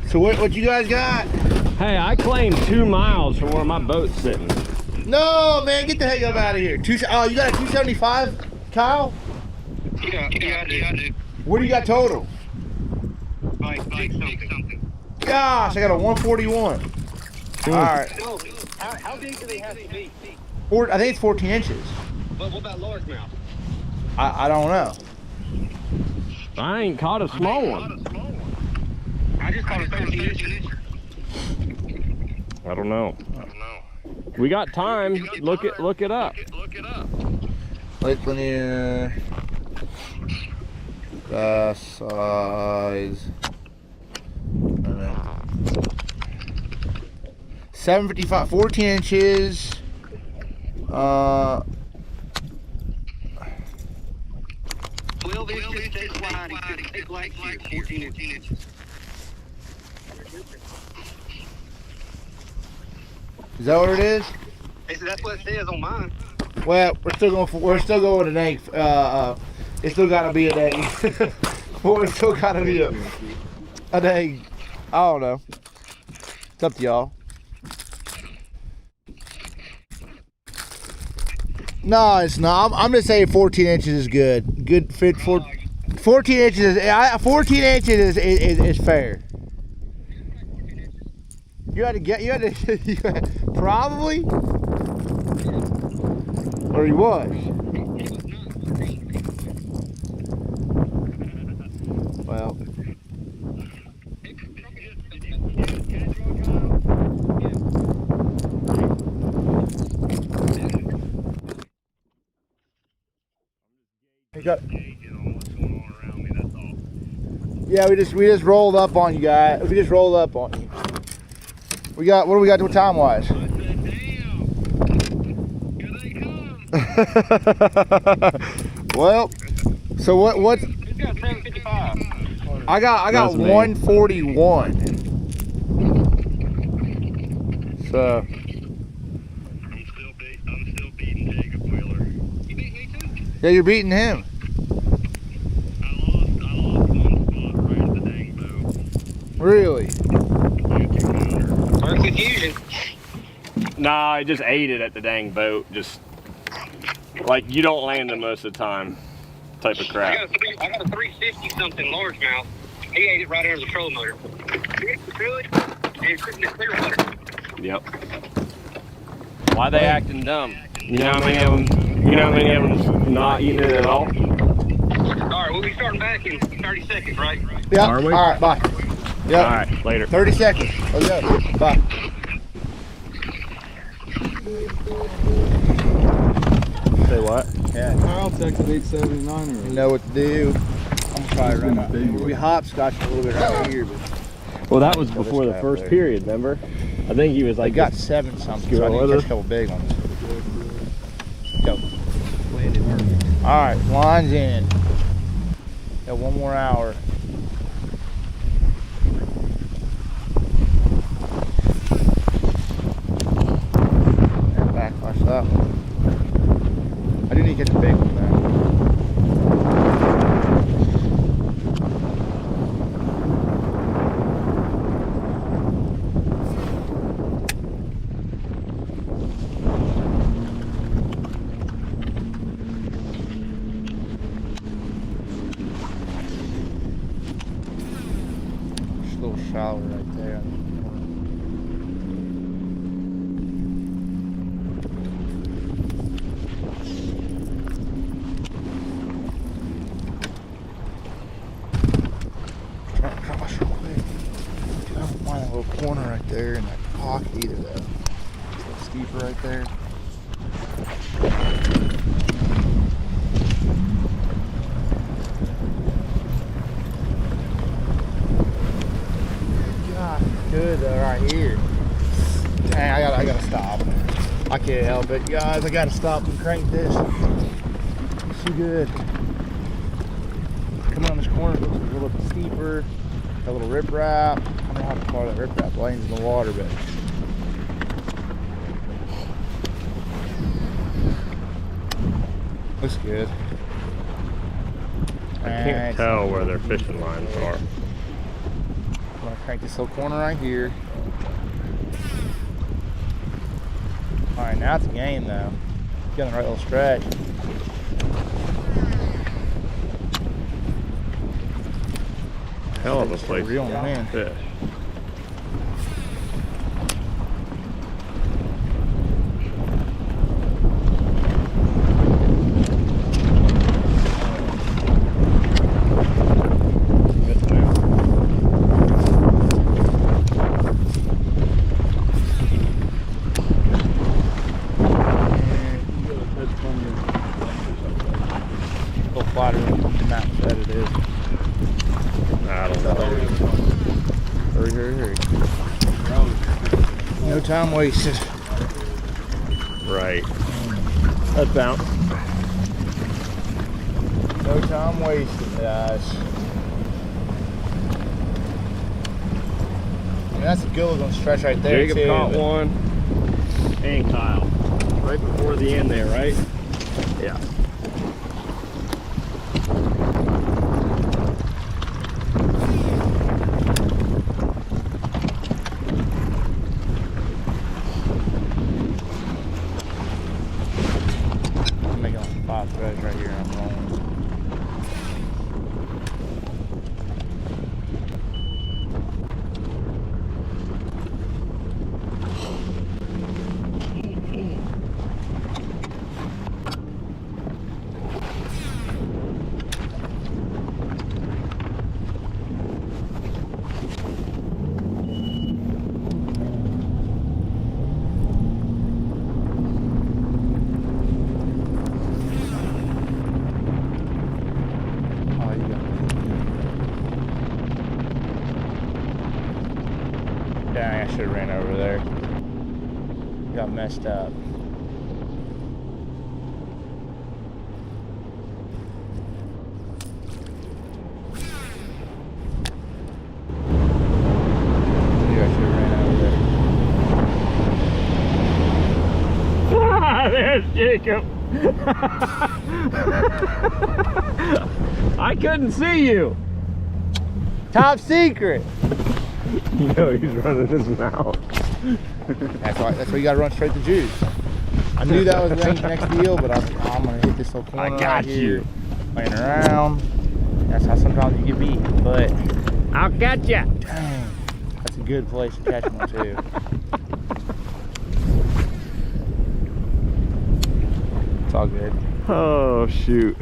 So what you guys got? Hey, I claimed 2 miles from where my boat's sitting. No, man, get the heck up out of here. Oh, you got a 275, Kyle? Yeah, I do. What do you got total? Like something. Gosh, I got a 141. Alright. Oh, how big do they have to be? I think it's 14 inches. But what about largemouth? I don't know. I ain't caught a small one. I just caught a 13 inch. I don't know. We got time. Look it up. Lake Lanier. Size. 755, 14 inches. 12 inches, stay wide, take like 14 inches. Is that what it is? Hey, so that's what it says on mine. Well, we're still going to dang. It's still got to be a dang. Well, it's still got to be a dang. I don't know. It's up to y'all. No, it's not. I'm just saying 14 inches is good. Good fit for 14 inches. 14 inches is fair. You had to probably, or he was. Well. Yeah, we just rolled up on you guys. We just rolled up on you. What do we got to time wise? Well, so what? It's got 755. I got 141. So. I'm still beating Jacob Wheeler. You beat me too? Yeah, you're beating him. I lost one spot right at the dang boat. Really? Or confusion. Nah, I just ate it at the dang boat. Just like you don't land them most of the time. Type of crap. I got a 350 something largemouth. He ate it right under the trolling motor. Really? It's in the clear water. Yep. Why they acting dumb? You know how many of them not eating it at all? All right, we'll be starting back in 30 seconds, right? Yeah. Are we? All right, bye. Yeah. All right, later. 30 seconds. Let's go. Bye. Say what? Yeah. I'll text 879 or You know what to do. I'm probably right up. We hopscotched a little bit right here, but Well, that was before the first period, remember? I think he was I like, got 7 something, so I need to catch a couple big ones. Go. All right, line's in. Got 1 more hour. And backflash that one. I do need to catch a big one though. Just a little shallow right there. Gosh, real quick. Dude, I don't find that little corner right there in that pocket either, though. It's a little steeper right there. God, good though, right here. Dang, I gotta stop. I can't help it, guys. I gotta stop and crank this. It's too good. Coming on this corner, it looks a little bit steeper. Got a little riprap. I don't know how far that riprap lanes in the water, but looks good. I can't tell where their fishing lines are. I'm gonna crank this little corner right here. All right, now it's a game though. Get on the right little stretch. Hell of a place Real man. to fish. Little flatter than that bet it is. I don't know. Hurry, hurry, hurry. No time wasted. Right. Let's bounce. No time wasted, guys. I mean, that's a good looking stretch right there. Jacob too, caught but one. And Kyle. Right before the end there, right? Yeah. I'm making like 5 threads right here and I'm rolling. Oh, you got me. Dang, I should have ran over there. Got messed up. Maybe I should have ran over there. There's Jacob. I couldn't see you. Top secret. You know he's running his mouth. That's why you gotta run straight to juice. I knew that was the next deal, but I was like, oh, I'm gonna hit this little corner I got right here, you. playing around. That's how sometimes you get beat, but I'll catch ya. dang, that's a good place to catch one too. It's all good. Oh shoot.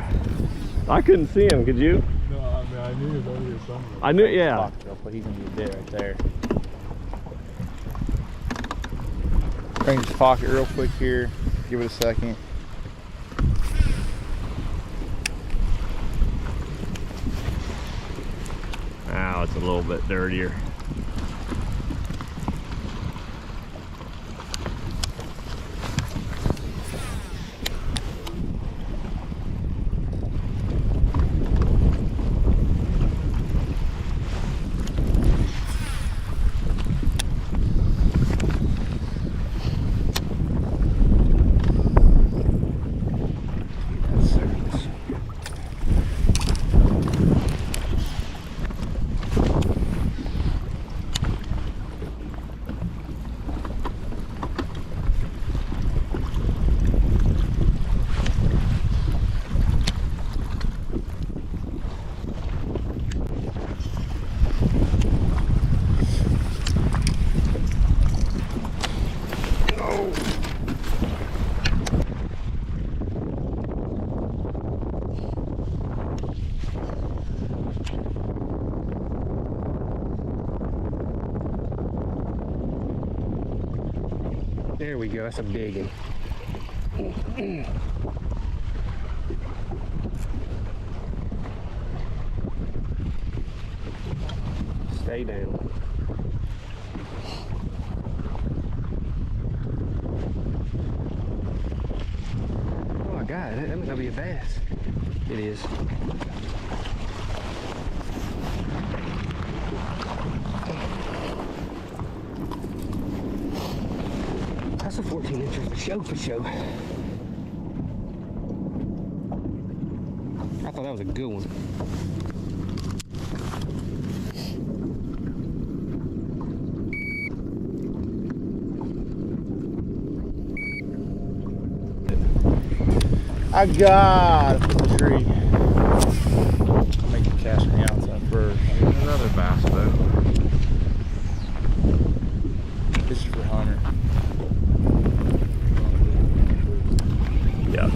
I couldn't see him, could you? No, I mean, I knew he was over here somewhere. I knew, yeah. Pocket real quick, he's gonna be a bit right there. Bring his pocket real quick here. Give it a second. little bit dirtier. There we go, that's a big one. Stay down. Oh my God, that might not be a bass. It is. That's a 14 incher for show. I thought that was a good one. I got the tree. Make the cast on the outside first. Another bass though. This is for Hunter. Yeah.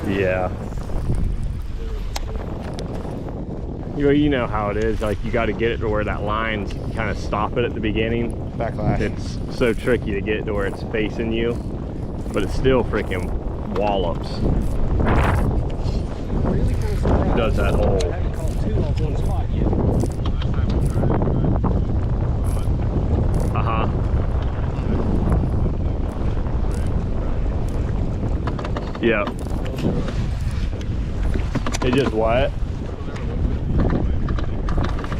Yeah. You know how it is. Like, you got to get it to where that line's kind of stop it at the beginning. Backlash. It's so tricky to get it to where it's facing you, but it still freaking wallops. Really kind of surprised. Does that hole. I haven't caught two off one spot yet. Yep. It just what?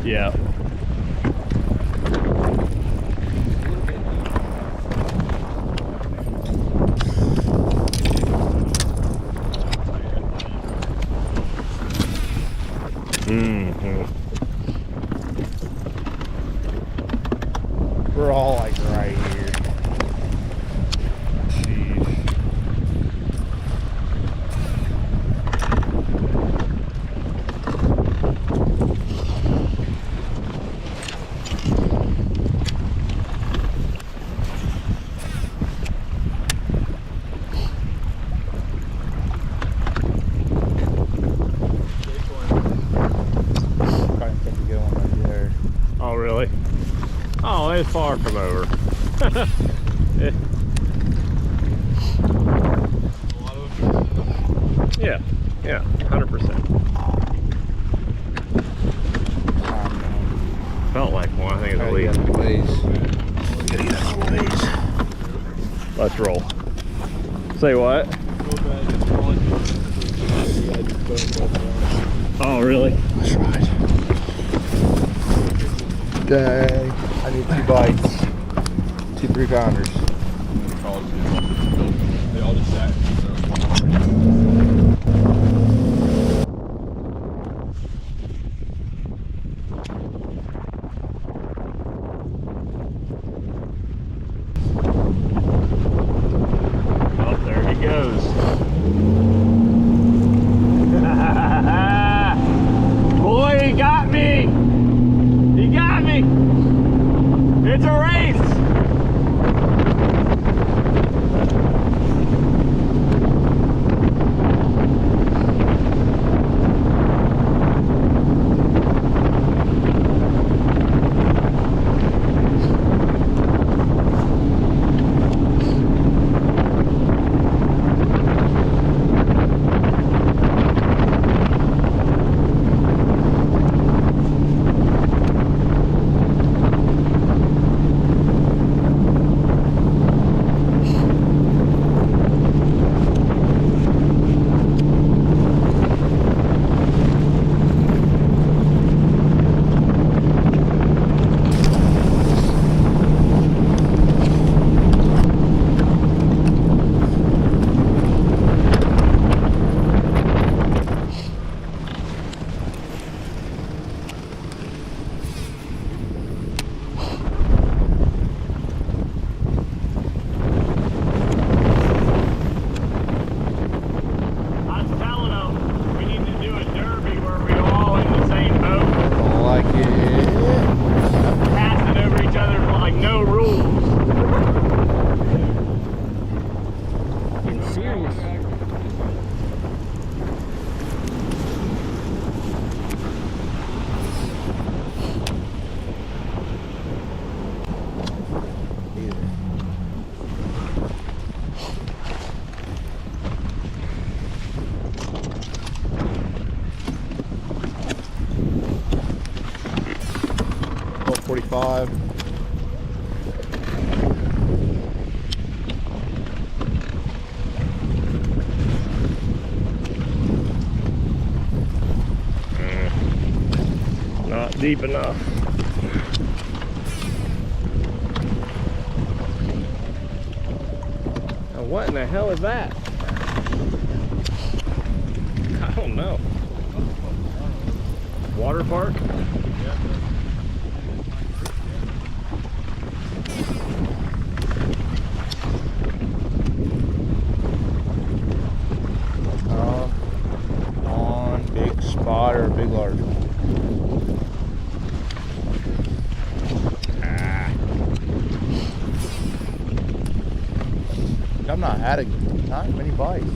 Yeah. We're all like right here. Oh, really? Oh, it's far from over. Yeah, yeah, 100%. Felt like one. I think it's a lead. Let's roll. Say what? Oh, really? That's right. Dang. I need 2 bites. 2 3-pounders. They all just sat. Oh, there he goes. Boy, he got me. He got me. It's a wrap. $12.45. Not deep enough. Now what in the hell is that? I don't know. Water park? On big spot or big large one. I've not had not many bites.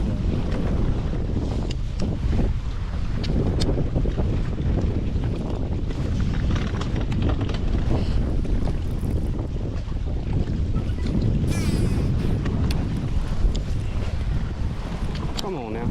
Come on now.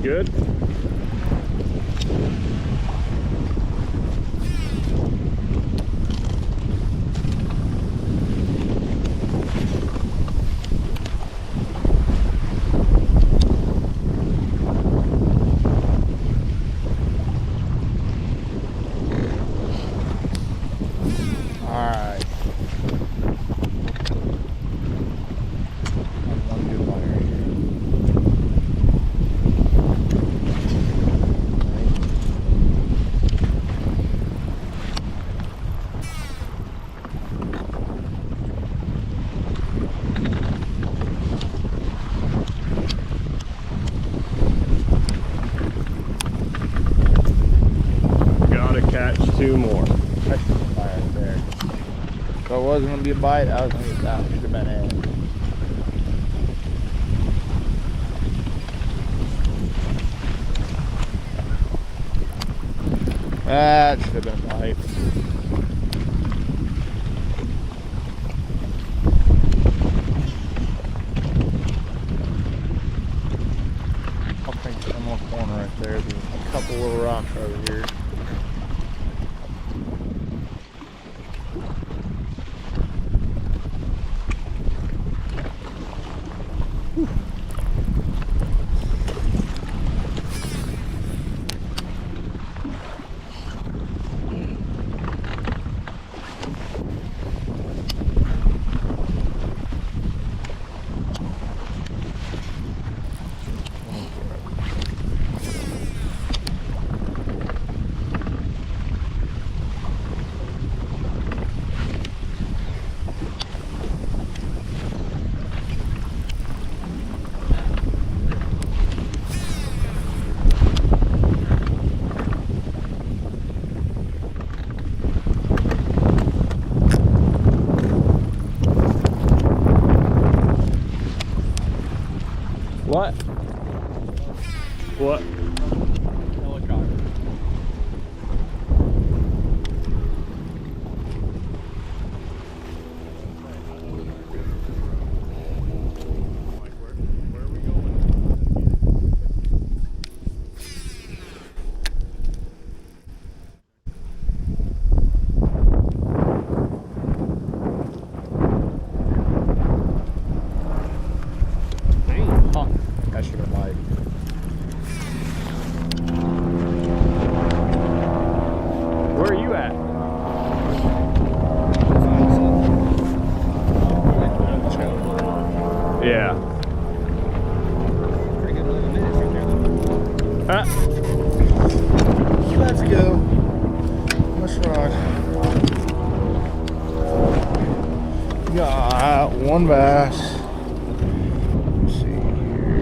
Good. Alright. One good bite right here. Gotta catch 2 more. That's just a bite right there. If it wasn't going to be a bite, I was going to get that. Should have been it. That should have been a bite. I'll take some more corner right there. There's a couple little rocks over here. What? What? That should have been Where are you at? Yeah. Pretty good 11 minutes right there. Let's go. Let's ride. on. Got one bass. Let's see here.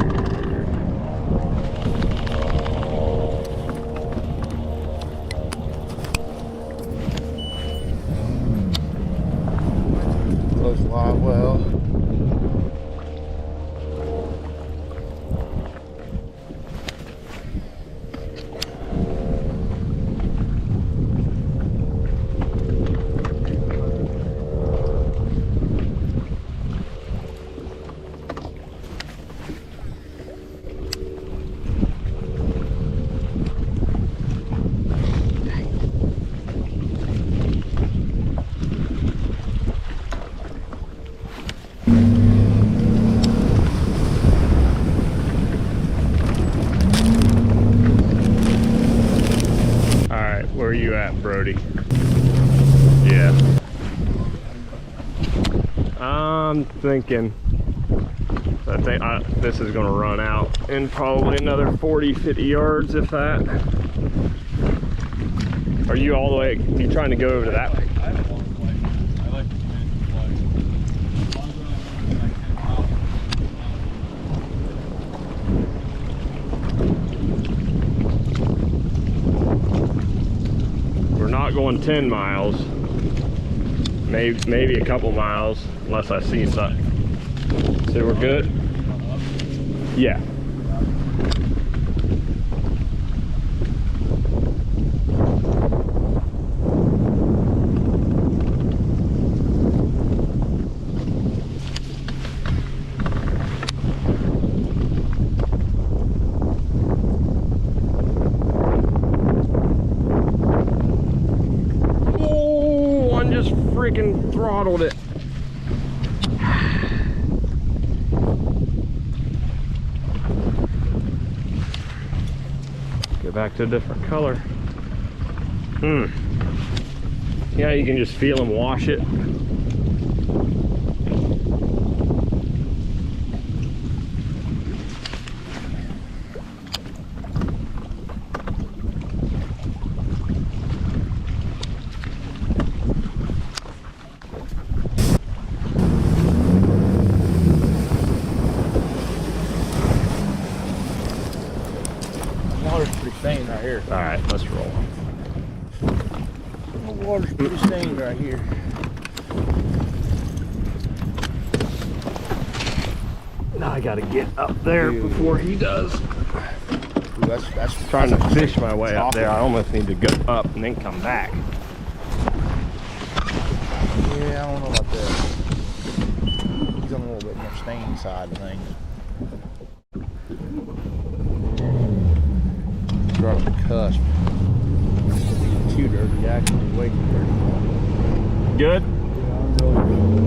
Close live well. Where are you at, Brody? Yeah. I'm thinking, I think this is gonna run out in probably another 40, 50 yards, if that. Are you all the way, you trying to go over to that? I have a long flight. I like to fly. As long as I'm like 10 miles. We're not going 10 miles. Maybe a couple miles, unless I see something. So we're good? Yeah. Freaking throttled it. Go back to a different color. Yeah, you can just feel them wash it. Stained right here. All right, let's roll. The water's pretty stained right here. Now I gotta get up there before he does. Ooh, that's Trying to fish my way up there. I almost need to go up and then come back. Yeah, I don't know about that. He's on a little bit more stained side of things. Right on the cusp. Too dirty, actually, way too dirty. Good? Yeah, I'm really good.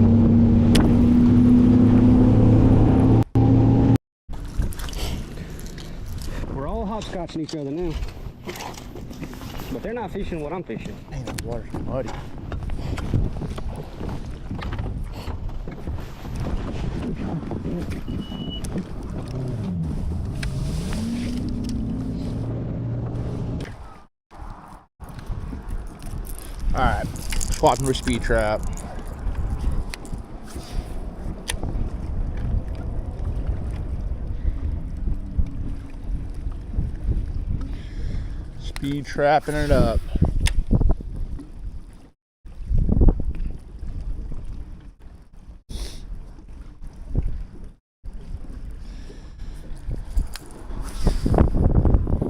We're all hopscotching each other now. But they're not fishing what I'm fishing. Man, the water's muddy. Alright, swapping for speed trap. Speed trapping it up. I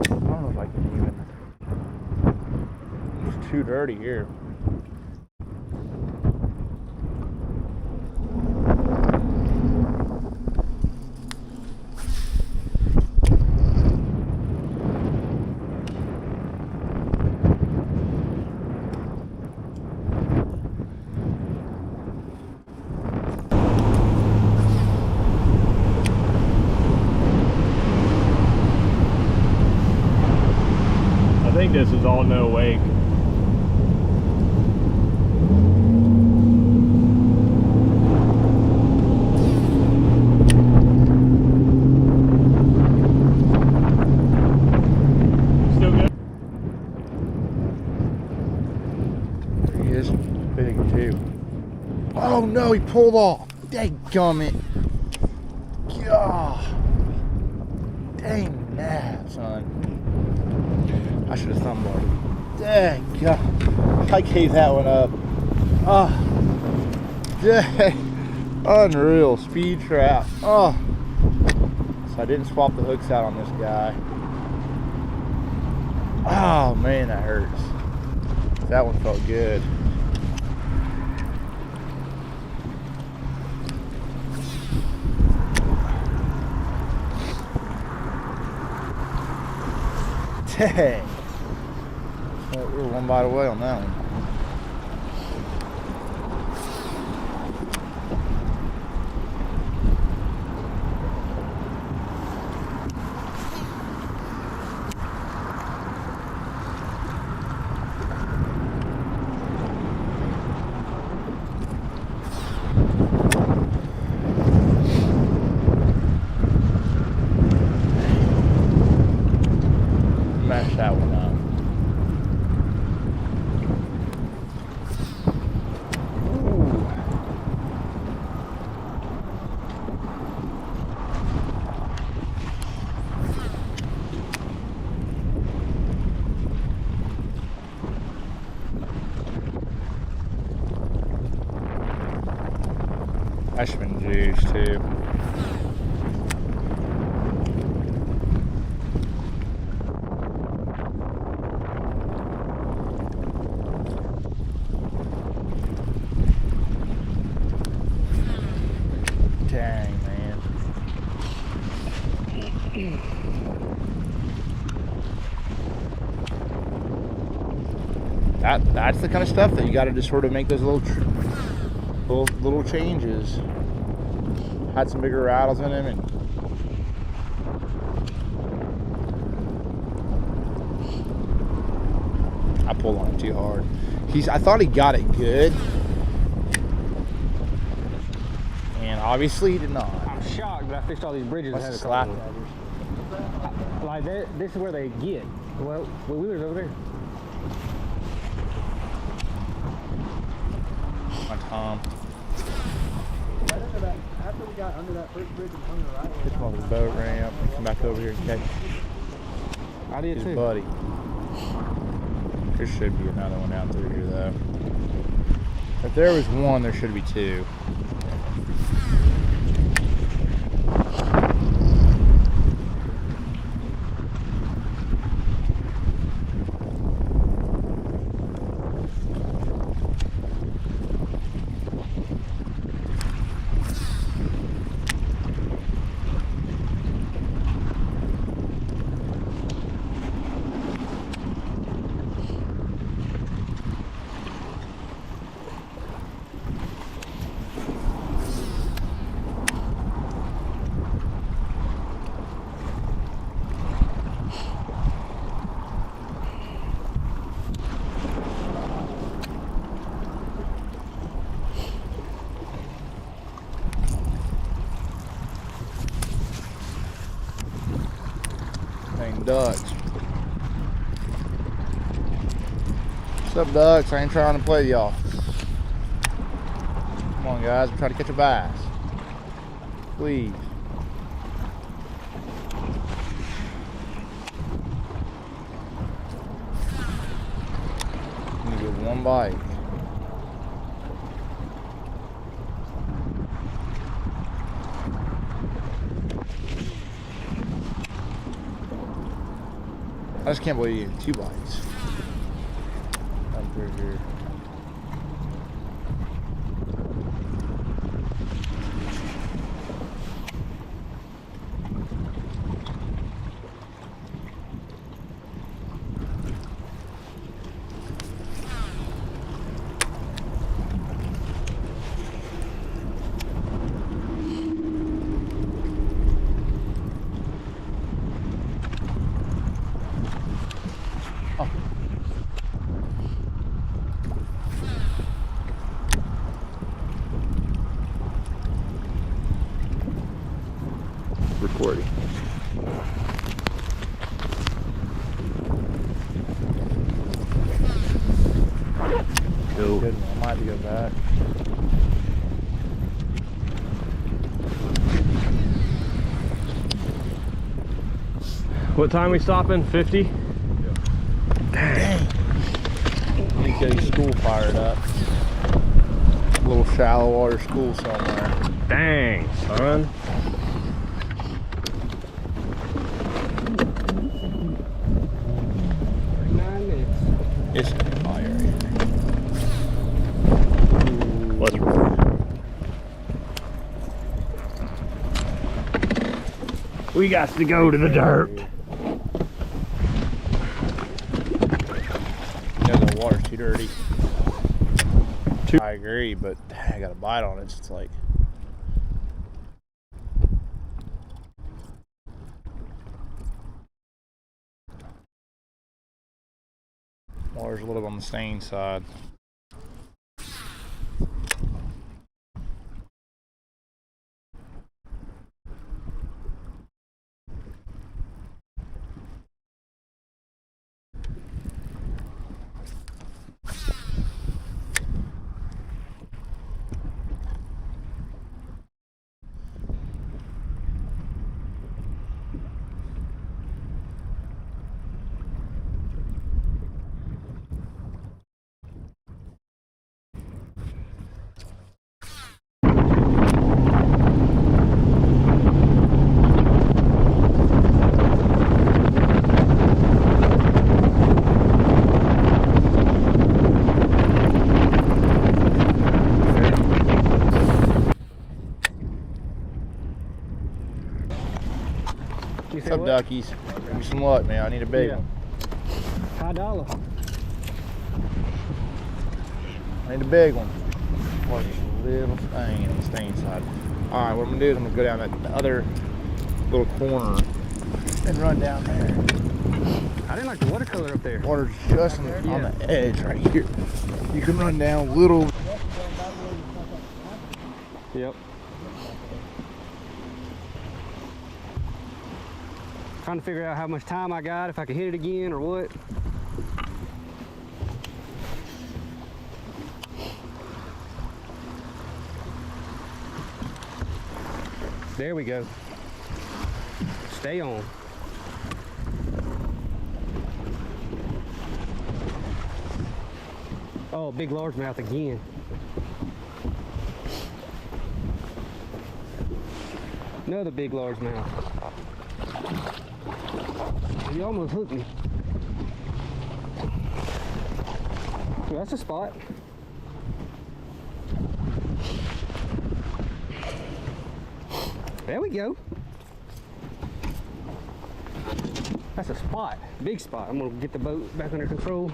don't know if I can even. It's too dirty here. I think this is all no wake. Still good? is. Big too. Oh no, he pulled off. Dadgummit. God. Dang that, son. I should have thumb-barred. Dang God. I gave that one up. Oh. Dang. Unreal. Speed trap. Oh. So I didn't swap the hooks out on this guy. Oh man, that hurts. That one felt good. Dang. Well, we were one bite away on that one. Mash that one up. That should have been juice too. Dang, man. That's the kind of stuff that you got to just sort of make those little changes. Had some bigger rattles in him, and I pulled on it too hard. I thought he got it good, and obviously he did not. I'm shocked that I fished all these bridges and had a Slap. couple of like this is where they get. Well, Wheeler's over there. On Tom. Right under that, after we got under that first bridge and hung the right way. Get him off his boat ramp and come back over here and catch I did his too. buddy. There should be another one down through here though. If there was one, there should be two. Dang ducks. What's up, ducks? I ain't trying to play y'all. Come on, guys. I'm trying to catch a bass. Please. I'm gonna get one bite. I just can't believe you get 2 bites. Come through here. go. Good one. I might have to go back. What time we stopping? 50? Yeah. Dang. Need to get his school fired up. A little shallow water school somewhere. Dang, son. It's fire. Let's We got to go to the dirt. Yeah, the water's too dirty. I agree, but I got a bite on it. So it's like water's a little on the stain side. What's up, duckies? Give me some luck, man. I need a big one. $5. I need a big one. Or just a little stain on the stain side. Alright, what I'm gonna do is I'm gonna go down that other little corner and run down there. I didn't like the watercolor up there. Water's just on the edge right here. You can run down a little. Yep. Trying to figure out how much time I got, if I can hit it again or what. There we go. Stay on. Oh, big largemouth again. Another big largemouth. You almost hooked me. Well, that's a spot. There we go. That's a spot, big spot. I'm gonna get the boat back under control.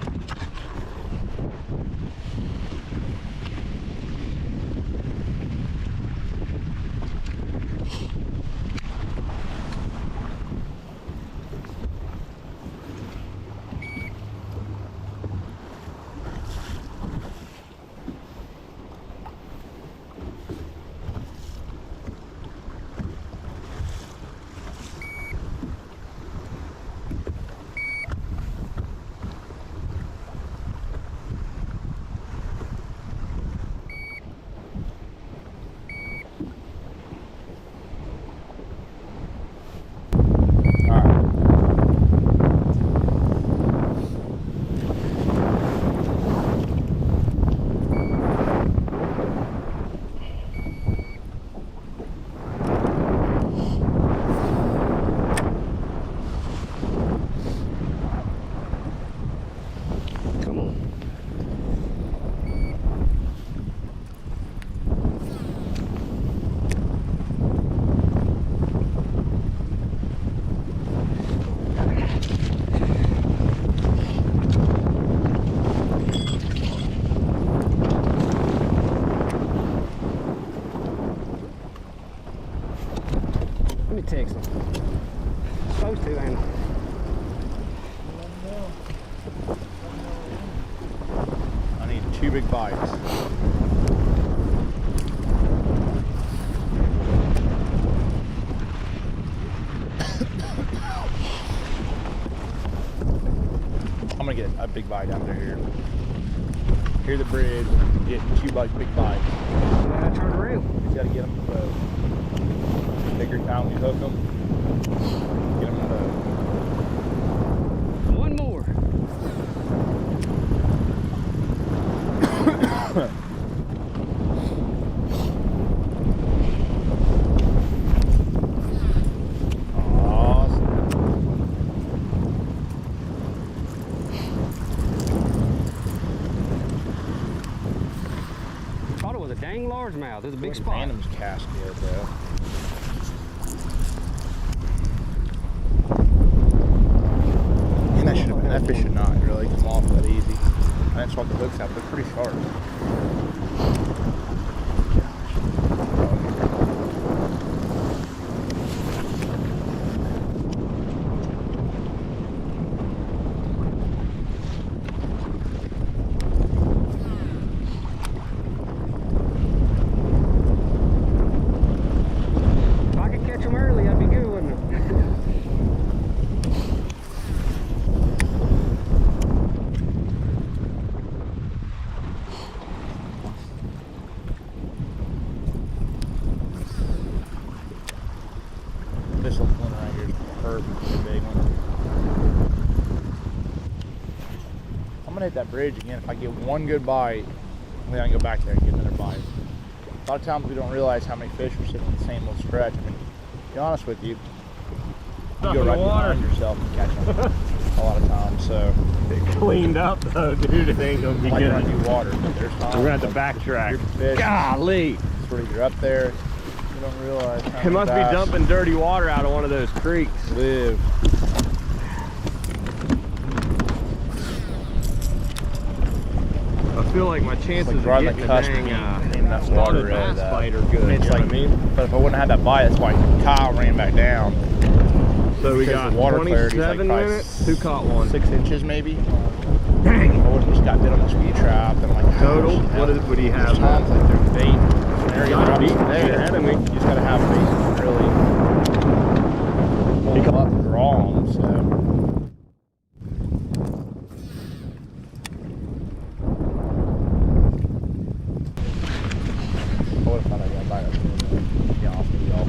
Text him. Supposed to, ain't it? I need 2 big bites. I'm gonna get a big bite out there here. Here's the bridge, getting 2 like big bites. I turned around. You gotta get them in the boat. Take your time when you hook them. Get them in the boat. One more. Thought it was a dang largemouth. There's a big spot. Phantom's cast good though. And that fish should not really come off that easy. That's what the hooks have. They're pretty sharp. If I could catch them early, I'd be good, wouldn't it? This little one right here is perfect, a big one. I'm gonna hit that bridge again. If I get one good bite, then I can go back there and get another bite. A lot of times we don't realize how many fish are sitting in the same little stretch. I mean, to be honest with you, you go right behind yourself and catch them a lot of times. So It cleaned up though, dude. It ain't gonna be like good. when I do water, but there's times We're gonna have to like backtrack. your fish, Golly. it's where you're up there, you don't realize how It many must be bass dumping dirty water out of one of those creeks. live. I feel like my chances Like right of on the getting a cusp of dang getting that water spotted out of bass that. bite are good. I mean, it's you know like, what I mean? but if I wouldn't have had that bite, that's why Kyle ran back down. So we because got the water clarity is like 27 probably minutes. Who caught one? 6 inches maybe. Dang. I would have just got bit on the speed trap and like Total? gosh, What do you have? There's times like there's bait. There's an area Got drops beat there. ahead of me. You just gotta have bait to really pull them up and draw them. So. I would have thought I got a bite right there. Be honest with y'all.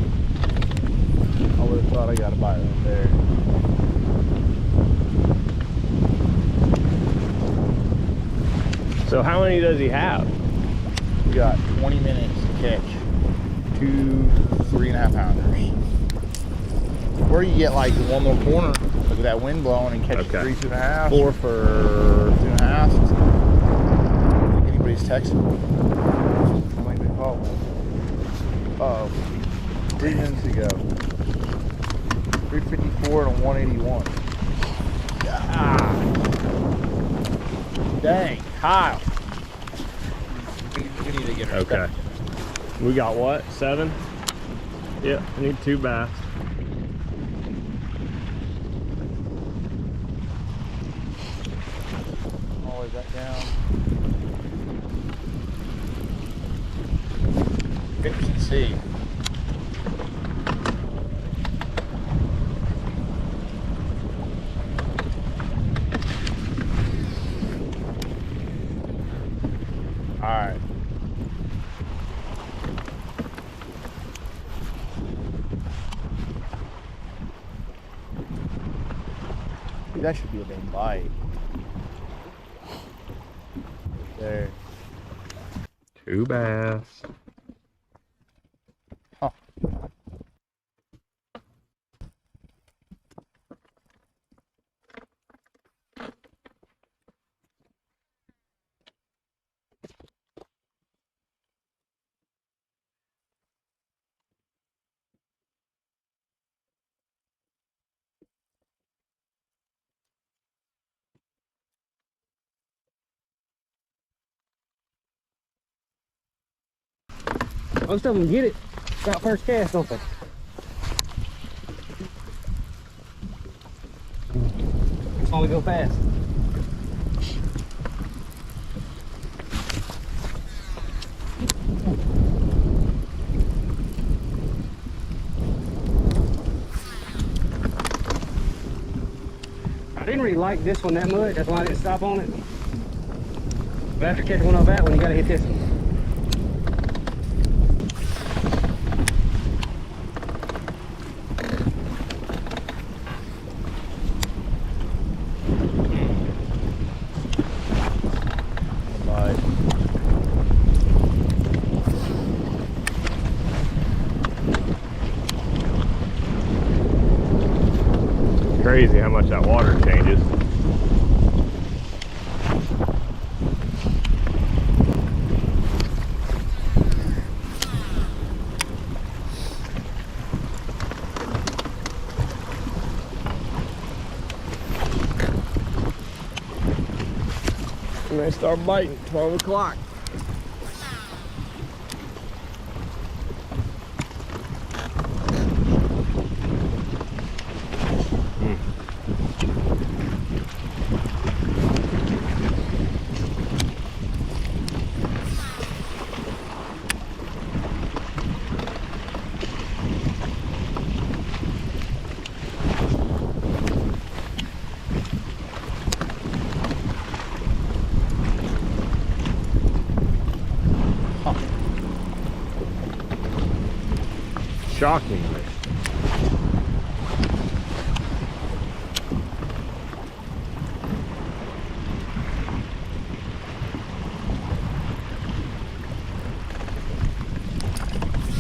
I would have thought I got a bite right there. So how many does he have? We got 20 minutes to catch 2 3.5 pounders. Or you get like one little corner, look at that wind blowing and catch Okay. 3 2.5. 4 for 2.5. I don't think anybody's texting. I might be caught one. Uh-oh. 3 minutes ago. 354 and a 181. God. Dang, Kyle. We need to get her. Okay. We got what? 7? Yep, I need 2 bass. Always that down. 50C. Alright. That should be a dang bite. There. 2 bass. Huh. Most of them get it about first cast, don't they? That's why we go fast. I didn't really like this one that much, that's why I didn't stop on it. But after catching one on that one, you gotta hit this one. Crazy how much that water changes. And they start biting 12 o'clock. Shockingly.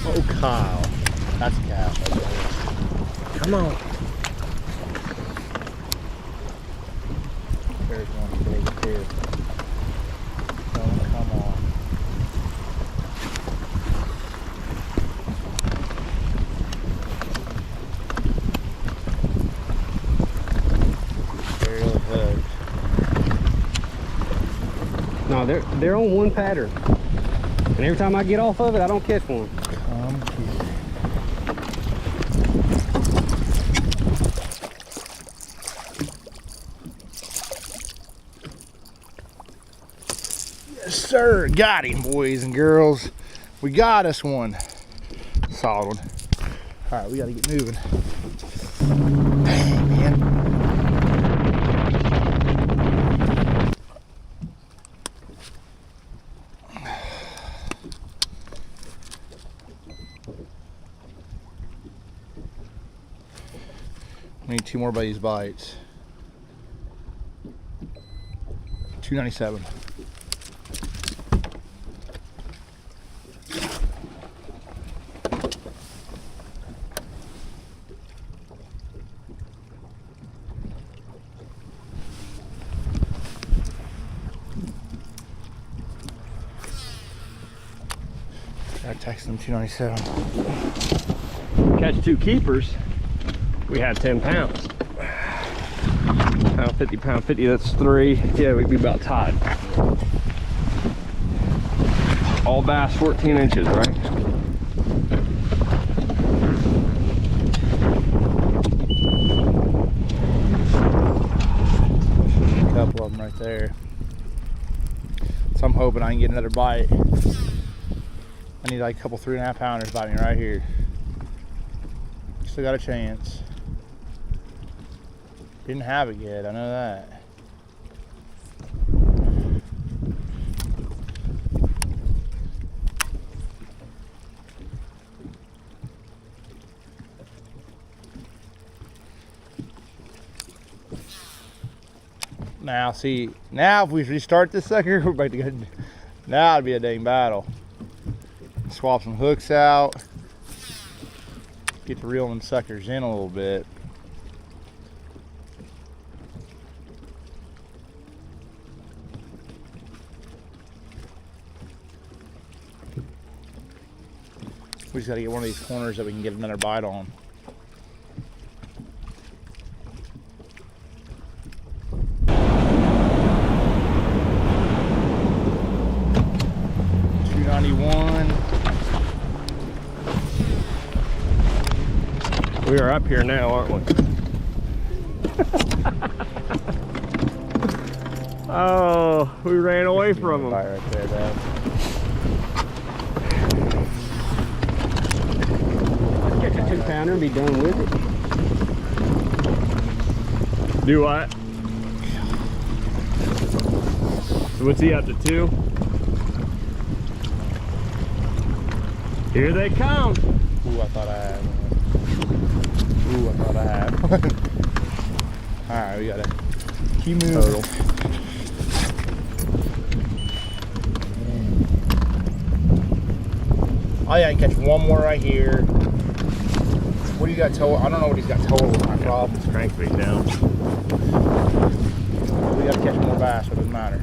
Oh, Kyle. That's a cow. Come on. There's one big too. Oh, come on. Barely hooked. No, they're on one pattern. And every time I get off of it, I don't catch one. Come here. Yes, sir. Got him, boys and girls. We got us one. Solid one. All right, we got to get moving. Dang, man. We need 2 more by these bites. 297. I texted them 297. Catch 2 keepers, we had 10 pounds. Pound 50, pound 50, that's 3. Yeah, we'd be about tied. All bass 14 inches, right? A couple of them right there. So I'm hoping I can get another bite. I need like a couple 3.5 pounders by me right here. Still got a chance. Didn't have it yet, I know that. Now see, now if we restart this sucker, we're about to go. Now it'd be a dang battle. Swap some hooks out. Get to reel them suckers in a little bit. We just gotta get one of these corners that we can get another bite on. We are up here now, aren't we? Oh, we ran away from them. Right there, Dad. Catch a 2-pounder and be done with it. Do what? What's he up to, 2? Here they come. Ooh, I thought I had one. Ooh, I thought I had one. All right, we gotta keep moving. Total. Oh yeah, I can catch one more right here. What do you got total? I don't know what he's got total. My problem. It's crankbait down. We gotta catch more bass, so it doesn't matter.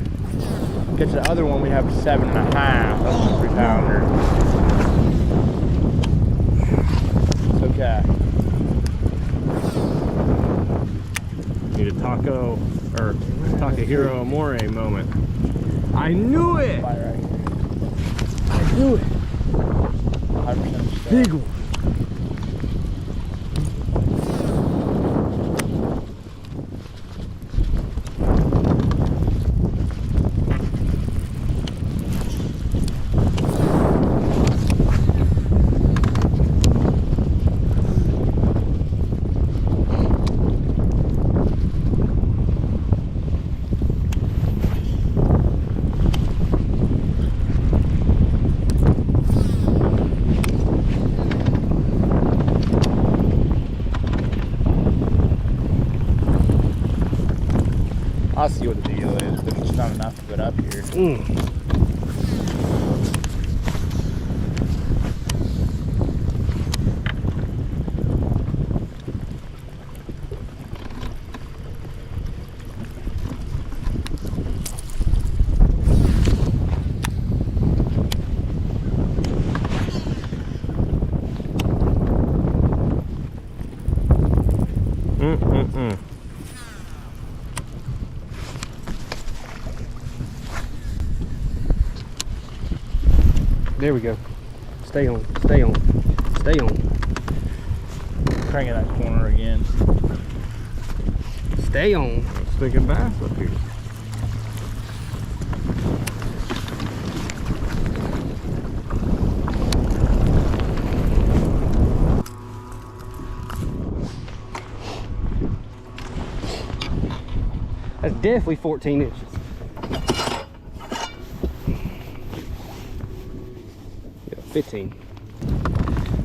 Catch the other one, we have 7.5. That's a 3-pounder. It's okay. Need a taco or Takahiro Amore moment. I knew it! Bite right here. I knew it! 100% Big one. I'll see what the deal is. There's just not enough of it up here. There we go. Stay on, stay on, stay on. Cranking that corner again. Stay on. Stinking bass up here. That's definitely 14 inches. Yeah, 15.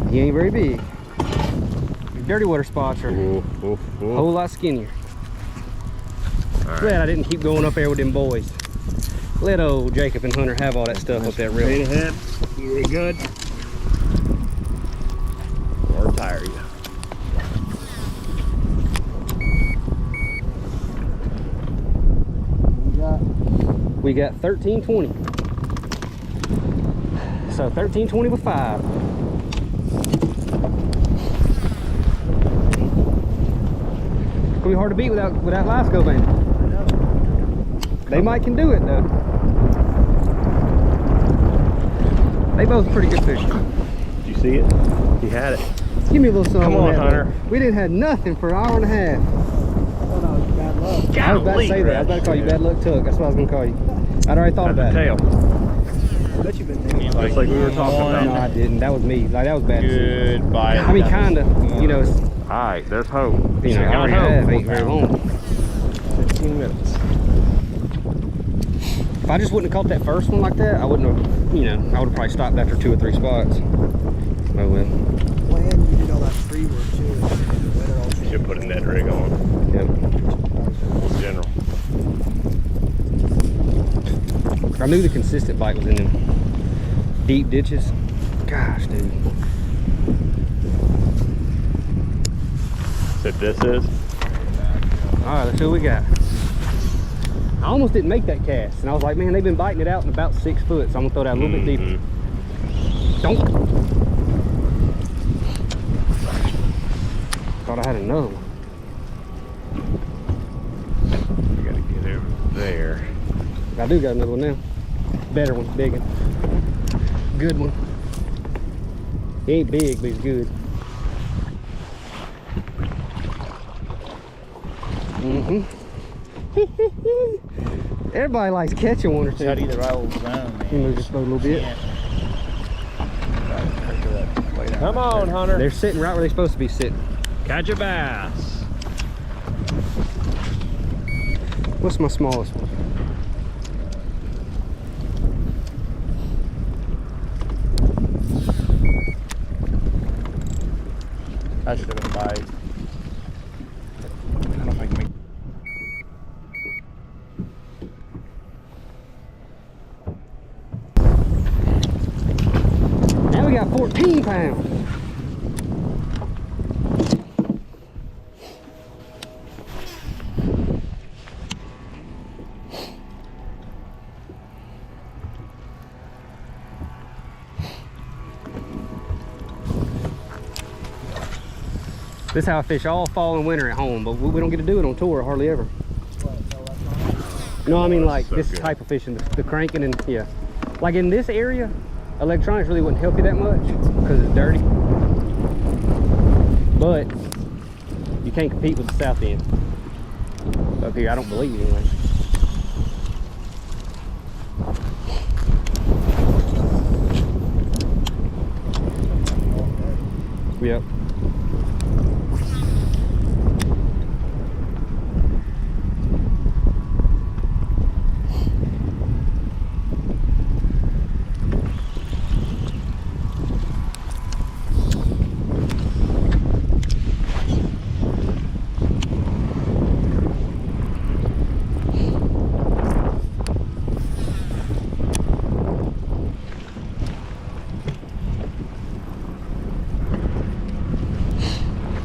He ain't very big. Your dirty water spots are a whole lot skinnier. Glad I didn't keep going up there with them boys. Let old Jacob and Hunter have all that stuff up that river. Straight ahead. Very good. Or tire you. We got 1320. So 1320 with 5. Gonna be hard to beat without live scope, ain't it? They might can do it though. They both pretty good fish. Did you see it? He had it. Give me a little something. Come on, that, Hunter. though. We didn't have nothing for an hour and a half. I thought I was bad luck. I was about to say that. I was about to call you bad luck Tuck. That's what I was gonna call you. I'd already thought about it. Tail. I bet you've been thinking. Just like we were talking No, about. I didn't. That was me. Like that was bad. Good bite. I mean, kinda. You know, it's, All right, there's hope. you know, hour and a half ain't very long. 15 minutes. If I just wouldn't have caught that first one like that, I wouldn't have. You know, I would have probably stopped after 2 or 3 spots. Oh well. Well, and you did all that free work too. Should put a net rig on. Yep. In general. I knew the consistent bite was in them deep ditches. Gosh, dude. That this is. All right, let's see what we got. I almost didn't make that cast, and I was like, man, they've been biting it out in about 6 foot, so I'm gonna throw that a little bit deeper. Don't. Thought I had another one. You gotta get over there. I do got another one now. Better one, big one. Good one. He ain't big, but he's good. Everybody likes catching one or two. Try to get the right old zone, man. You move this boat a little bit. Come on, Hunter. They're sitting right where they're supposed to be sitting. Catch a bass. What's my smallest one? That should have been a bite. I don't know if I can make. Now we got 14 pounds. This is how I fish all fall and winter at home, but we don't get to do it on tour hardly ever. No, I mean like this type of fishing, the cranking and yeah. Like in this area, electronics really wouldn't help you that much because it's dirty. But you can't compete with the south end. Up here, I don't believe anyway. Yep.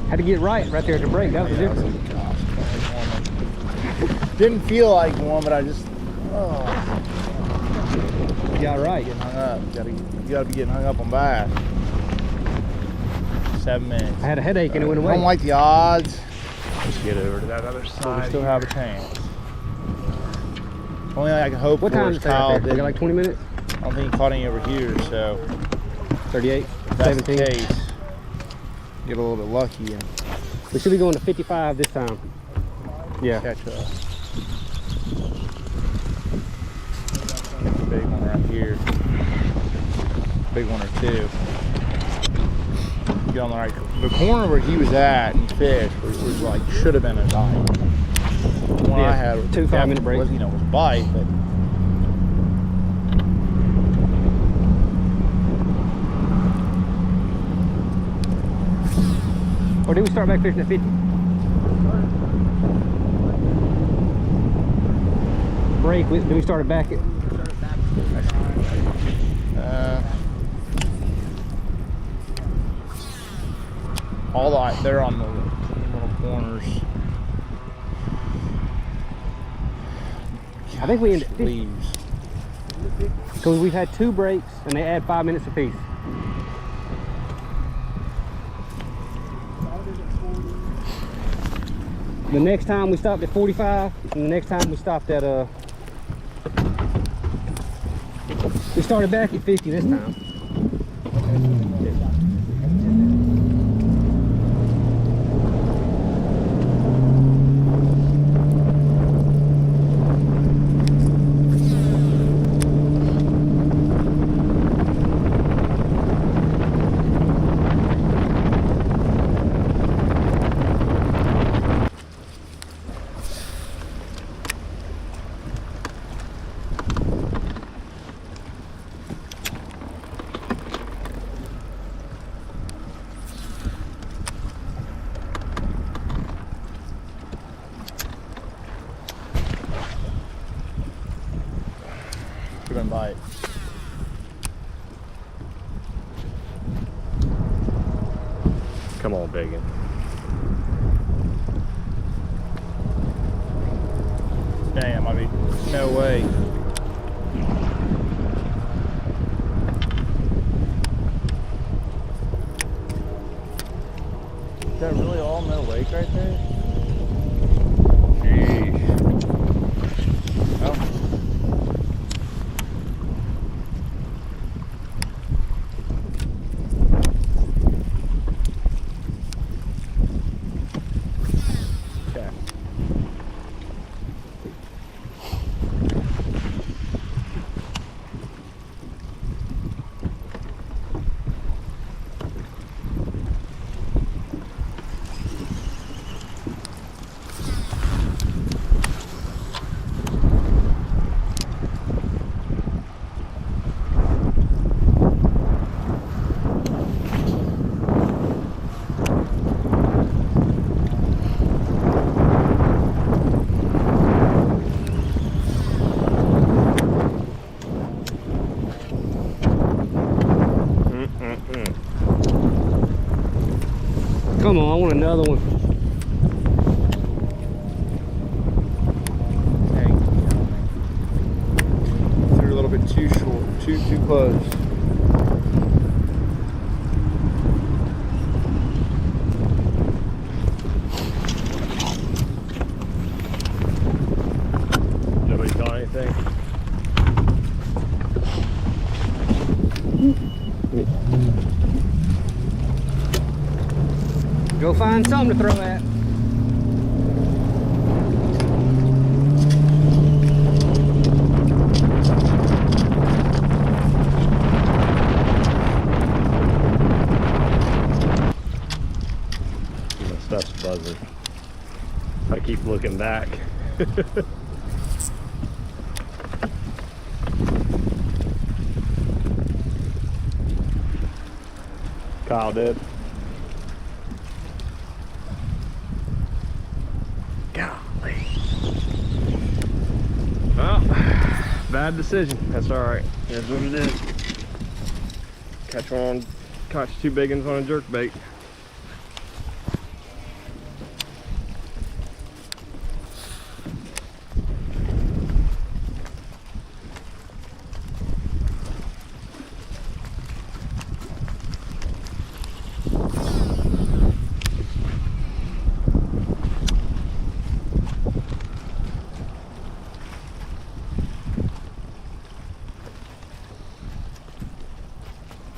Had to get right there at the break. That was the difference. Didn't feel like one, but I just You got right. getting hung up. You gotta be getting hung up on bass. 7 minutes. I had a headache and it went I away. don't like the odds. Just get over to that other Oh, side. We still have a chance. Only I can hope What for time is is it right Kyle there? We got didn't. like 20 minutes? I don't think he caught any over here, so 38, if that's 17. the case, get a little bit lucky and We should be going to 55 this time. Yeah. catch a big one right here. Big one or two. Get on the right. The corner where he was at and fished was like should have been a bite. The one Yeah, I had was 2 5-minute breaks. was, you know, was a bite, but Or did we start back fishing at 50? Break, did we start it back at? all the they're on the little corners. I think we ended at 50. Leaves. Because we've had 2 breaks and they add 5 minutes apiece. The next time we stopped at 45, and the next time we stopped at we started back at 50 this time. Couldn't bite. Come on, Bacon. Dang, that might be no way. Is that really all no wake right there? Jeez. Oh. Okay. Come on, I want another one. Dang. They're a little bit too short, too close. Nobody saw anything? Go find something to throw at. My stuff's buzzing. I keep looking back. Kyle did. Golly. Well, bad decision. That's all right. That's what it is. Catch two big ones on a jerk bait.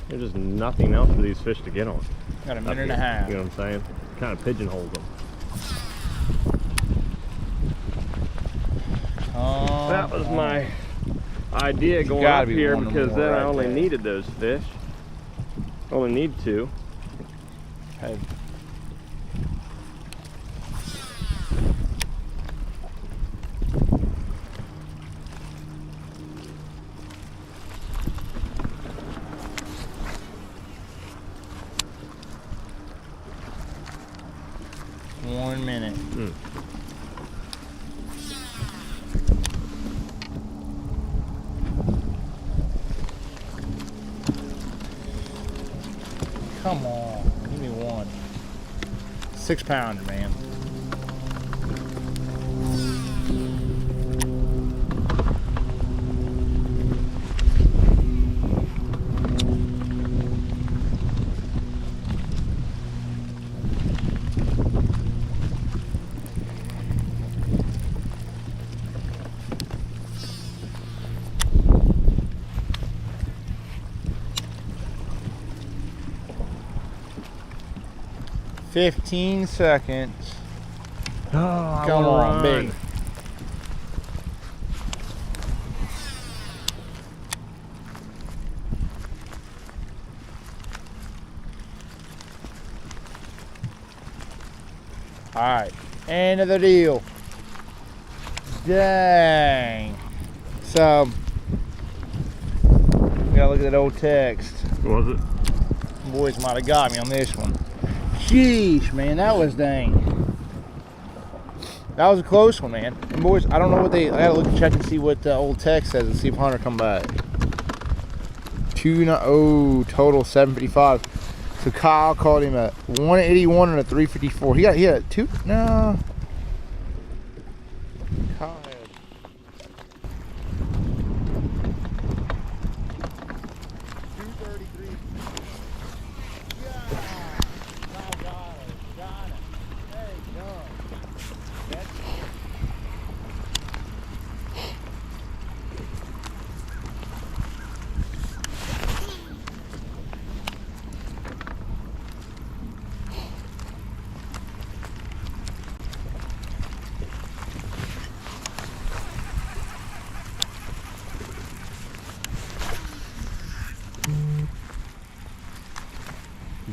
There's just nothing else for these fish to get on. Got a minute and a half. You know what I'm saying? Kind of pigeonholes them. That was my idea going up here, because then I only needed those fish. Only need two. Okay. One minute. Come on, give me one. 6 pounder, man. $15 seconds. Oh, Come on, big. All right, end of the deal. Dang. So, we gotta look at that old text. Was it? Boys might have got me on this one. Sheesh, man, that was dang. That was a close one, man. And boys, I don't know what I gotta look and check and see what the old text says and see if Hunter come back. Total 755. So Kyle called him at 181 and a 354. He had two. No. Kyle had.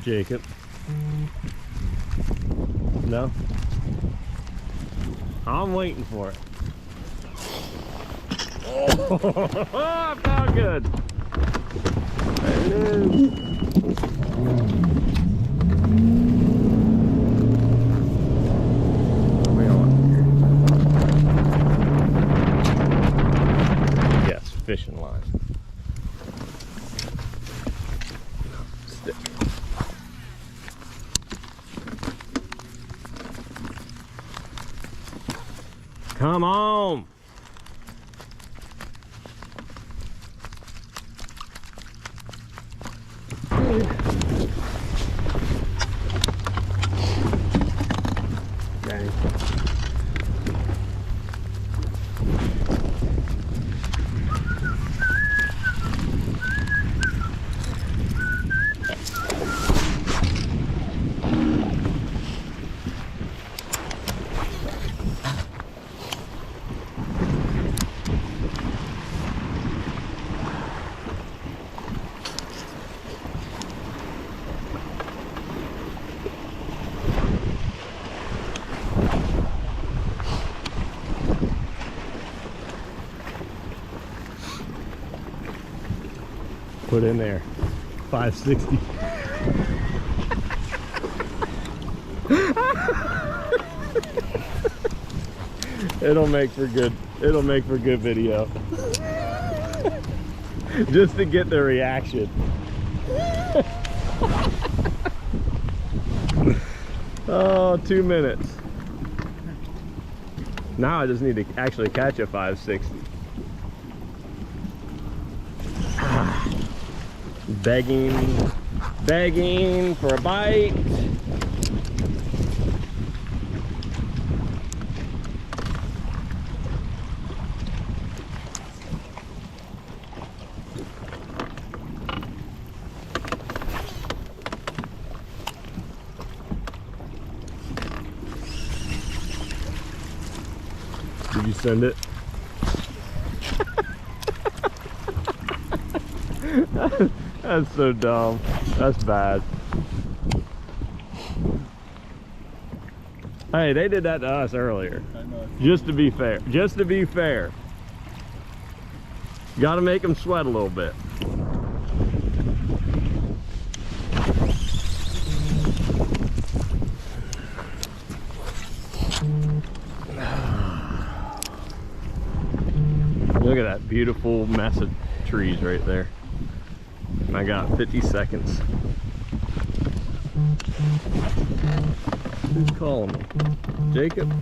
Jacob. No? I'm waiting for it. Oh, I found good. There it is. Yes, fishing line. Stick. Come on. Dang. Put in there 560. It'll make for good video. Just to get the reaction. Oh, 2 minutes. Now I just need to actually catch a 560. Begging for a bite. Did you send it? That's so dumb. That's bad. Hey, they did that to us earlier. I know. Just to be fair. Just to be fair. Got to make them sweat a little bit. Look at that beautiful mess of trees right there. And I got 50 seconds. Who's calling me? Jacob?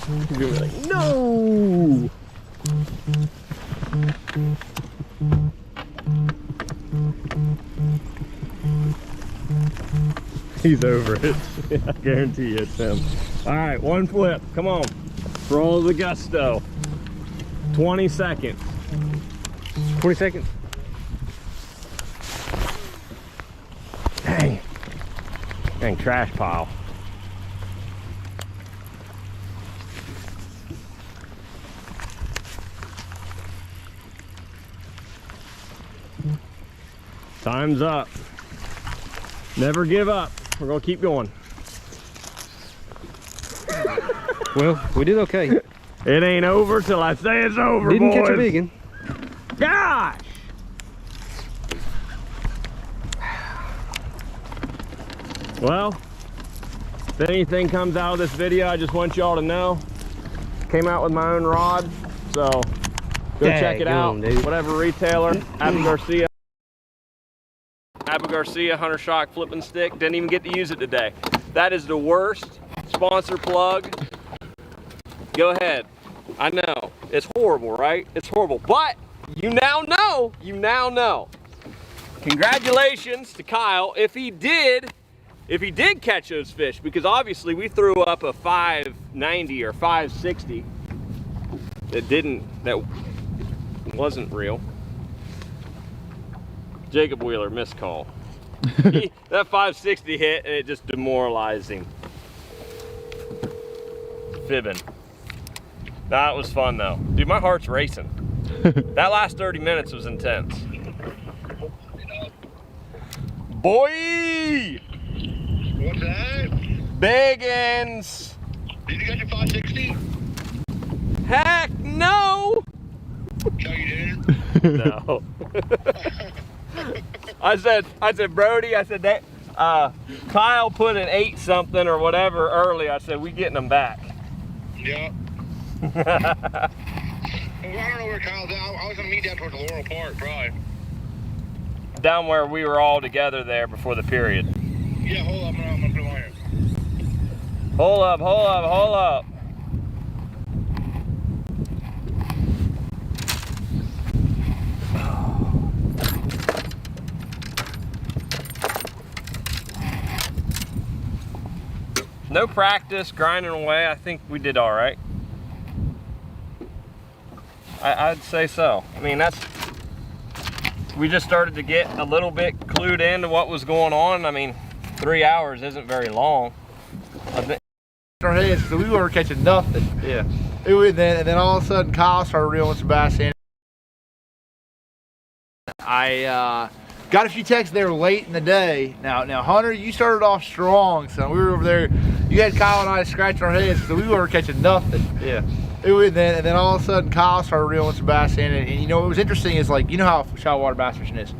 He's gonna be like, no! He's over it. I guarantee it's him. All right, one flip. Come on. For all the gusto. 20 seconds. 20 seconds. Dang. Dang, trash pile. Time's up. Never give up. We're gonna keep going. Well, we did okay. It ain't over till I say it's over, Didn't boys. catch a big one. Gosh! Well, if anything comes out of this video, I just want y'all to know. Came out with my own rod, so go check it out. Dude. Whatever retailer, Abu Garcia Hunter Shock flipping stick. Didn't even get to use it today. That is the worst sponsor plug. Go ahead. I know it's horrible, right? It's horrible, but you now know. You now know. Congratulations to Kyle if he did catch those fish, because obviously we threw up a 590 or 560 that wasn't real. Jacob Wheeler missed call. That 560 hit and it just demoralized him. Fibbing. That was fun though. Dude, my heart's racing. That last 30 minutes was intense. Boy! What's that? Biggins! Did you get your 560? Heck no! No, you didn't. No. I said, Brody, I said that Kyle put an 8 something or whatever early. I said, we getting them back. Yeah. Well, I don't know where Kyle's at. I was gonna meet down towards Laurel Park, probably. Down where we were all together there before the period. Yeah, hold on, I'm gonna put him Hold up, hold up, hold up. No practice, grinding away. I think we did all right. I'd say so. I mean, we just started to get a little bit clued into what was going on. I mean, 3 hours isn't very long. I think Our heads, so we were catching nothing. yeah. And then all of a sudden Kyle started reeling some bass in. I got a few texts there late in the day. Now Hunter, you started off strong, son. We were over there. You had Kyle and I scratching our heads, so we were catching nothing. Yeah. And then all of a sudden Kyle started reeling some bass in, and you know what was interesting is, like, you know how shallow water bass fishing is.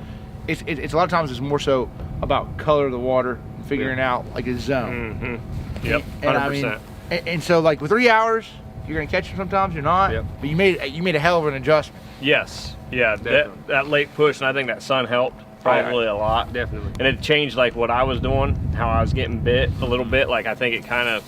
It's a lot of times it's more so about color of the water and figuring out like a zone. Mm-hmm. Yep. 100%. And I mean, and so like with 3 hours, you're gonna catch them sometimes, you're not. Yep. But you made a hell of an adjustment. Yes. Yeah. Definitely. That late push, and I think that sun helped probably a lot. Definitely. And it changed like what I was doing, how I was getting bit a little bit. Like I think it kind of,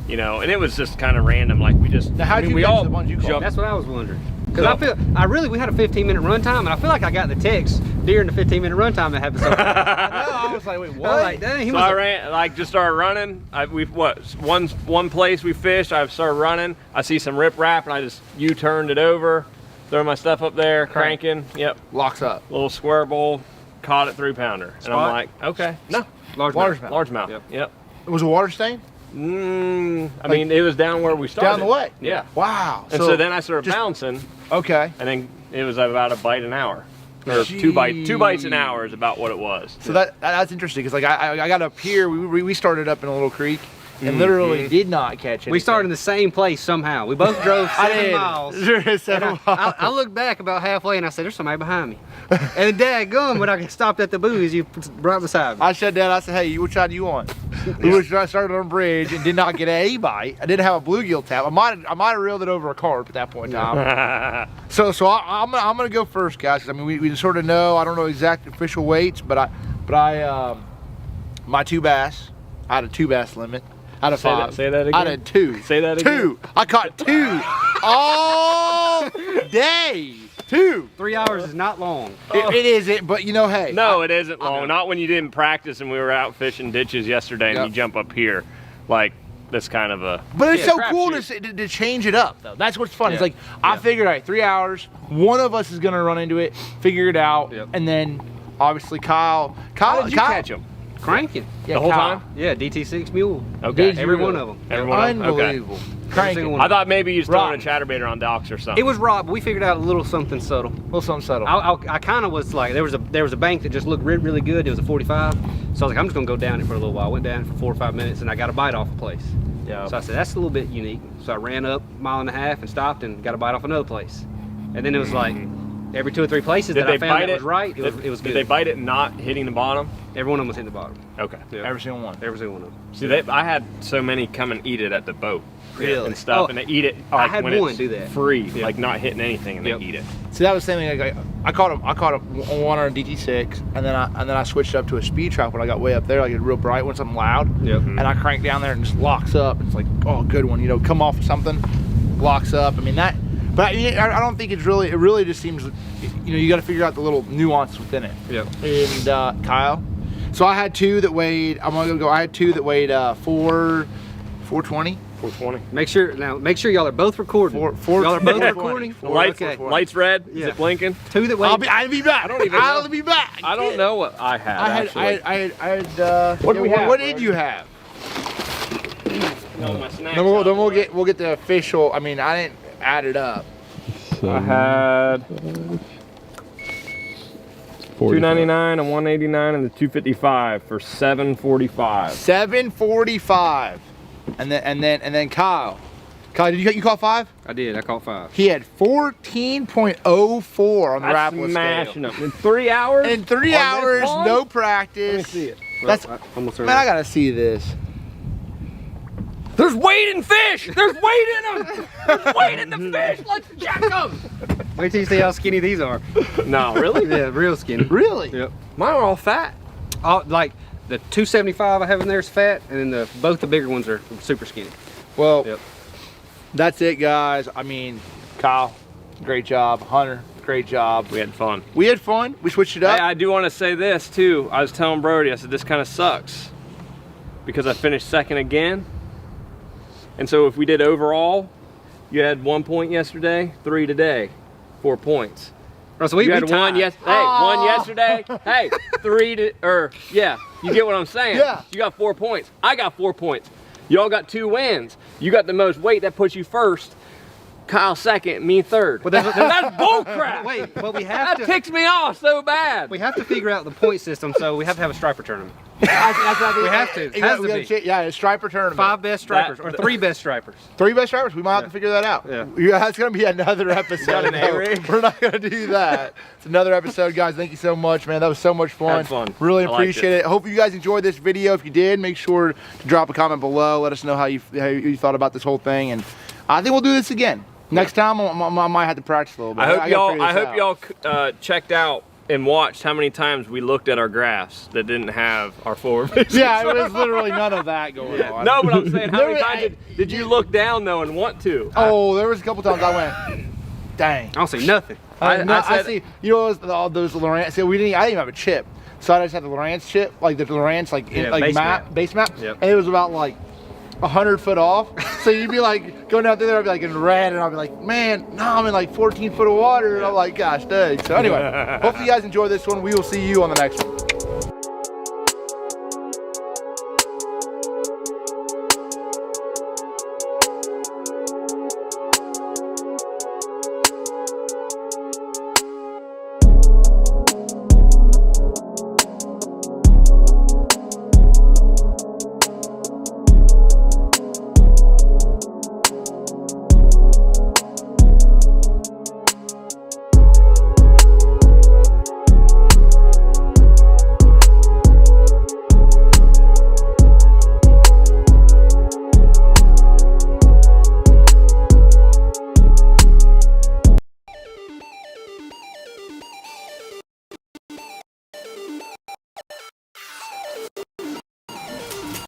you know, and it was just kind of random. Like we just. Now, how'd you we catch all the ones you caught? jumped. That's what I was wondering. Because we had a 15-minute run time, and I feel like I got the text during the 15-minute run time that happened. So I was like, wait, what? I was like, dang, he So was I ran, like, just started running. One place we fished, I started running. I see some riprap, and I just U-turned it over, throw my stuff up there, cranking. Yep, Locks up. little square bowl, caught it 3-pounder, and I'm like, okay, no, largemouth. largemouth. Yep. It was a water stain? I mean, it was down where we started. Down the way? Yeah. Wow. And so then I started bouncing, Okay. and then it was about a bite an hour. Or two bites an hour is about what it was. So that's interesting, because like I got up here, we started up in a little creek and literally did not catch it. We started in the same place somehow. We both drove 7 miles. 7 miles. I looked back about halfway and I said, there's somebody behind me. And daggum, when I stopped at the buoys, you right beside me. I shut down. I said, hey, which side do you want? We started on a bridge and did not get a bite. I didn't have a bluegill tap. I might have reeled it over a carp at that point in time. So I'm gonna go first, guys. 'Cause I mean, we sort of know. I don't know exact official weights, but I my 2 bass. I had a 2 bass limit. Out of 5. Say that again. I had 2. Say that again. 2. I caught 2 all day. 2. 3 hours is not long. It isn't, but you know, hey. No, it isn't long. Not when you didn't practice and we were out fishing ditches yesterday and you jump up here. Like, that's kind of a... But it's so crap cool shoot. to change it up, though. That's what's fun. Yeah. It's like, I figured, all right, 3 hours. One of us is going to run into it, figure it out. Yep. And then, obviously, Kyle. How did you catch them? Cranking. Yeah, The whole Kyle. time? Yeah, DT6 mule. Okay. Did Every you one really? of them. Every one of them? Okay. Unbelievable. single Cranking. one. I thought maybe you was throwing a Rotten. chatterbait on docks or something. It was rock, but we figured out a little something subtle. A little something subtle. I kind of was like, there was a bank that just looked really good. It was a 45. So I was like, I'm just gonna go down it for a little while. I went down it for 4 or 5 minutes and I got a bite off a place. Yeah. So I said, that's a little bit unique. So I ran up a mile and a half and stopped and got a bite off another place. And then it was like, every 2 or 3 places Did that they I found bite that was right, it was Did good. they bite it not hitting the bottom? Every one of them was hitting the bottom. Okay. Yeah. Every single one. Every single one of them. See, I had so many come and eat it at the boat. Really? And stuff, Oh, and they eat it I like had when one it's do that. free, Yep. like not hitting anything, and Yep. they eat it. See, that was the same thing. Like, I caught a one on a DT6, and then I switched up to a speed trap when I got way up there, like a real bright one, something loud. Yep. And I crank down there and just locks up. It's like, oh, good one. You know, come off of something, locks up. I mean that, but I don't think it's really. It really just seems, you know, you got to figure out the little nuance within it. Yep. And Kyle, so I had 2 that weighed. I'm gonna go. I had 2 that weighed 420. 420. Make sure y'all are both recording. Y'all are both recording. Lights, Okay. lights red. Is Yeah. it blinking? 2 that weigh. I'll be back. I don't even know. I'll be back. I don't know what I had. actually. I had. What do we have, What Brad? did you have? No, my snacks Then out. we'll get the official. I mean, I didn't add it up. I had 299 and 189 and the 255 for 745. 745. And then Kyle, did you call 5? I did. I caught 5. He had 14.04 on the That's Rapala smashing scale. them in 3 hours. In 3 On this hours, pond? no practice. Let me see it. That's almost man, I gotta see this. There's weight in fish. There's weight in them. There's weight in the fish. Let's check them. Wait till you see how skinny these are. No, really? Yeah, real skinny. Really? Yep. Mine are all fat. Like the 275 I have in there is fat, and then both the bigger ones are super skinny. Well, Yep. that's it, guys. I mean, Kyle, great job. Hunter, great job. We had fun. We had fun. We switched it up. Hey, I do want to say this too. I was telling Brody, I said this kind of sucks because I finished second again. And so if we did overall, you had 1 point yesterday, 3 today, 4 points. Oh, so we You had tied. one one yesterday. Hey, 3 to, or yeah, you get what I'm saying? Yeah. You got 4 points. I got 4 points. Y'all got 2 wins. You got the most weight, that puts you first. Kyle second, me third. Well, that's bull crap. Wait, but we have That to. ticks me off so bad. We have to figure out the point system, so we have to have a striper tournament. That's what We have to. It has to be. Yeah, a striper tournament. 5 best stripers, or 3 best stripers. 3 best stripers. We might have to figure that out. Yeah. That's gonna be another episode. Got an No, A-rig? we're not gonna do that. It's another episode, guys. Thank you so much, man. That was so much fun. Had fun. Really I liked appreciate it. Hope you guys enjoyed this video. If you did, make sure to drop a comment below. Let us know how you thought about this whole thing, and I think we'll do this again. Next time, I might have to practice a little bit. I hope y'all checked out and watched how many times we looked at our graphs that didn't have our forward facing. Yeah, it was literally none of that going on. No, but I'm saying, how There many was- times did you look down though and want to? Oh, there was a couple times I went, dang. I don't see nothing. I see. You know, all those Lowrance. See, I didn't even have a chip, so I just had the Lowrance chip, like the Lowrance, Yeah, like base base map, Yep. and it was about like 100 foot off. So you'd be like going out there, I'd be like in red, and I'd be like, man, no, I'm in like 14 foot of water, and I'm like, gosh, dang. So anyway, hopefully you guys enjoy this one. We will see you on the next one.